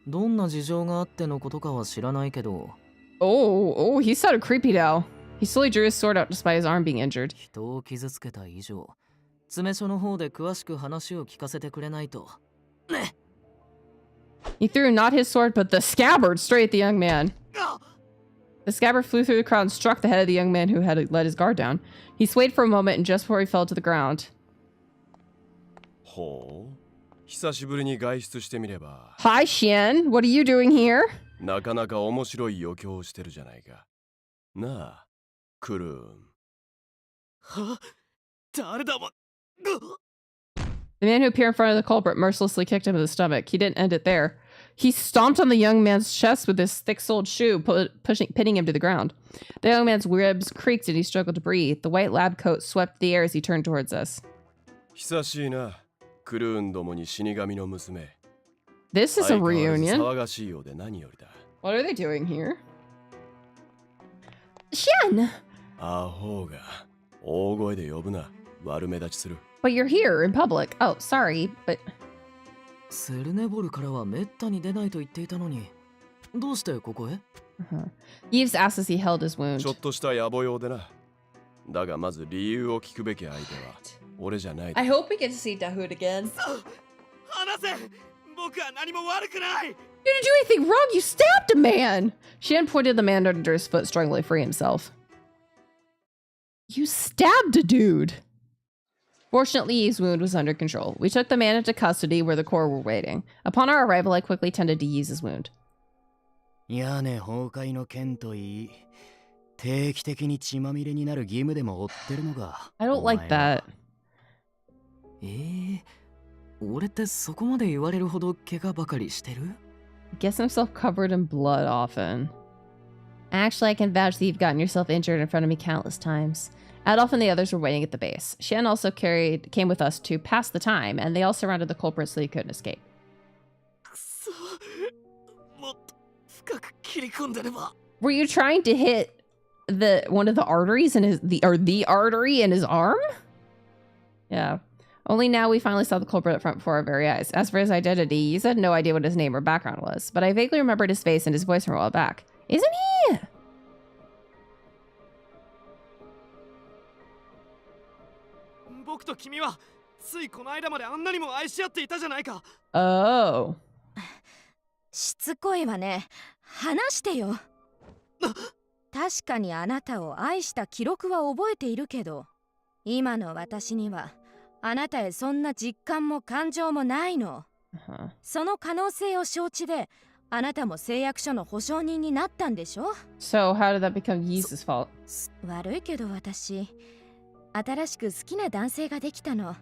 どんな事情があってのことかは知らないけど。
Oh, he sounded creepy now. He slowly drew his sword out despite his arm being injured.
人を傷つけた以上、詰め所の方で詳しく話を聞かせてくれないと。ね。
He threw not his sword, but the scabbard straight at the young man. The scabbard flew through the crowd and struck the head of the young man who had let his guard down. He swayed for a moment, and just before he fell to the ground.
ほう。久しぶりに外出してみれば。
Hi, Xian. What are you doing here?
なかなか面白い余興をしてるじゃないか。なあ、クルーン。
は？誰だもん。
The man who appeared in front of the culprit mercilessly kicked him in the stomach. He didn't end it there. He stomped on the young man's chest with his thick-soled shoe, pinning him to the ground. The young man's ribs creaked and he struggled to breathe. The white lab coat swept the air as he turned towards us.
久しいな、クルーンどもに死神の娘。
This is a reunion.
騒がしいようで何よりだ。
What are they doing here? Xian!
アホが大声で呼ぶな。悪目立ちする。
But you're here in public. Oh, sorry, but...
セルネボルからはめったに出ないと言っていたのに、どうしてここへ？
Yves asked as he held his wound.
ちょっとした野暮用でな。だがまず理由を聞くべき相手は俺じゃない。
I hope we get to see Dahoud again.
話せ！僕は何も悪くない！
You didn't do anything wrong! You stabbed a man! Xian pointed the man under his foot, struggling to free himself. You stabbed a dude! Fortunately, Yves' wound was under control. We took the man into custody where the Corps were waiting. Upon our arrival, I quickly tended to Yves' wound.
屋根崩壊の件といい、定期的に血まみれになる義務でも負ってるのが。
I don't like that.
俺ってそこまで言われるほど怪我ばかりしてる？
Gets himself covered in blood often. Actually, I can vouch that you've gotten yourself injured in front of me countless times. Adolf and the others were waiting at the base. Xian also came with us to pass the time, and they all surrounded the culprit so he couldn't escape. Were you trying to hit one of the arteries in the artery in his arm? Yeah. Only now we finally saw the culprit up front before our very eyes. As for his identity, Yves had no idea what his name or background was, but I vaguely remembered his face and his voice from a while back. Isn't he? Oh.
しつこいわね。話してよ。確かにあなたを愛した記録は覚えているけど、今の私にはあなたへそんな実感も感情もないの。その可能性を承知で、あなたも誓約書の保証人になったんでしょ？
So how did that become Yves' fault?
悪いけど私、新しく好きな男性ができたの。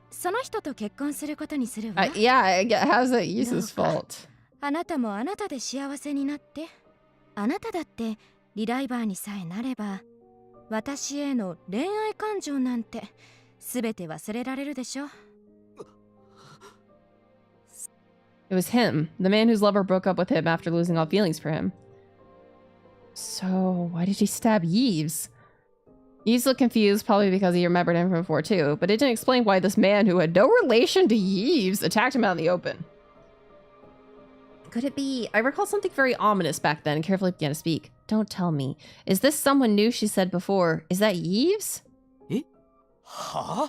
その人と結婚することにするわ。
Yeah, how's that Yves' fault?
あなたもあなたで幸せになって。あなただってリライバーにさえなれば、私への恋愛感情なんてすべて忘れられるでしょ。
It was him, the man whose lover broke up with him after losing all feelings for him. So, why did he stab Yves? Yves looked confused, probably because he remembered him from before too, but it didn't explain why this man who had no relation to Yves attacked him out in the open. Could it be? I recall something very ominous back then and carefully began to speak. Don't tell me. Is this someone new she said before? Is that Yves?
Eh? Huh?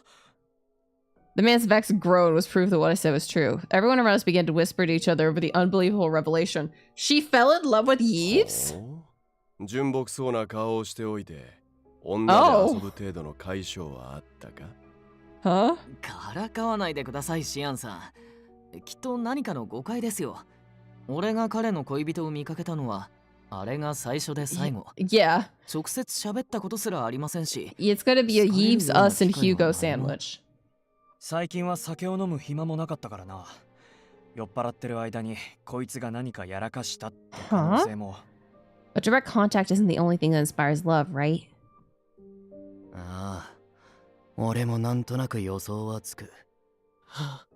The man's vexed groan was proof that what I said was true. Everyone around us began to whisper to each other over the unbelievable revelation. She fell in love with Yves?
純朴そうな顔をしておいて、女で遊ぶ程度の解消はあったか？
Huh?
からかわないでください、シアンさん。きっと何かの誤解ですよ。俺が彼の恋人を見かけたのは、あれが最初で最後。
Yeah.
直接喋ったことすらありませんし。
It's gonna be a Yves, us, and Hugo sandwich.
最近は酒を飲む暇もなかったからな。酔っ払ってる間にこいつが何かやらかしたって可能性も。
But direct contact isn't the only thing that inspires love, right?
ああ、俺もなんとなく予想はつく。
はあ、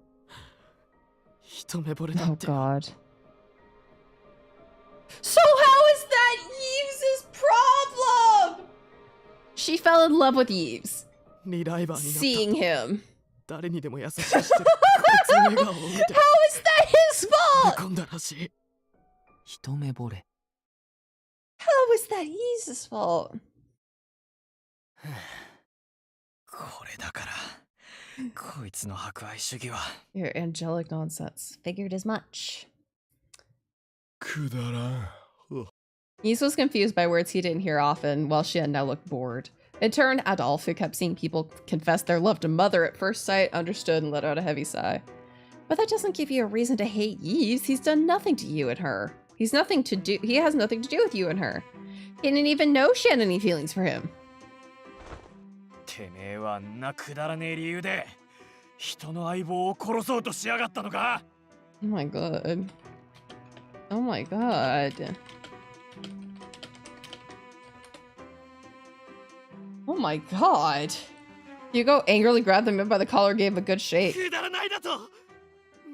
一目惚れだって。
Oh God. So how is that Yves' problem? She fell in love with Yves. Seeing him.
誰にでも優しくしてるこいつの笑顔を見て
How is that his fault?
込んだらしい。
一目惚れ。
How is that his fault?
これだからこいつの博愛主義は。
Your angelic nonsense. Figured as much.
くだらん。
Yves was confused by words he didn't hear often, while Xian now looked bored. In turn, Adolphe, who kept seeing people confess their love to Mother at first sight, understood and let out a heavy sigh. But that doesn't give you a reason to hate Yves. He's done nothing to you and her. He has nothing to do with you and her. He didn't even know she had any feelings for him.
てめえはあんなくだらねえ理由で人の相棒を殺そうとしやがったのか。
Oh my god. Oh my god. Oh my god. Hugo angrily grabbed the man by the collar and gave him a good shake.
くだらないだと。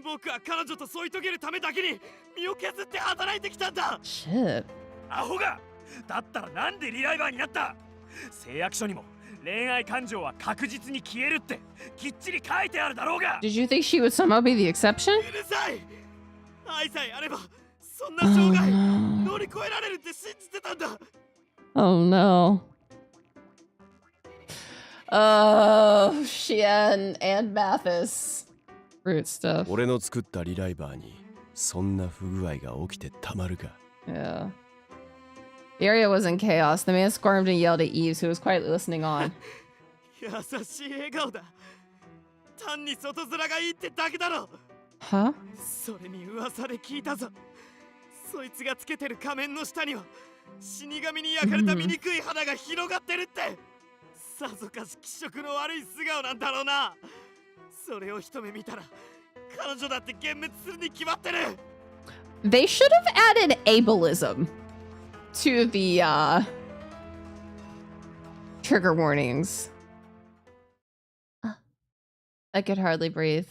僕は彼女と添い遂げるためだけに身を削って働いてきたんだ。
Shit.
アホが。だったらなんでリライバーになった。誓約書にも恋愛感情は確実に消えるってきっちり書いてあるだろうが。
Did you think she would somehow be the exception?
うるさい。愛さえあればそんな障害乗り越えられるって信じてたんだ。
Oh no. Oh, Xian and Mathis. Root stuff.
俺の作ったリライバーにそんな不具合が起きてたまるか。
Yeah. The area was in chaos. The man squirmed and yelled at Yves, who was quietly listening on.
優しい笑顔だ。単に外面がいいってだけだろ。
Huh?
それに噂で聞いたぞ。そいつがつけてる仮面の下には死神に焼かれた醜い肌が広がってるって。さぞかし気色の悪い素顔なんだろうな。それを一目見たら彼女だって幻滅するに決まってる。
They should have added ableism to the trigger warnings. I could hardly breathe.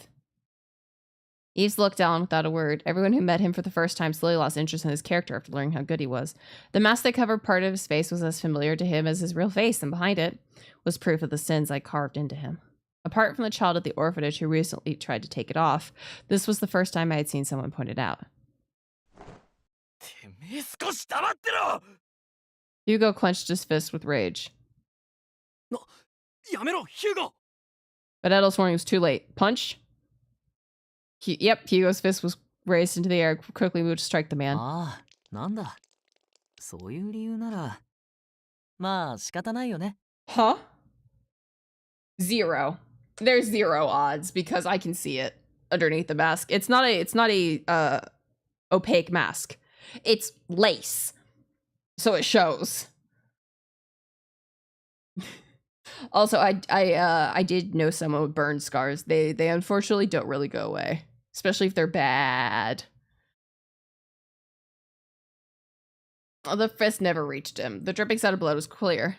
Yves looked down without a word. Everyone who met him for the first time slowly lost interest in his character after learning how good he was. The mask that covered part of his face was as familiar to him as his real face, and behind it was proof of the sins I carved into him. Apart from the child at the orphanage who recently tried to take it off, this was the first time I had seen someone point it out.
てめえ少し黙ってろ。
Hugo clenched his fist with rage.
やめろ、ヒューゴ。
But Edel's warning was too late. Punch? Yep, Hugo's fist was raised into the air, quickly moved to strike the man.
ああ、なんだ。そういう理由なら、まあ仕方ないよね。
Huh? Zero. There's zero odds because I can see it underneath the mask. It's not a opaque mask. It's lace. So it shows. Also, I did know someone with burn scars. They unfortunately don't really go away, especially if they're bad. Oh, the fist never reached him. The dripping sound of blood was clear.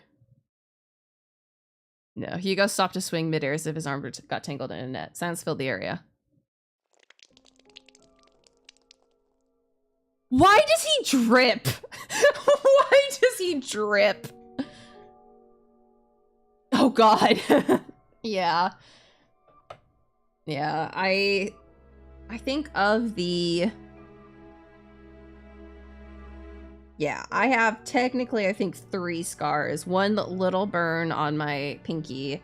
No, Hugo stopped to swing midair as if his arm got tangled in a net. Silence filled the area. Why does he drip? Why does he drip? Oh god. Yeah. Yeah, I think of the... Yeah, I have technically, I think, 3 scars. One little burn on my pinky.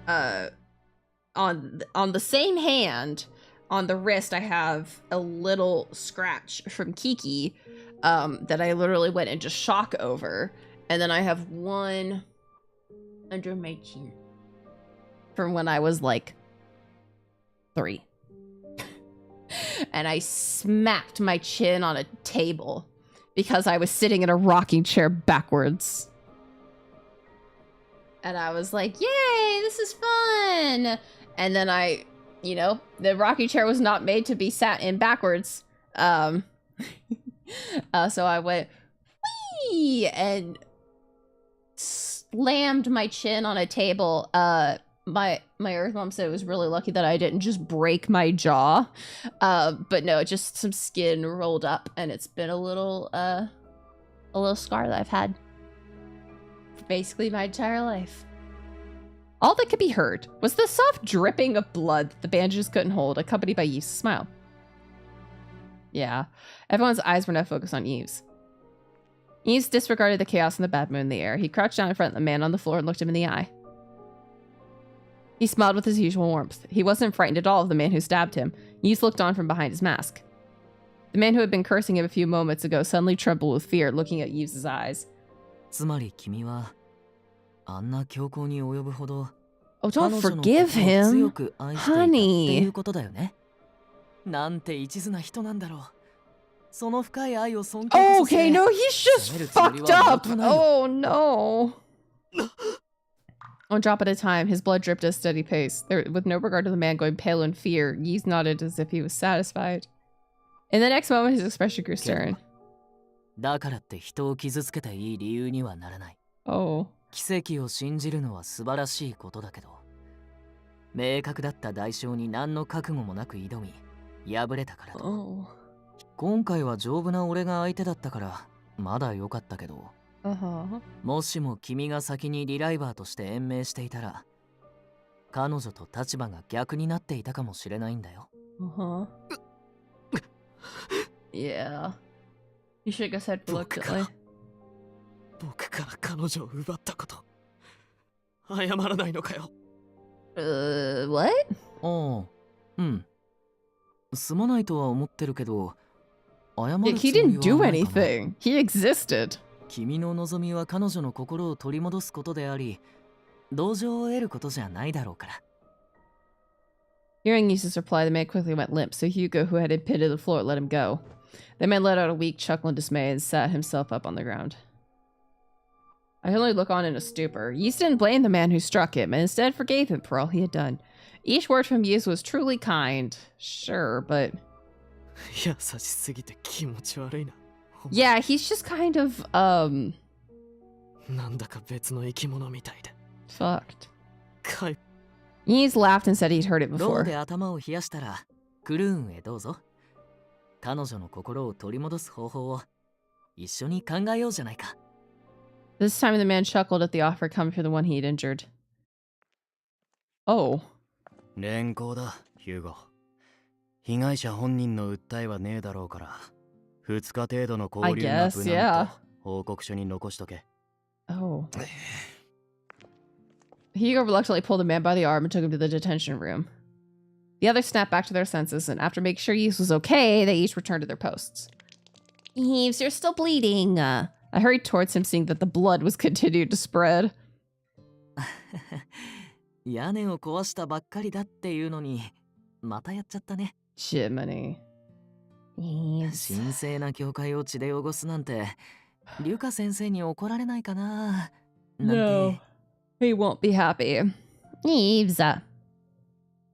On the same hand, on the wrist, I have a little scratch from Kiki that I literally went into shock over. And then I have one under my chin from when I was like 3. And I smacked my chin on a table because I was sitting in a rocking chair backwards. And I was like, yay, this is fun. And then the rocking chair was not made to be sat in backwards. So I went, whee, and slammed my chin on a table. My Earth Mom said it was really lucky that I didn't just break my jaw. But no, just some skin rolled up, and it's been a little scar that I've had for basically my entire life. All that could be heard was the soft dripping of blood that the bandages couldn't hold, accompanied by Yves' smile. Yeah, everyone's eyes were now focused on Yves. Yves disregarded the chaos and the bad mood in the air. He crouched down in front of the man on the floor and looked him in the eye. He smiled with his usual warmth. He wasn't frightened at all of the man who stabbed him. Yves looked on from behind his mask. The man who had been cursing him a few moments ago suddenly trembled with fear, looking at Yves' eyes. Oh, don't forgive him, honey. Okay, no, he's just fucked up. Oh, no. One drop at a time, his blood dripped at a steady pace. With no regard to the man going pale in fear, Yves nodded as if he was satisfied. In the next moment, his expression grew stern. Oh.
奇跡を信じるのは素晴らしいことだけど、明確だった代償に何の覚悟もなく挑み、敗れたからと。今回は丈夫な俺が相手だったからまだ良かったけど、もしも君が先にリライバーとして延命していたら、彼女と立場が逆になっていたかもしれないんだよ。
Yeah. You shook his head reluctantly.
僕から彼女を奪ったこと謝らないのかよ。
What?
ああ、うん。すまないとは思ってるけど、謝る
He didn't do anything. He existed.
君の望みは彼女の心を取り戻すことであり、同情を得ることじゃないだろうから。
Hearing Yves' reply, the man quickly went limp, so Hugo, who had been pinned to the floor, let him go. The man let out a weak chuckle in dismay and sat himself up on the ground. I could only look on in a stupor. Yves didn't blame the man who struck him, and instead forgave him for all he had done. Each word from Yves was truly kind. Sure, but... Yeah, he's just kind of, fucked. Yves laughed and said he'd heard it before.
で頭を冷やしたら、クルーンへどうぞ。彼女の心を取り戻す方法を一緒に考えようじゃないか。
This time the man chuckled at the offer coming from the one he'd injured. Oh.
連行だ、ヒューゴ。被害者本人の訴えはねえだろうから、2日程度の交流が無難と報告書に残しとけ。
Oh. Hugo reluctantly pulled the man by the arm and took him to the detention room. The others snapped back to their senses, and after making sure Yves was okay, they each returned to their posts. Yves, you're still bleeding. I hurried towards him, seeing that the blood was continuing to spread.
屋根を壊したばっかりだっていうのに、またやっちゃったね。
Jiminy. Yves.
神聖な教会を血で汚すなんて、リュカ先生に怒られないかな。
No, he won't be happy.
Yves.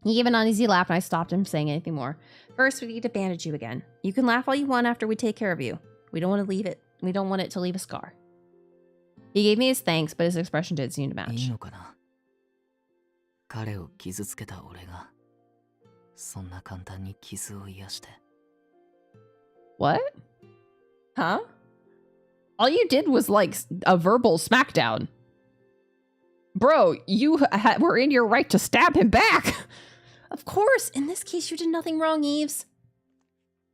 He gave an uneasy laugh and I stopped him from saying anything more. First, we need to bandage you again. You can laugh all you want after we take care of you. We don't want to leave it. We don't want it to leave a scar.
He gave me his thanks, but his expression didn't seem to match.
いいのかな。彼を傷つけた俺が、そんな簡単に傷を癒して。
What? Huh? All you did was like a verbal smackdown. Bro, you were in your right to stab him back.
Of course, in this case you did nothing wrong, Yves.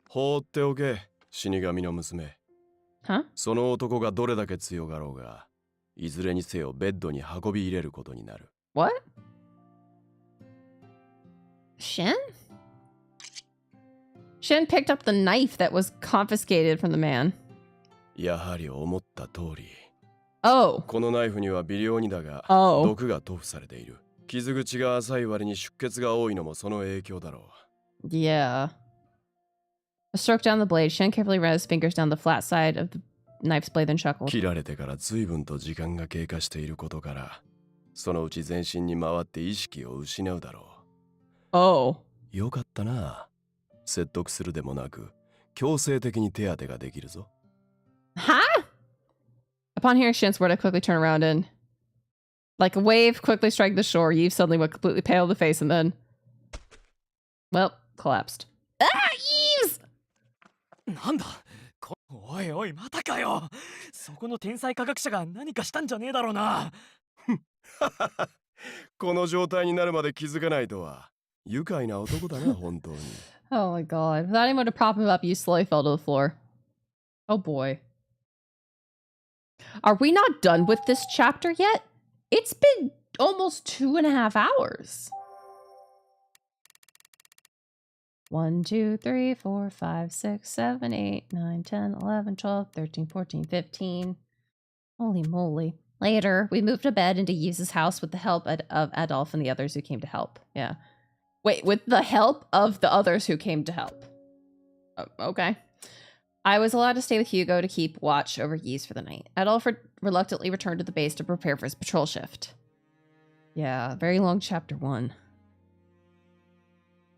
放っておけ、死神の娘。
Huh?
その男がどれだけ強がろうが、いずれにせよベッドに運び入れることになる。
What?
Shen?
Shen picked up the knife that was confiscated from the man.
やはり思った通り。
Oh.
このナイフには微量にだが、毒が塗布されている。傷口が浅い割に出血が多いのもその影響だろう。
Yeah. A stroke down the blade, Shen carefully ran his fingers down the flat side of the knife's blade, then chuckled.
切られてから随分と時間が経過していることから、そのうち全身に回って意識を失うだろ
う。Oh.
よかったな。説得するでもなく、強制的に手当てができるぞ。
Huh? Upon hearing Shen's word, I quickly turned around and, like a wave quickly striking the shore, Yves suddenly went completely pale in the face and then, well, collapsed. Ah, Yves!
なんだおいおい、またかよ。そこの天才科学者が何かしたんじゃねえだろうな。
この状態になるまで気づかないとは愉快な男だな、本当に。
Oh my god. Without anyone to prop him up, you slowly fell to the floor. Oh boy. Are we not done with this chapter yet? It's been almost 2.5 hours. 1, 2, 3, 4, 5, 6, 7, 8, 9, 10, 11, 12, 13, 14, 15. Holy moly. Later, we moved to bed into Yves' house with the help of Adolf and the others who came to help. Yeah. Wait, with the help of the others who came to help. Oh, okay. I was allowed to stay with Hugo to keep watch over Yves for the night. Adolf reluctantly returned to the base to prepare for his patrol shift. Yeah, very long chapter 1.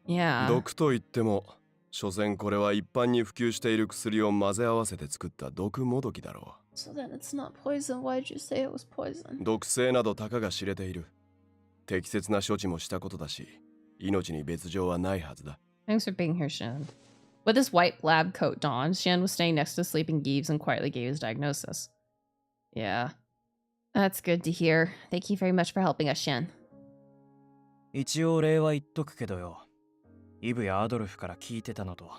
Yeah.
毒と言っても、所詮これは一般に普及している薬を混ぜ合わせて作った毒もどきだろう。
So then it's not poison. Why'd you say it was poison?
毒性などたかが知れている。適切な処置もしたことだし、命に別状はないはずだ。
Thanks for being here, Shan. With his white lab coat donned, Shan was staying next to sleeping Yves and quietly gave his diagnosis. Yeah. That's good to hear. Thank you very much for helping us, Shan.
一応礼は言っとくけどよ。イブやアドルフから聞いてたのと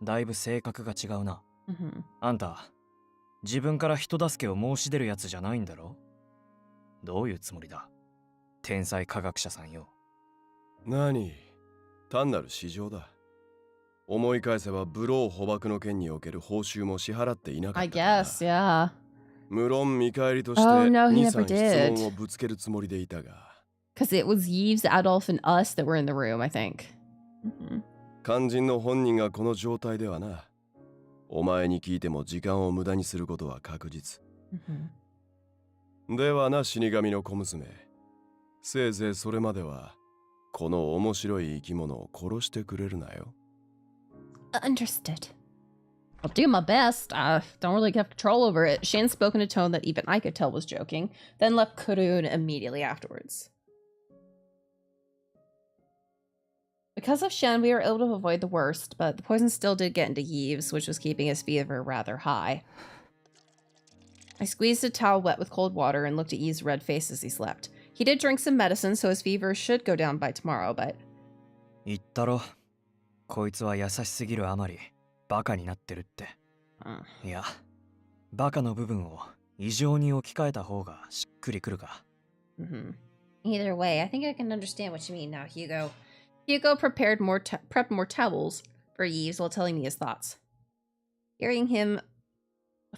だいぶ性格が違うな。あんた、自分から人助けを申し出るやつじゃないんだろ？どういうつもりだ？天才科学者さんよ。
何？単なる市場だ。思い返せばブロー捕獲の件における報酬も支払っていなかった。
I guess, yeah.
無論見返りとして
no, he
2、
never
3
did.
質問をぶつけるつもりでいたが。
Because it was Yves, Adolf, and us that were in the room, I think.
肝心の本人がこの状態ではな。お前に聞いても時間を無駄にすることは確実。ではな、死神の小娘。せいぜいそれまではこの面白い生き物を殺してくれるなよ。
Understood. I'll do my best. I don't really have control over it. Shan spoke in a tone that even I could tell was joking, then left Kurun immediately afterwards. Because of Shen, we were able to avoid the worst, but the poison still did get into Yves, which was keeping his fever rather high. I squeezed a towel wet with cold water and looked at Yves' red face as he slept. He did drink some medicine, so his fever should go down by tomorrow, but...
言ったろ。こいつは優しすぎるあまり、バカになってるって。いや、バカの部分を異常に置き換えた方がしっくりくるか。
Either way, I think I can understand what you mean now, Hugo. Hugo prepped more towels for Yves while telling me his thoughts. Hearing him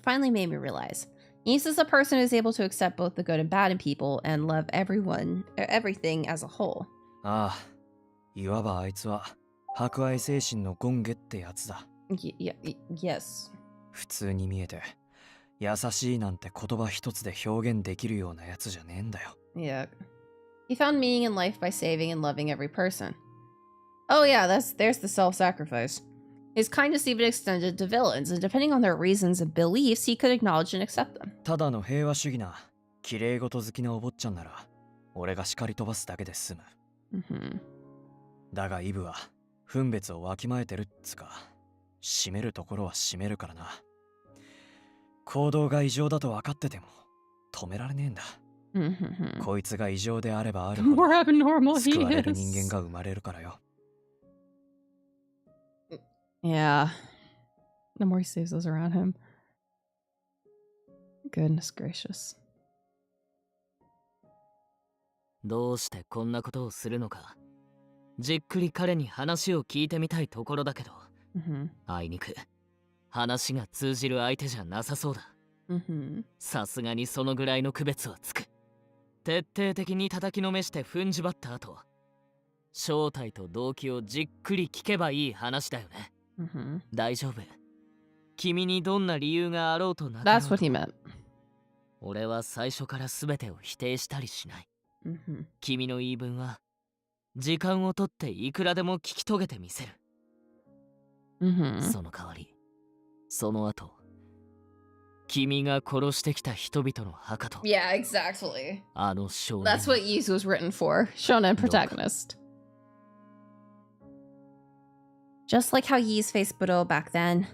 finally made me realize Yves is a person who is able to accept both the good and bad in people and love everything as a whole.
ああ、いわばあいつは博愛精神の権下ってやつだ。
Yes.
普通に見えて、優しいなんて言葉一つで表現できるようなやつじゃねえんだよ。
Yeah. He found meaning in life by saving and loving every person. Oh yeah, there's the self-sacrifice. His kindness even extended to villains, and depending on their reasons and beliefs, he could acknowledge and accept them.
ただの平和主義な、綺麗事好きなお坊ちゃんなら、俺が叱り飛ばすだけで済む。だがイブは、分別をわきまえてるっつか、締めるところは締めるからな。行動が異常だと分かってても、止められねえんだ。こいつが異常であればあるほど、救われる人間が生まれるからよ。
Yeah. The more he saves those around him. Goodness gracious.
どうしてこんなことをするのか、じっくり彼に話を聞いてみたいところだけど、あいにく話が通じる相手じゃなさそうだ。さすがにそのぐらいの区別はつく。徹底的に叩きのめして踏んじばった後、正体と動機をじっくり聞けばいい話だよね。大丈夫。君にどんな理由があろうとなかろうと。
That's what he meant.
俺は最初から全てを否定したりしない。君の言い分は時間をとっていくらでも聞き遂げてみせる。その代わり、その後、君が殺してきた人々の墓と。
Yeah, exactly.
あの少年。
That's what Yves was written for. Shonen protagonist. Just like how Yves faced Budo back then.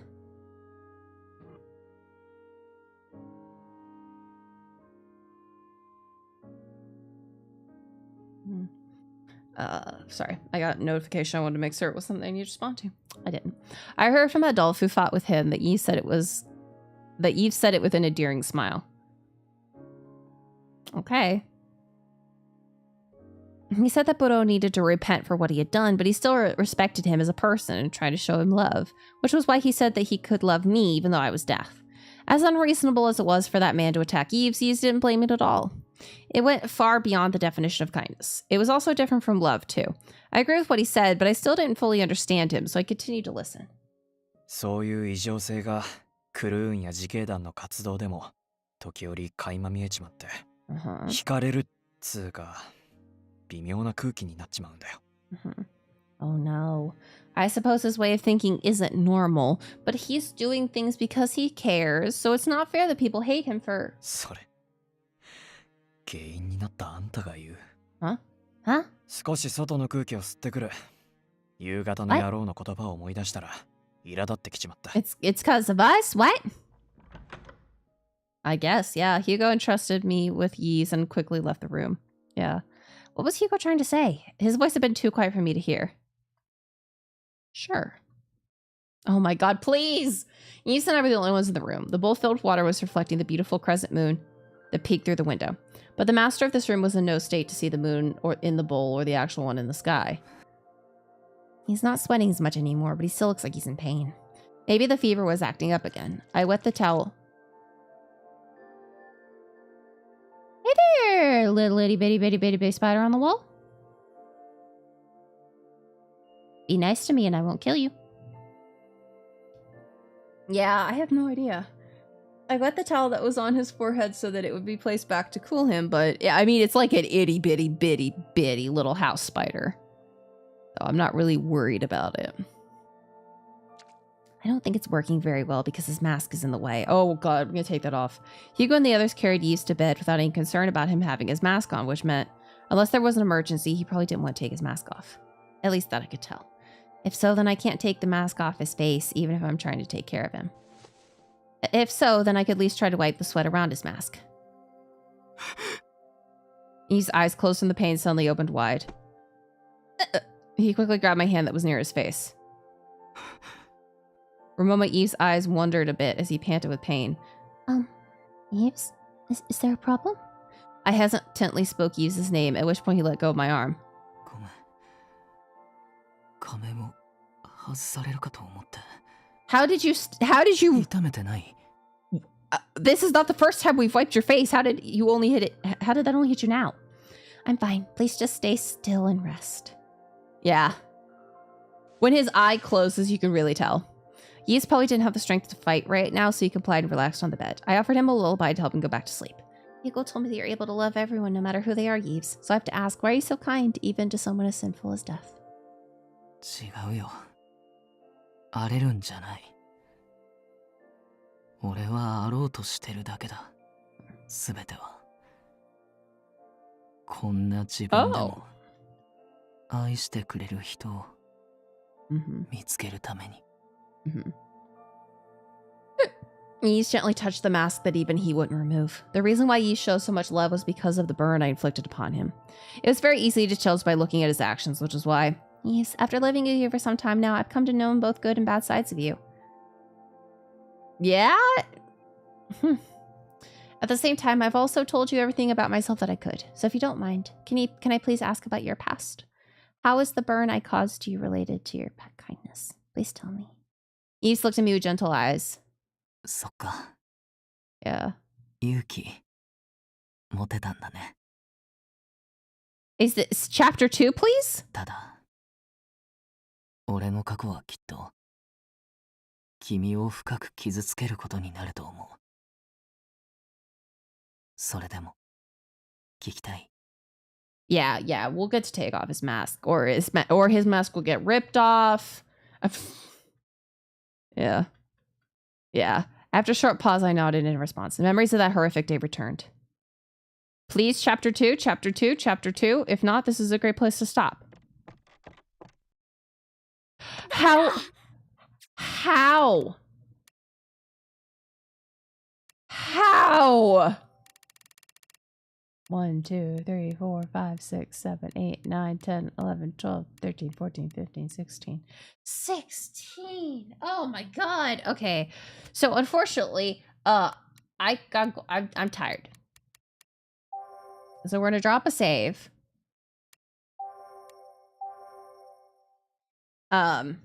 Sorry, I got a notification. I wanted to make sure it was something I needed to respond to. I didn't. I heard from Adolf, who fought with him, that Yves said it with an endearing smile. Okay. He said that Buro needed to repent for what he had done, but he still respected him as a person and tried to show him love, which was why he said that he could love me even though I was deaf. As unreasonable as it was for that man to attack Yves didn't blame it at all. It went far beyond the definition of kindness. It was also different from love, too. I agree with what he said, but I still didn't fully understand him, so I continued to listen.
そういう異常性がクルーンや自警団の活動でも時折垣間見えちまって、惹かれるっつうか微妙な空気になっちまうんだよ。
Oh no. I suppose his way of thinking isn't normal, but he's doing things because he cares, so it's not fair that people hate him for...
それ原因になったあんたが言う。
Huh?
少し外の空気を吸ってくる。夕方の野郎の言葉を思い出したら苛立ってきちまった。
It's because of us? What? I guess, yeah. Hugo entrusted me with Yves and quickly left the room. Yeah. What was Hugo trying to say? His voice had been too quiet for me to hear. Sure. Oh my god, please! Yves and I were the only ones in the room. The bowl filled with water was reflecting the beautiful crescent moon that peeked through the window. But the master of this room was in no state to see the moon or in the bowl or the actual one in the sky. He's not sweating as much anymore, but he still looks like he's in pain. Maybe the fever was acting up again. I wet the towel. Hey there, little itty bitty bitty bitty bitty spider on the wall. Be nice to me and I won't kill you. Yeah, I have no idea. I wet the towel that was on his forehead so that it would be placed back to cool him, but yeah, I mean, it's like an itty bitty bitty bitty little house spider. So I'm not really worried about it. I don't think it's working very well because his mask is in the way. Oh god, I'm gonna take that off. Hugo and the others carried Yves to bed without any concern about him having his mask on, which meant, unless there was an emergency, he probably didn't want to take his mask off. At least that I could tell. If so, then I can't take the mask off his face, even if I'm trying to take care of him. If so, then I could at least try to wipe the sweat around his mask. Yves' eyes closed from the pain suddenly opened wide. He quickly grabbed my hand that was near his face. For a moment, Yves' eyes wandered a bit as he panted with pain.
Yves? Is there a problem?
I hesitantly spoke Yves' name, at which point he let go of my arm. How did you... This is not the first time we've wiped your face. How did you only hit it? How did that only hit you now?
I'm fine. Please just stay still and rest.
Yeah. When his eye closes, you can really tell. Yves probably didn't have the strength to fight right now, so he complied and relaxed on the bed. I offered him a lullaby to help him go back to sleep.
Hugo told me that you're able to love everyone no matter who they are, Yves. So I have to ask, why are you so kind, even to someone as sinful as death?
違うよ。荒れるんじゃない。俺はあろうとしてるだけだ。すべては。こんな自分でも愛してくれる人を見つけるために。
Yves gently touched the mask that even he wouldn't remove. The reason why Yves shows so much love was because of the burn I inflicted upon him. It was very easy to tell just by looking at his actions, which is why...
Yves, after living with you for some time now, I've come to know both good and bad sides of you.
Yeah? At the same time, I've also told you everything about myself that I could. So if you don't mind, can I please ask about your past? How is the burn I caused you related to your pet kindness? Please tell me. Yves looked at me with gentle eyes.
そっか。
Yeah.
勇気持てたんだね。
Is this chapter 2, please?
ただ、俺の過去はきっと君を深く傷つけることになると思う。それでも聞きたい。
Yeah, we'll get to take off his mask, or his mask will get ripped off. Yeah. After a short pause, I nodded in response. The memories of that horrific day returned. Please, chapter 2. If not, this is a great place to stop. How? 1, 2, 3, 4, 5, 6, 7, 8, 9, 10, 11, 12, 13, 14, 15, 16. 16! Oh my god! Okay. So unfortunately, I'm tired. So we're gonna drop a save. And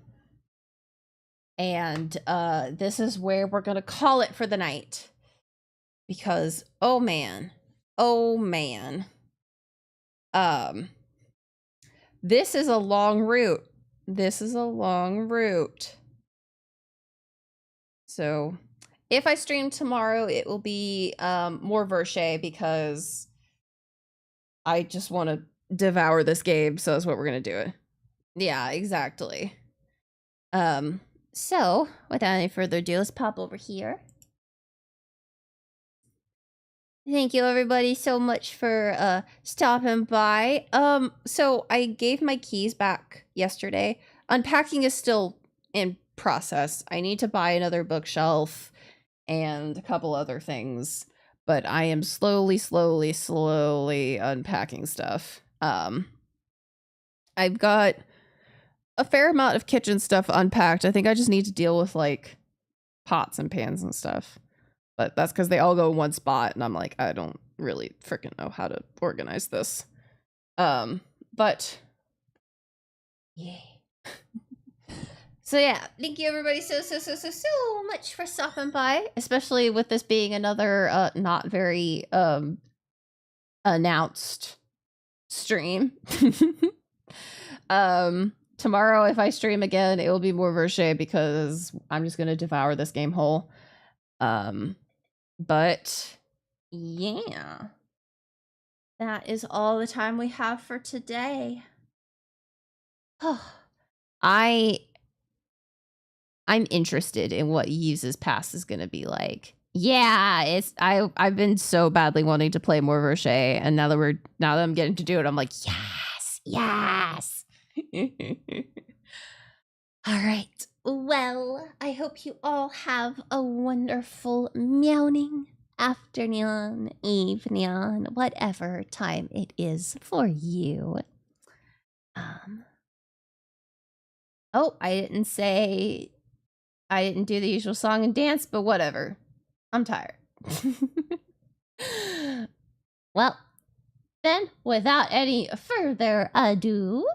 this is where we're gonna call it for the night. Because oh man. This is a long route. So if I stream tomorrow, it will be more Virche because I just want to devour this game, so that's what we're gonna do it. Yeah, exactly. So without any further ado, let's pop over here. Thank you everybody so much for stopping by. So I gave my keys back yesterday. Unpacking is still in process. I need to buy another bookshelf and a couple other things, but I am slowly unpacking stuff. I've got a fair amount of kitchen stuff unpacked. I think I just need to deal with like pots and pans and stuff. But that's because they all go in one spot, and I'm like, I don't really freaking know how to organize this. But yeah. So yeah, thank you everybody so much for stopping by, especially with this being another not very announced stream. Tomorrow if I stream again, it will be more Virche because I'm just gonna devour this game whole. But yeah, that is all the time we have for today. I'm interested in what Yves' past is gonna be like. Yeah, I've been so badly wanting to play more Virche, and now that I'm getting to do it, I'm like, yes. All right. Well, I hope you all have a wonderful meowing afternoon, evening, whatever time it is for you. Oh, I didn't do the usual song and dance, but whatever. I'm tired. Well, then, without any further ado,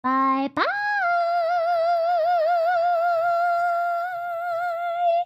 bye-bye.